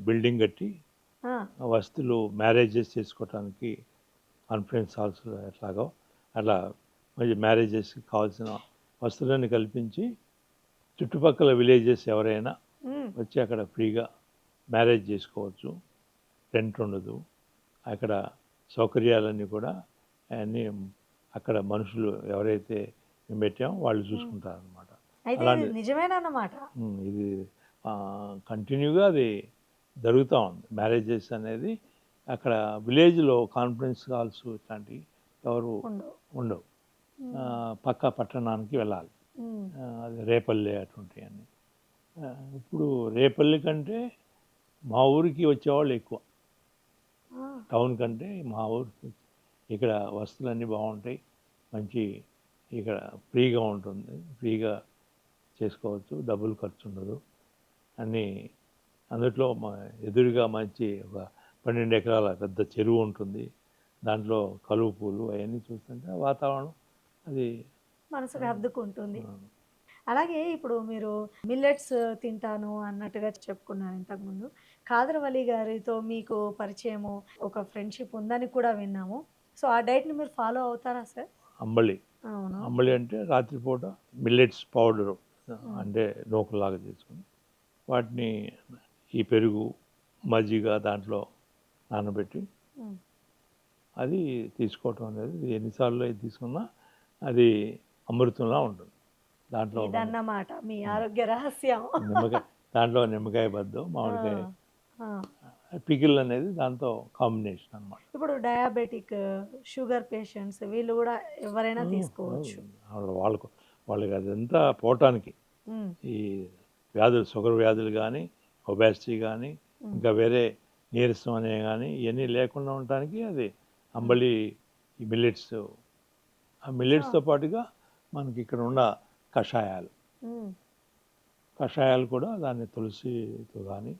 Speaker 2: బిల్డింగ్ కట్టి
Speaker 1: ఆ,
Speaker 2: వస్తువులు మ్యారేజెస్ చేసుకోవటానికి కాన్ఫరెన్స్ హాల్స్ ఎట్లాగో అట్లా మంచి మ్యారేజెస్కి కావాల్సిన వస్తువులన్నీ కల్పించి చుట్టుపక్కల విలేజెస్ ఎవరైనా
Speaker 1: ఉమ్,
Speaker 2: వచ్చి అక్కడ ఫ్రీగా మ్యారేజ్ చేసుకోవచ్చు, రెంట్ ఉండదు. అక్కడ సౌకర్యాలన్నీ కూడా అన్నీ అక్కడ మనుషులు ఎవరైతే మేము పెట్టామో వాళ్ళు చూసుకుంటారు అనమాట.
Speaker 1: అయితే ఇది నిజమేనన్నమాట.
Speaker 2: ఇది కంటిన్యూగా అది జరుగుతూ ఉంది. మ్యారేజెస్ అనేది అక్కడ విలేజ్లో కాన్ఫరెన్స్ హాల్స్ ఇట్లాంటివి ఎవరు ఉండవు. పక్క పట్టణానికి వెళ్ళాలి. అది రేపల్లి అటువంటివన్నీ. ఇప్పుడు రేపల్లి కంటే మా ఊరికి వచ్చేవాళ్ళు ఎక్కువ, టౌన్ కంటే మా ఊరికి. ఇక్కడ వస్తువులన్నీ బాగుంటాయి, మంచి ఇక్కడ ఫ్రీగా ఉంటుంది, ఫ్రీగా చేసుకోవచ్చు, డబ్బులు ఖర్చు ఉండదు అన్నీ. అందులో ఎదురుగా మంచి ఒక 12 ఎకరాల పెద్ద చెరువు ఉంటుంది, దాంట్లో కలువ పూలు అవన్నీ చూస్తుంటే వాతావరణం అది
Speaker 1: మనసుకు హద్దుకుంటుంది. అలాగే ఇప్పుడు మీరు మిల్లెట్స్ తింటాను అన్నట్టుగా చెప్పుకున్నారు ఇంతకుముందు. కాదరవల్లి గారితో మీకు పరిచయము, ఒక ఫ్రెండ్షిప్ ఉందని కూడా విన్నాము. సో ఆ డైట్ని మీరు ఫాలో అవుతారా సార్?
Speaker 2: అంబలి.
Speaker 1: అవును.
Speaker 2: అంబలి అంటే రాత్రిపూట మిల్లెట్స్ పౌడరు అంటే నూకలాగా చేసుకుని వాటిని ఈ పెరుగు మజ్జిగ దాంట్లో నానబెట్టి అది తీసుకోవటం అనేది ఎన్నిసార్లు అయితే తీసుకున్నా అది అమృతంలా ఉంటుంది. దాంట్లో
Speaker 1: ఇదన్నమాట మీ ఆరోగ్య రహస్యం.
Speaker 2: నిమ్మకాయ, దాంట్లో నిమ్మకాయ బద్దు, మామిడికాయ పికిల్ అనేది దాంతో కాంబినేషన్ అన్నమాట.
Speaker 1: ఇప్పుడు డయాబెటిక్, షుగర్ పేషెంట్స్ వీళ్ళు కూడా ఎవరైనా తీసుకోవచ్చు.
Speaker 2: వాళ్ళకి అదంతా పోవటానికి ఈ వ్యాధులు, షుగర్ వ్యాధులు కానీ, ఒబేసిటీ కానీ, ఇంకా వేరే నీరసం అనేవి కానీ ఇవన్నీ లేకుండా ఉండటానికి అది అంబలి, ఈ మిల్లెట్స్. ఆ మిల్లెట్స్తో పాటుగా మనకి ఇక్కడ ఉన్న కషాయాలు కూడా దాన్ని తులసితో కానీ,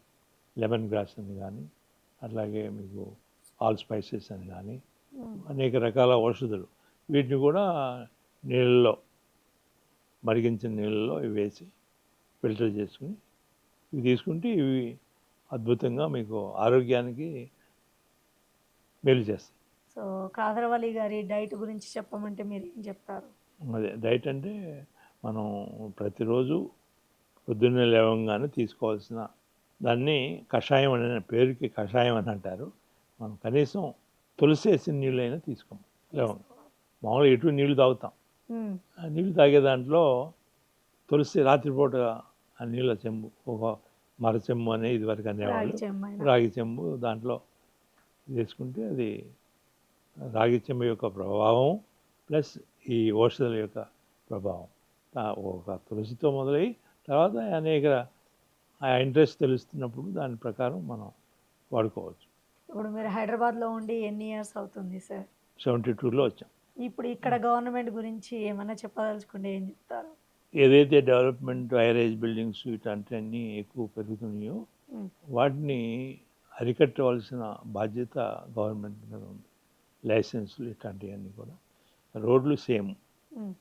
Speaker 2: లెమన్ గ్రాస్ అని కానీ, అట్లాగే మీకు ఆల్ స్పైసెస్ అని కానీ అనేక రకాల ఔషధులు, వీటిని కూడా నీళ్ళలో మరిగించిన నీళ్ళలో ఇవి వేసి ఫిల్టర్ చేసుకుని ఇవి తీసుకుంటే ఇవి అద్భుతంగా మీకు ఆరోగ్యానికి మేలు చేస్తాయి.
Speaker 1: సో కాదరవల్లి గారి డైట్ గురించి చెప్పమంటే మీరు ఏం చెప్తారు?
Speaker 2: అదే డైట్ అంటే మనం ప్రతిరోజు పొద్దున్నే లేవగానే తీసుకోవాల్సిన దాన్ని కషాయం అనే పేరుకి కషాయం అని అంటారు. మనం కనీసం తులసి వేసిన నీళ్ళైనా తీసుకోం లేవంగా. మామూలుగా ఎటు నీళ్ళు తాగుతాం, ఆ నీళ్ళు తాగే దాంట్లో తులసి రాత్రిపూట ఆ నీళ్ళ చెంబు, ఒక మర చెంబు అని ఇదివరకు అనేవాళ్ళు, రాగి చెంబు దాంట్లో వేసుకుంటే అది రాగి చెంబు యొక్క ప్రభావం ప్లస్ ఈ ఔషధాల యొక్క ప్రభావం ఒక తులసితో మొదలై తర్వాత అనేక ఆ ఇంట్రెస్ట్ తెలుస్తున్నప్పుడు దాని ప్రకారం మనం వాడుకోవచ్చు.
Speaker 1: ఇప్పుడు మీరు హైదరాబాద్లో ఉండి ఎన్ని ఇయర్స్ అవుతుంది సార్?
Speaker 2: 72లో వచ్చాం.
Speaker 1: ఇప్పుడు ఇక్కడ గవర్నమెంట్ గురించి ఏమన్నా చెప్పదలుచుకుంటే ఏం చెప్తారు?
Speaker 2: ఏదైతే డెవలప్మెంట్ హైరైజ్ బిల్డింగ్స్ ఇట్లాంటివన్నీ ఎక్కువ పెరుగుతున్నాయో
Speaker 1: ఉమ్,
Speaker 2: వాటిని అరికట్టవలసిన బాధ్యత గవర్నమెంట్ మీద ఉంది. లైసెన్సులు ఇట్లాంటివన్నీ కూడా. రోడ్లు సేమ్,
Speaker 1: ఉమ్.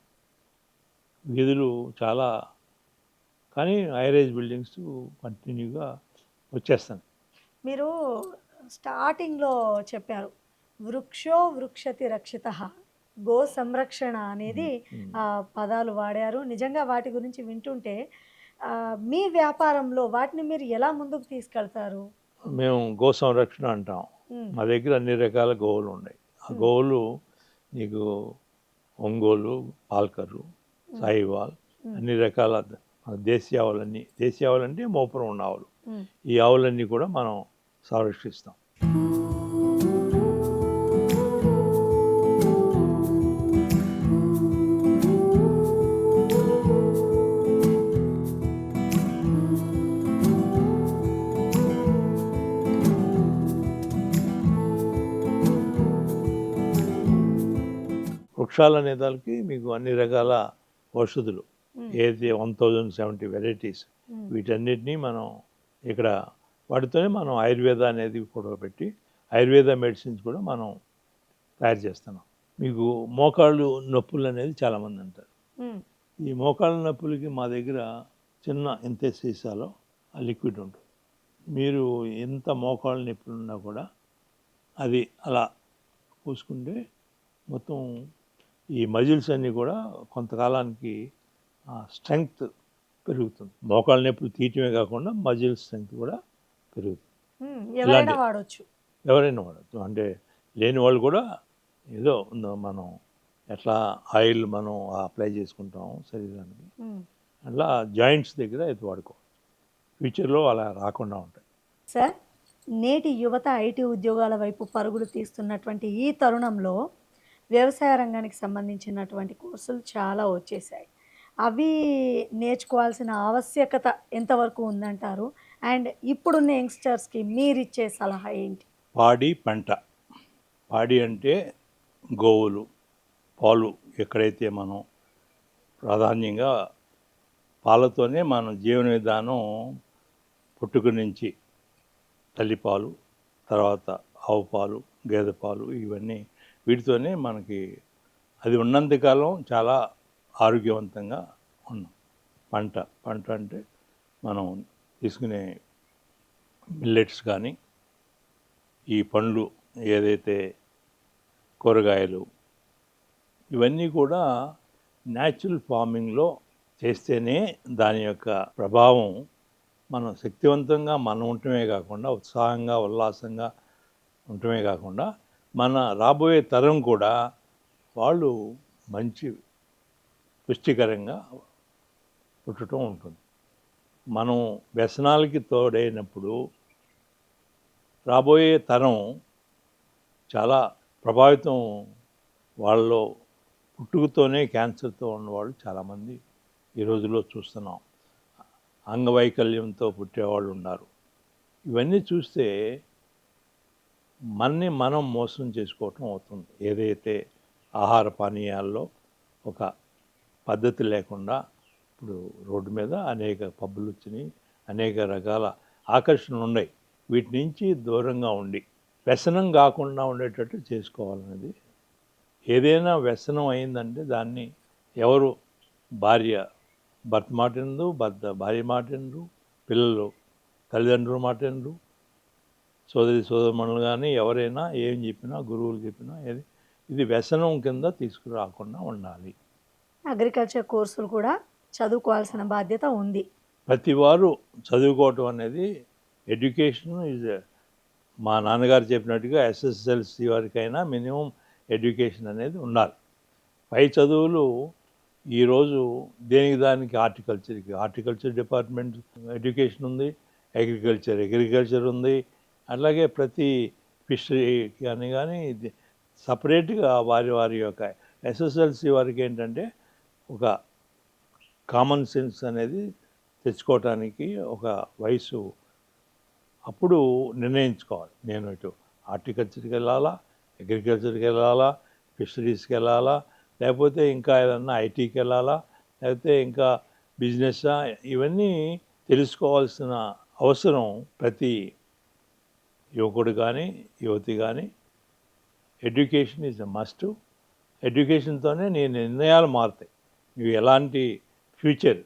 Speaker 2: వీధులు చాలా, కానీ హైరైజ్ బిల్డింగ్స్ కంటిన్యూగా వచ్చేస్తాయి.
Speaker 1: మీరు స్టార్టింగ్లో చెప్పారు వృక్షో వృక్షతి రక్షిత, గో సంరక్షణ అనేది ఆ పదాలు వాడారు. నిజంగా వాటి గురించి వింటుంటే మీ వ్యాపారంలో వాటిని మీరు ఎలా ముందుకు తీసుకెళ్తారు?
Speaker 2: మేము గో సంరక్షణ అంటాం.
Speaker 1: ఉమ్,
Speaker 2: మా దగ్గర అన్ని రకాల గోవులు ఉన్నాయి. ఆ గోవులు నీకు ఒంగోలు, పాల్కరు, సాయివాల్, అన్ని రకాల దేశీయ ఆవులన్నీ. దేశీయ ఆవులు అంటే మోపురం ఉన్న ఆవులు.
Speaker 1: ఉమ్.
Speaker 2: ఈ ఆవులన్నీ కూడా మనం సంరక్షిస్తాం. వృక్షాలు అనే దానికి మీకు అన్ని రకాల ఔషధులు, ఏది 1070 వెరైటీస్, వీటన్నిటినీ మనం ఇక్కడ వాటితోనే మనం ఆయుర్వేద అనేది కూడా పెట్టి ఆయుర్వేద మెడిసిన్స్ కూడా మనం తయారు చేస్తున్నాం. మీకు మోకాళ్ళు నొప్పులు అనేది చాలామంది అంటారు.
Speaker 1: ఉమ్,
Speaker 2: ఈ మోకాళ్ళ నొప్పులకి మా దగ్గర చిన్న ఇంత సీసాలో ఆ లిక్విడ్ ఉంటుంది. మీరు ఎంత మోకాళ్ళ నొప్పులు ఉన్నా కూడా అది అలా పూసుకుంటే మొత్తం ఈ మజిల్స్ అన్నీ కూడా కొంతకాలానికి స్ట్రెంగ్త్ పెరుగుతుంది. మోకాళ్ళ నొప్పులు తీయటమే కాకుండా మజిల్ స్ట్రెంగ్త్ కూడా పెరుగుతుంది.
Speaker 1: ఎవరైనా వాడవచ్చు.
Speaker 2: ఎవరైనా వాడచ్చు. అంటే లేని వాళ్ళు కూడా ఏదో మనం ఎట్లా ఆయిల్ మనం అప్లై చేసుకుంటాం శరీరానికి, అట్లా జాయింట్స్ దగ్గర ఇది వాడుకోవచ్చు. ఫ్యూచర్లో అలా రాకుండా ఉంటాయి.
Speaker 1: సార్, నేటి యువత ఐటీ ఉద్యోగాల వైపు పరుగులు తీస్తున్నటువంటి ఈ తరుణంలో వ్యవసాయ రంగానికి సంబంధించినటువంటి కోర్సులు చాలా వచ్చేసాయి. అవి నేర్చుకోవాల్సిన ఆవశ్యకత ఎంతవరకు ఉందంటారు? అండ్ ఇప్పుడున్న యంగ్స్టర్స్కి మీరిచ్చే సలహా ఏంటి?
Speaker 2: పాడి పంట. పాడి అంటే గోవులు, పాలు. ఎక్కడైతే మనం ప్రాధాన్యంగా పాలతోనే మన జీవన విధానం పుట్టుక నుంచి తల్లిపాలు, తర్వాత ఆవు పాలు, గేదె పాలు, ఇవన్నీ వీటితోనే మనకి అది ఉన్నంతకాలం చాలా ఆరోగ్యవంతంగా ఉన్నాం. పంట అంటే మనం తీసుకునే మిల్లెట్స్ కానీ, ఈ పండ్లు ఏదైతే కూరగాయలు, ఇవన్నీ కూడా న్యాచురల్ ఫార్మింగ్లో చేస్తేనే దాని యొక్క ప్రభావం మనం శక్తివంతంగా మనం ఉండటమే కాకుండా, ఉత్సాహంగా ఉల్లాసంగా ఉండటమే కాకుండా, మన రాబోయే తరం కూడా వాళ్ళు మంచి పుష్టికరంగా పుట్టడం ఉంటుంది. మనం వ్యసనాలకి తోడైనప్పుడు రాబోయే తరం చాలా ప్రభావితం. వాళ్ళలో పుట్టుకతోనే క్యాన్సర్తో ఉన్నవాళ్ళు చాలామంది ఈ రోజుల్లో చూస్తున్నాం. అంగవైకల్యంతో పుట్టేవాళ్ళు ఉన్నారు. ఇవన్నీ చూస్తే మనని మనం మోసం చేసుకోవటం అవుతుంది. ఏదైతే ఆహార పానీయాల్లో ఒక పద్ధతి లేకుండా ఇప్పుడు రోడ్డు మీద అనేక పబ్బులు వచ్చినాయి, అనేక రకాల ఆకర్షణలు ఉన్నాయి. వీటి నుంచి దూరంగా ఉండి వ్యసనం కాకుండా ఉండేటట్టు చేసుకోవాలనేది. ఏదైనా వ్యసనం అయిందంటే దాన్ని ఎవరు భర్త మాట వినరు, భార్య మాట వినరు, పిల్లలు తల్లిదండ్రుల మాట వినరు, సోదరిమణులు కానీ ఎవరైనా ఏం చెప్పినా, గురువులు చెప్పినా ఇది వ్యసనం కింద తీసుకురాకుండా ఉండాలి.
Speaker 1: అగ్రికల్చర్ కోర్సులు కూడా చదువుకోవాల్సిన బాధ్యత ఉంది.
Speaker 2: ప్రతి వారు చదువుకోవటం అనేది ఎడ్యుకేషన్ ఈజ్, మా నాన్నగారు చెప్పినట్టుగా ఎస్ఎస్ఎల్సి వారికైనా మినిమం ఎడ్యుకేషన్ అనేది ఉండాలి. పై చదువులు ఈరోజు దేనికి దానికి హార్టికల్చర్ డిపార్ట్మెంట్ ఎడ్యుకేషన్ ఉంది, అగ్రికల్చర్ ఉంది, అట్లాగే ప్రతి ఫిషరీ కానీ సపరేట్గా వారి యొక్క ఎస్ఎస్ఎల్సి వారికి ఏంటంటే ఒక కామన్ సెన్స్ అనేది తెచ్చుకోవటానికి ఒక వయసు అప్పుడు నిర్ణయించుకోవాలి. నేను ఇటు హార్టికల్చర్కి వెళ్ళాలా, అగ్రికల్చర్కి వెళ్ళాలా, ఫిషరీస్కి వెళ్ళాలా, లేకపోతే ఇంకా ఏదన్నా ఐటీకి వెళ్ళాలా, లేకపోతే ఇంకా బిజినెస్సా, ఇవన్నీ తెలుసుకోవాల్సిన అవసరం ప్రతి యువకుడు కానీ యువతి కానీ. Education is a must. ఎడ్యుకేషన్తోనే నీ నిర్ణయాలు మారుతాయి. నువ్వు ఎలాంటి ఫ్యూచర్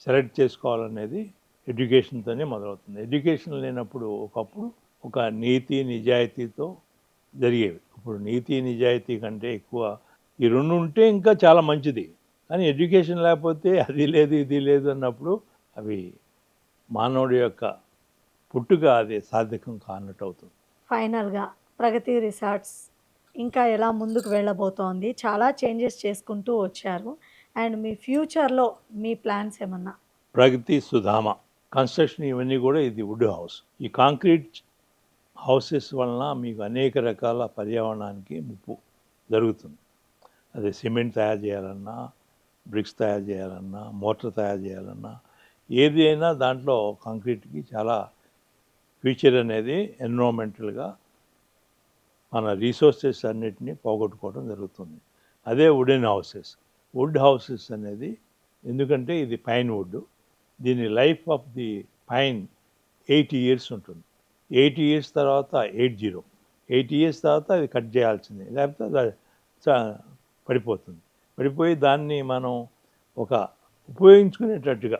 Speaker 2: సెలెక్ట్ చేసుకోవాలనేది ఎడ్యుకేషన్తోనే మొదలవుతుంది. ఎడ్యుకేషన్ లేనప్పుడు ఒకప్పుడు ఒక నీతి నిజాయితీతో జరిగేవి. ఇప్పుడు నీతి నిజాయితీ కంటే ఎక్కువ ఈ రెండు ఉంటే ఇంకా చాలా మంచిది. కానీ ఎడ్యుకేషన్ లేకపోతే అది లేదు ఇది లేదు అన్నప్పుడు అవి మానవుడి యొక్క పుట్టుక అది సార్థకం కానట్టు అవుతుంది.
Speaker 1: ఫైనల్గా ప్రగతి రిసార్ట్స్ ఇంకా ఎలా ముందుకు వెళ్ళబోతోంది? చాలా చేంజెస్ చేసుకుంటూ వచ్చారు. అండ్ మీ ఫ్యూచర్లో మీ ప్లాన్స్ ఏమన్నా?
Speaker 2: ప్రగతి సుధామ కన్స్ట్రక్షన్ ఇవన్నీ కూడా ఇది వుడ్ హౌస్. ఈ కాంక్రీట్ హౌసెస్ వలన మీకు అనేక రకాల పర్యావరణానికి ముప్పు జరుగుతుంది. అదే సిమెంట్ తయారు చేయాలన్నా, బ్రిక్స్ తయారు చేయాలన్నా, మోటార్ తయారు చేయాలన్నా, ఏది అయినా దాంట్లో కాంక్రీట్కి చాలా ఫ్యూచర్ అనేది ఎన్విరాన్మెంటల్గా మన రీసోర్సెస్ అన్నిటినీ పోగొట్టుకోవడం జరుగుతుంది. అదే వుడ్ హౌసెస్ అనేది ఎందుకంటే ఇది పైన్ వుడ్, దీని life of the pine 80 years ఉంటుంది. 80 years తర్వాత 80 years తర్వాత అది కట్ చేయాల్సిందే, లేకపోతే అది పడిపోతుంది. పడిపోయి దాన్ని మనం ఒక ఉపయోగించుకునేటట్టుగా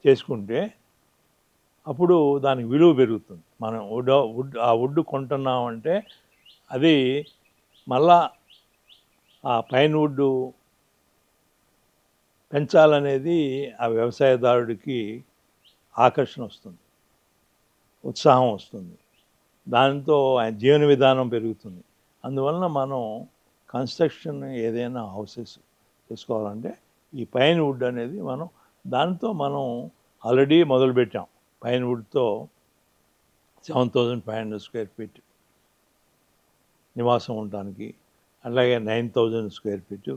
Speaker 2: చేసుకుంటే అప్పుడు దానికి విలువ పెరుగుతుంది. మనం వుడ్ కొంటున్నామంటే అది మళ్ళా ఆ పైన్ వుడ్ పెంచాలనేది ఆ వ్యవసాయదారుడికి ఆకర్షణ వస్తుంది, ఉత్సాహం వస్తుంది, దాంతో ఆయన జీవన విధానం పెరుగుతుంది. అందువలన మనం కన్స్ట్రక్షన్ ఏదైనా హౌసెస్ చేసుకోవాలంటే ఈ పైన్ వుడ్ అనేది దాంతో మనం ఆల్రెడీ మొదలుపెట్టాం. పైన్ వుడ్తో 7,500 square feet నివాసం ఉండటానికి, అలాగే 9,000 square feet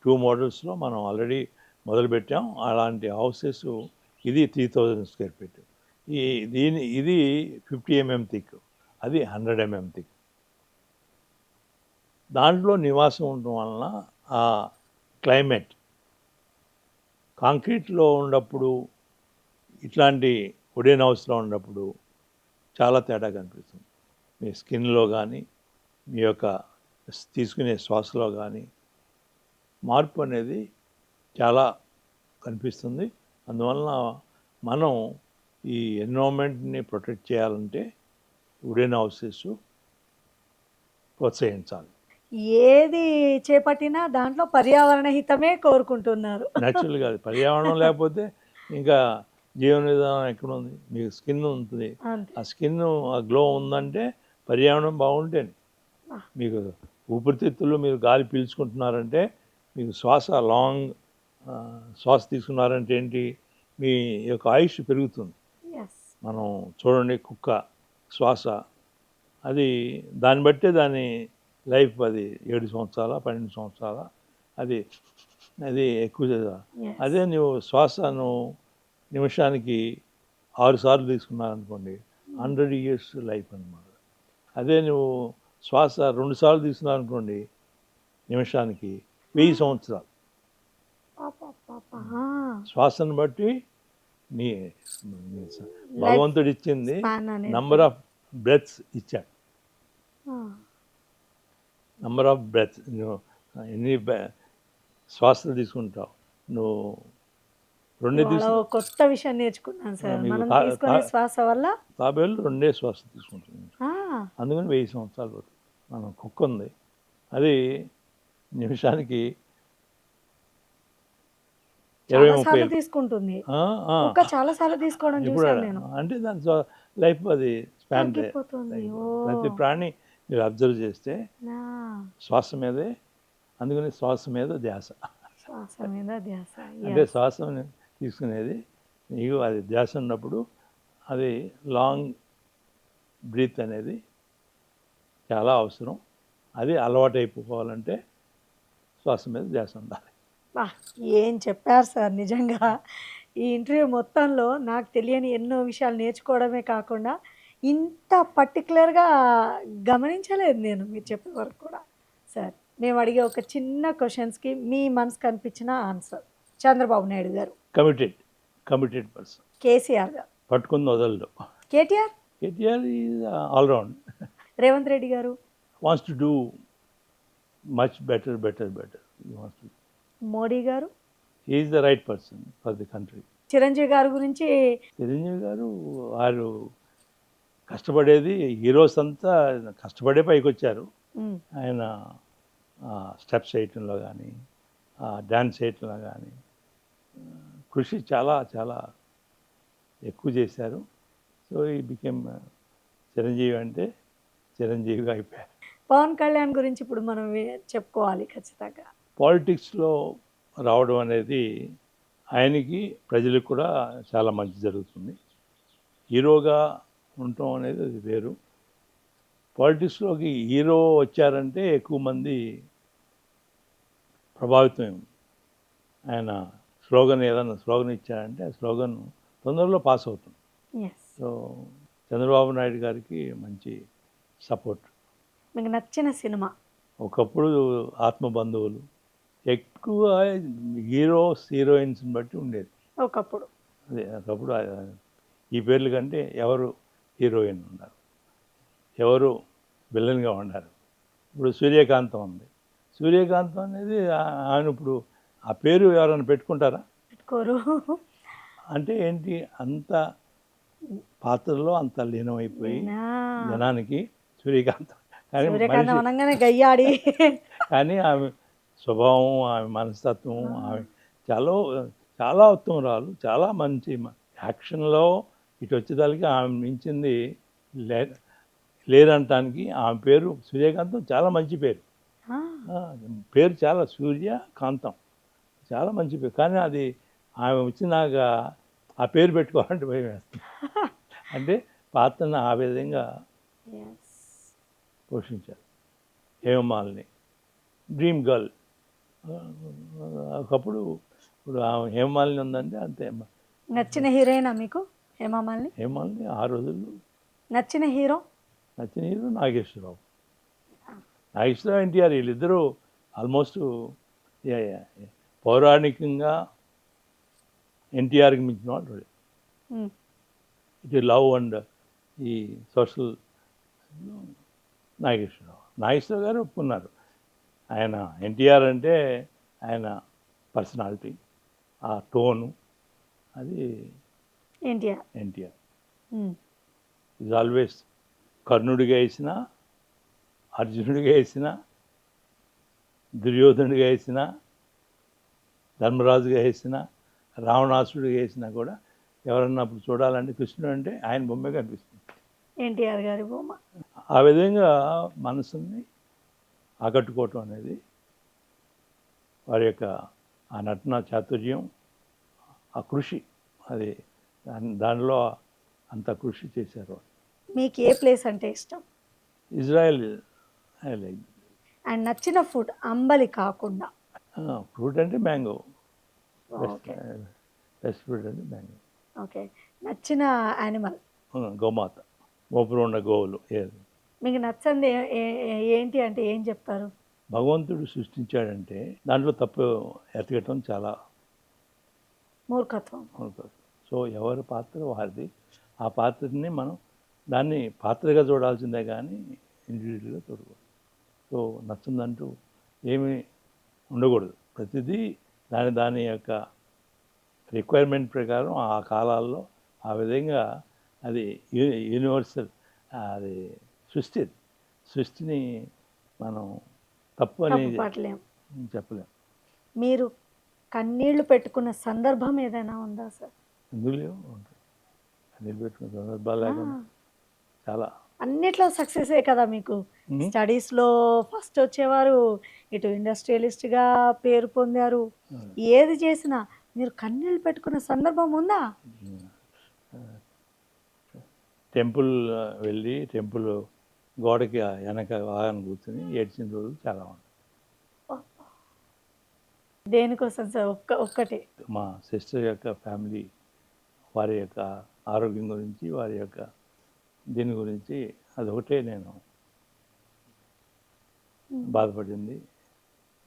Speaker 2: 2 మోడల్స్లో మనం ఆల్రెడీ మొదలుపెట్టాం. అలాంటి హౌసెస్ ఇది 3,000 square feet. ఇది 50 mm థిక్, అది 100 mm థిక్. దాంట్లో నివాసం ఉండటం వలన ఆ క్లైమేట్ కాంక్రీట్లో ఉన్నప్పుడు ఇట్లాంటి వుడెన్ హౌస్లో ఉన్నప్పుడు చాలా తేడా కనిపిస్తుంది. మీ స్కిన్లో కానీ మీ యొక్క తీసుకునే శ్వాసలో కానీ మార్పు అనేది చాలా కనిపిస్తుంది. అందువలన మనం ఈ ఎన్విరాన్మెంట్ని ప్రొటెక్ట్ చేయాలంటే వుడెన్ హౌసెస్ ప్రోత్సహించాలి.
Speaker 1: ఏది చేపట్టినా దాంట్లో పర్యావరణ హితమే కోరుకుంటున్నారు.
Speaker 2: న్యాచురల్గా అది పర్యావరణం లేకపోతే ఇంకా జీవన విధానం ఎక్కడుంది? మీకు స్కిన్ ఉంటుంది,
Speaker 1: అంతే.
Speaker 2: ఆ స్కిన్ ఆ గ్లో ఉందంటే పర్యావరణం బాగుంటేనే. మీకు ఊపిరితిత్తులు మీరు గాలి పీల్చుకుంటున్నారంటే మీకు లాంగ్ శ్వాస తీసుకున్నారంటే ఏంటి? మీ యొక్క ఆయుష్ పెరుగుతుంది.
Speaker 1: Yes.
Speaker 2: మనం చూడండి కుక్క శ్వాస, అది దాన్ని బట్టే దాని లైఫ్ అది 7 సంవత్సరాల 12 సంవత్సరాల అది ఎక్కువ.
Speaker 1: Yes.
Speaker 2: అదే నువ్వు శ్వాసను నిమిషానికి 6 సార్లు తీసుకున్నారనుకోండి, 100 years లైఫ్ అన్నమాట. అదే నువ్వు శ్వాస 2 సార్లు తీసుకున్నారనుకోండి, నిమిషానికి 1000 సంవత్సరాలు. శ్వాసను బట్టి నీ భగవంతుడు ఇచ్చింది నంబర్ ఆఫ్ బ్రెత్స్ ఇచ్చాడు. నంబర్ ఆఫ్ బ్రెత్, నువ్వు ఎన్ని శ్వాసలు తీసుకుంటావు, నువ్వు
Speaker 1: కొత్త విషయం నేర్చుకున్నాను సార్. మనం తీసుకునే శ్వాస వల్ల
Speaker 2: తాబేలు 2 శ్వాస తీసుకుంటుంది, అందుకని 1000 సంవత్సరాలు పడుతుంది. మనం కుక్క ఉంది, అది నిమిషానికి 20-30
Speaker 1: తీసుకుంటుంది. చాలా సార్లు తీసుకోవడం
Speaker 2: ఇప్పుడు
Speaker 1: చూసాను నేను.
Speaker 2: అంటే దాని లైఫ్ అది స్పాన్. ప్రతి ప్రాణి మీరు అబ్జర్వ్ చేస్తే శ్వాస మీదే, అందుకని శ్వాస మీద ధ్యాస. అంటే శ్వాస తీసుకునేది నీకు అది ధ్యాస ఉన్నప్పుడు అది లాంగ్ బ్రీత్ అనేది చాలా అవసరం. అది అలవాటు అయిపోవాలంటే శ్వాస మీద ధ్యాస ఉండాలి.
Speaker 1: ఏం చెప్పారు సార్, నిజంగా ఈ ఇంటర్వ్యూ మొత్తంలో నాకు తెలియని ఎన్నో విషయాలు నేర్చుకోవడమే కాకుండా ఇంత పర్టికులర్గా గమనించలేదు నేను మీరు చెప్పే వరకు కూడా. సార్, మేము అడిగే ఒక చిన్న క్వశ్చన్స్కి మీ మనసుకు అనిపించిన ఆన్సర్. చంద్రబాబు నాయుడు గారు,
Speaker 2: కమిటెడ్ పర్సన్,
Speaker 1: కేసీఆర్ గారు,
Speaker 2: పట్టుకుని వదలడు.
Speaker 1: KTR,
Speaker 2: KTR is allround,
Speaker 1: Revanth Reddy garu,
Speaker 2: wants to do much better.
Speaker 1: Modi garu,
Speaker 2: is the right person for the country.
Speaker 1: Chiranjeevi garu గురించి
Speaker 2: చిరంజీవి గారు వారు కష్టపడేది, హీరోస్ అంతా కష్టపడే పైకి వచ్చారు.
Speaker 1: మ్,
Speaker 2: ఆయన స్టెప్స్ వేయటంలో కానీ, డ్యాన్స్ వేయటంలో కానీ కృషి చాలా చాలా ఎక్కువ చేశారు. సో ఈ బికెమ్ చిరంజీవి అంటే చిరంజీవిగా అయిపోయారు.
Speaker 1: పవన్ కళ్యాణ్ గురించి ఇప్పుడు మనం చెప్పుకోవాలి ఖచ్చితంగా.
Speaker 2: పాలిటిక్స్లో రావడం అనేది ఆయనకి ప్రజలకు కూడా చాలా మంచి జరుగుతుంది. హీరోగా ఉండటం అనేది అది వేరు. పాలిటిక్స్లోకి హీరో వచ్చారంటే ఎక్కువ మంది ప్రభావితం. ఆయన ఏదైనా స్లోగన్ ఇచ్చారంటే ఆ స్లోగన్ తొందరలో పాస్ అవుతుంది.
Speaker 1: ఎస్.
Speaker 2: సో చంద్రబాబు నాయుడు గారికి మంచి సపోర్ట్.
Speaker 1: మీకు నచ్చిన సినిమా?
Speaker 2: ఒకప్పుడు ఆత్మబంధువులు, ఎక్కువ హీరోయిన్స్ని బట్టి ఉండేది
Speaker 1: ఒకప్పుడు.
Speaker 2: అదే ఒకప్పుడు ఈ పేర్ల కంటే ఎవరు హీరోయిన్ ఉన్నారు, ఎవరు విలన్గా ఉన్నారు. ఇప్పుడు సూర్యకాంతం ఉంది. సూర్యకాంతం అనేది ఆయన ఇప్పుడు ఆ పేరు ఎవరైనా పెట్టుకుంటారా?
Speaker 1: పెట్టుకోరు.
Speaker 2: అంటే ఏంటి, అంత పాత్రలో అంత లీనమైపోయి జనానికి సూర్యకాంతం. కానీ
Speaker 1: సూర్యకాంతం అనగానే గయ్యాడి.
Speaker 2: కానీ ఆమె స్వభావం, ఆమె మనస్తత్వం, ఆమె చాలా చాలా ఉత్తమరాలు, చాలా మంచి. యాక్షన్లో ఇటు వచ్చేదానికి ఆమె మించింది లేరంటానికి ఆమె పేరు సూర్యకాంతం చాలా మంచి పేరు. పేరు చాలా సూర్యకాంతం చాలా మంచి పేరు. కానీ అది ఆమె వచ్చినాక ఆ పేరు పెట్టుకోవాలంటే భయం వేస్తుంది. అంటే పాత్రను ఆ విధంగా పోషించారు. Hema Malini dream girl. ఒకప్పుడు ఇప్పుడు ఆమె హేమమాలిని ఉందంటే అంతే.
Speaker 1: నచ్చిన హీరోయినా మీకు హేమమాలిని?
Speaker 2: హేమమాలిని ఆ రోజుల్లో.
Speaker 1: నచ్చిన హీరో?
Speaker 2: నచ్చిన హీరో నాగేశ్వరరావు. నాగేశ్వరరావు, ఎన్టీఆర్ వీళ్ళిద్దరూ ఆల్మోస్ట్ పౌరాణికంగా ఎన్టీఆర్కి మించిన వాళ్ళు. ఇటు లవ్ అండ్ ఈ సోషల్ నాగేశ్వరరావు గారు ఒప్పుకున్నారు. ఆయన ఎన్టీఆర్ అంటే ఆయన పర్సనాలిటీ, ఆ టోను, అది ఎన్టీఆర్ ఈజ్ ఆల్వేస్. కర్ణుడిగా వేసిన, అర్జునుడిగా వేసిన, దుర్యోధనుడిగా వేసిన, ధర్మరాజుగా వేసిన, రావణాసుడిగా వేసినా కూడా ఎవరన్నా అప్పుడు చూడాలంటే కృష్ణుడు అంటే ఆయన బొమ్మే కనిపిస్తుంది,
Speaker 1: ఎన్టీఆర్ గారి బొమ్మ.
Speaker 2: ఆ విధంగా మనసుని ఆకట్టుకోవటం అనేది వారి యొక్క ఆ నటన చాతుర్యం, ఆ కృషి, అది దానిలో అంత కృషి చేశారు.
Speaker 1: మీకు ఏ ప్లేస్ అంటే ఇష్టం?
Speaker 2: ఇజ్రాయెల్. I like.
Speaker 1: అండ్ నచ్చిన ఫుడ్ అంబలి కాకుండా?
Speaker 2: ఫ్రూట్ అంటే మ్యాంగో. బెస్ట్ ఫ్రూట్ అంటే మ్యాంగో.
Speaker 1: ఓకే. నచ్చిన యానిమల్?
Speaker 2: గోమాత. మోపురు ఉన్న గోవులు. ఏది
Speaker 1: మీకు నచ్చంది ఏంటి అంటే ఏం చెప్తారు?
Speaker 2: భగవంతుడు సృష్టించాడంటే దాంట్లో తప్పు ఎతకటం చాలా
Speaker 1: మూర్ఖత్వం.
Speaker 2: సో ఎవరి పాత్ర వారిది. ఆ పాత్రని మనం దాన్ని పాత్రగా చూడాల్సిందే కానీ ఇండివిజువల్గా చూడకూడదు. సో నచ్చిందంటూ ఏమీ ఉండకూడదు. ప్రతిదీ దాని యొక్క రిక్వైర్మెంట్ ప్రకారం ఆ కాలాల్లో ఆ విధంగా అది యూనివర్సల్, అది సృష్టిని మనం తప్పు అని చెప్పలేం.
Speaker 1: మీరు కన్నీళ్లు పెట్టుకున్న సందర్భం ఏదైనా ఉందా సార్?
Speaker 2: ఎందుకు లేవు, ఉంటాయి. కన్నీళ్ళు పెట్టుకున్న సందర్భాలు లేకుండా చాలా.
Speaker 1: అన్నిట్లో సక్సెసే కదా మీకు. స్టడీస్లో ఫస్ట్ వచ్చేవారు, ఇటు ఇండస్ట్రియలిస్ట్గా పేరు పొందారు. ఏది చేసినా మీరు కన్నీళ్ళు పెట్టుకున్న సందర్భం ఉందా?
Speaker 2: టెంపుల్ వెళ్ళి టెంపుల్ గోడకి వెనక వాహనం కూర్చొని ఏడ్చిన రోజులు చాలా ఉన్నాయి.
Speaker 1: దేనికోసం సార్? ఒక్కటి.
Speaker 2: మా సిస్టర్ యొక్క ఫ్యామిలీ, వారి యొక్క ఆరోగ్యం గురించి, వారి యొక్క దీని గురించి అదొకటే నేను బాధపడింది,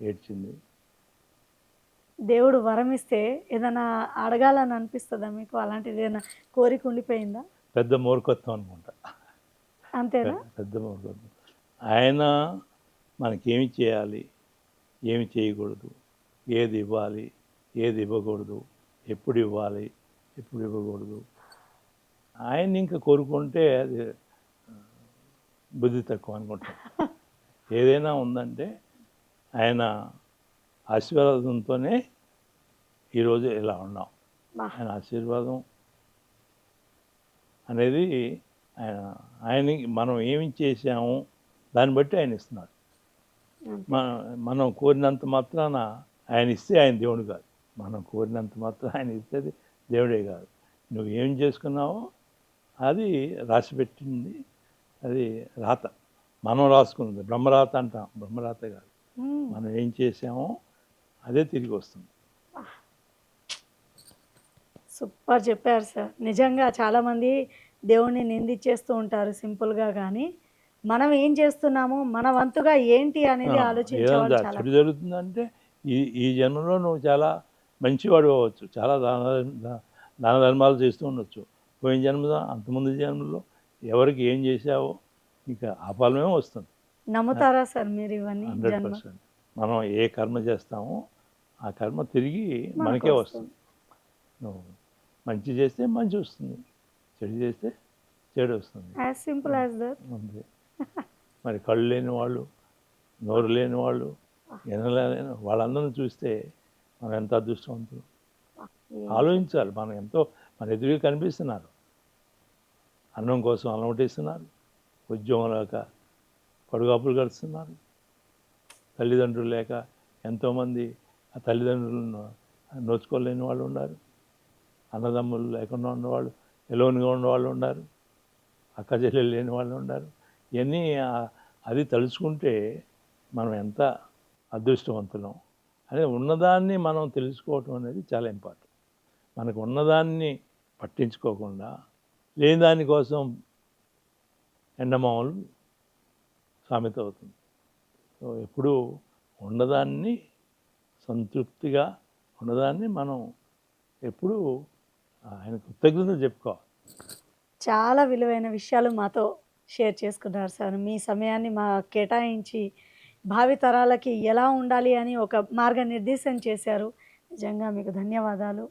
Speaker 2: ఏడ్చింది.
Speaker 1: దేవుడు వరం ఇస్తే ఏదైనా అడగాలని అనిపిస్తుందా మీకు? అలాంటిది ఏదైనా కోరిక ఉండిపోయిందా?
Speaker 2: పెద్ద మూర్ఖత్వం అనుకుంటా.
Speaker 1: అంతేనా?
Speaker 2: పెద్ద మూర్ఖత్వం. ఆయన మనకేమి చేయాలి, ఏమి చేయకూడదు, ఏది ఇవ్వాలి, ఏది ఇవ్వకూడదు, ఎప్పుడు ఇవ్వాలి, ఎప్పుడు ఇవ్వకూడదు, ఆయన్ని ఇంకా కోరుకుంటే అది బుద్ధి తక్కువ అనుకుంటాం. ఏదైనా ఉందంటే ఆయన ఆశీర్వాదంతోనే ఈరోజు ఇలా ఉన్నాం.
Speaker 1: బా.
Speaker 2: ఆయన ఆశీర్వాదం అనేది ఆయనకి మనం ఏమి చేసాము దాన్ని బట్టి ఆయన ఇస్తున్నాడు.
Speaker 1: అంతే.
Speaker 2: మనం కోరినంత మాత్రాన ఆయన ఇస్తే ఆయన దేవుడు కాదు. మనం కోరినంత మాత్రం ఆయన ఇస్తే దేవుడే కాదు. నువ్వు ఏం చేసుకున్నావో అది రాసిపెట్టింది, అది రాత. మనం రాసుకున్నది బ్రహ్మరాత అంటాం, బ్రహ్మరాత కాదు.
Speaker 1: మ్మ్.
Speaker 2: మనం ఏం చేసామో అదే తిరిగి వస్తుంది.
Speaker 1: సూపర్ చెప్పారు సార్. నిజంగా చాలామంది దేవుణ్ణి నిందించేస్తూ ఉంటారు సింపుల్గా, కానీ మనం ఏం చేస్తున్నామో మన వంతుగా ఏంటి అనేది ఆలోచించే వాళ్ళు
Speaker 2: ఏదైనా
Speaker 1: చాలా.
Speaker 2: చెడు జరుగుతుందంటే ఈ ఈ జన్మలో నువ్వు చాలా మంచివాడు అవ్వచ్చు, చాలా దాన ధర్మాలు చేస్తూ ఉండొచ్చు. పోయిన జన్మలో, అంతకుముందు జన్మలో ఎవరికి ఏం చేసావో ఇంకా ఆ ఫలమే వస్తుంది.
Speaker 1: నమ్ముతారా సార్ మీరు ఇవన్నీ?
Speaker 2: 100%. మనం ఏ కర్మ చేస్తామో ఆ కర్మ తిరిగి
Speaker 1: మనకు
Speaker 2: మనకే
Speaker 1: వస్తుంది.
Speaker 2: వస్తుంది. నువ్వు మంచి చేస్తే మంచి వస్తుంది, చెడు చేస్తే చెడు వస్తుంది.
Speaker 1: As simple as that.
Speaker 2: అంతే. మరి కళ్ళు లేని వాళ్ళు, నోరు లేని వాళ్ళు, వినలేని వాళ్ళందరిని చూస్తే మనం ఎంత అదృష్టవంతులు. ఆలోచించాలి. మనం ఎంతో మన ఎదురుగా కనిపిస్తున్నారు, అన్నం కోసం అలమటిస్తున్నారు, ఉద్యోగం లేక పడుగాపులు గడుస్తున్నారు, తల్లిదండ్రులు లేక ఎంతోమంది ఆ తల్లిదండ్రులను నోచుకోలేని వాళ్ళు ఉన్నారు, అన్నదమ్ములు లేకుండా ఉన్నవాళ్ళు, ఎలోన్గా ఉన్నవాళ్ళు ఉన్నారు, అక్క చెల్లెలు లేని వాళ్ళు ఉన్నారు. ఇవన్నీ అది తలుచుకుంటే మనం ఎంత అదృష్టవంతులం. అదే ఉన్నదాన్ని మనం తెలుసుకోవటం అనేది చాలా ఇంపార్టెంట్. మనకు ఉన్నదాన్ని పట్టించుకోకుండా లేని దానికోసం ఎండమామలు సామెత అవుతుంది. సో ఎప్పుడూ ఉన్నదాన్ని సంతృప్తిగా ఉన్నదాన్ని మనం ఎప్పుడూ ఆయన కృతజ్ఞతలు చెప్పుకోవాలి.
Speaker 1: చాలా విలువైన విషయాలు మాతో షేర్ చేసుకున్నారు సార్. మీ సమయాన్ని మా కేటాయించి భావి తరాలకి ఎలా ఉండాలి అని ఒక మార్గనిర్దేశం చేశారు. నిజంగా మీకు ధన్యవాదాలు.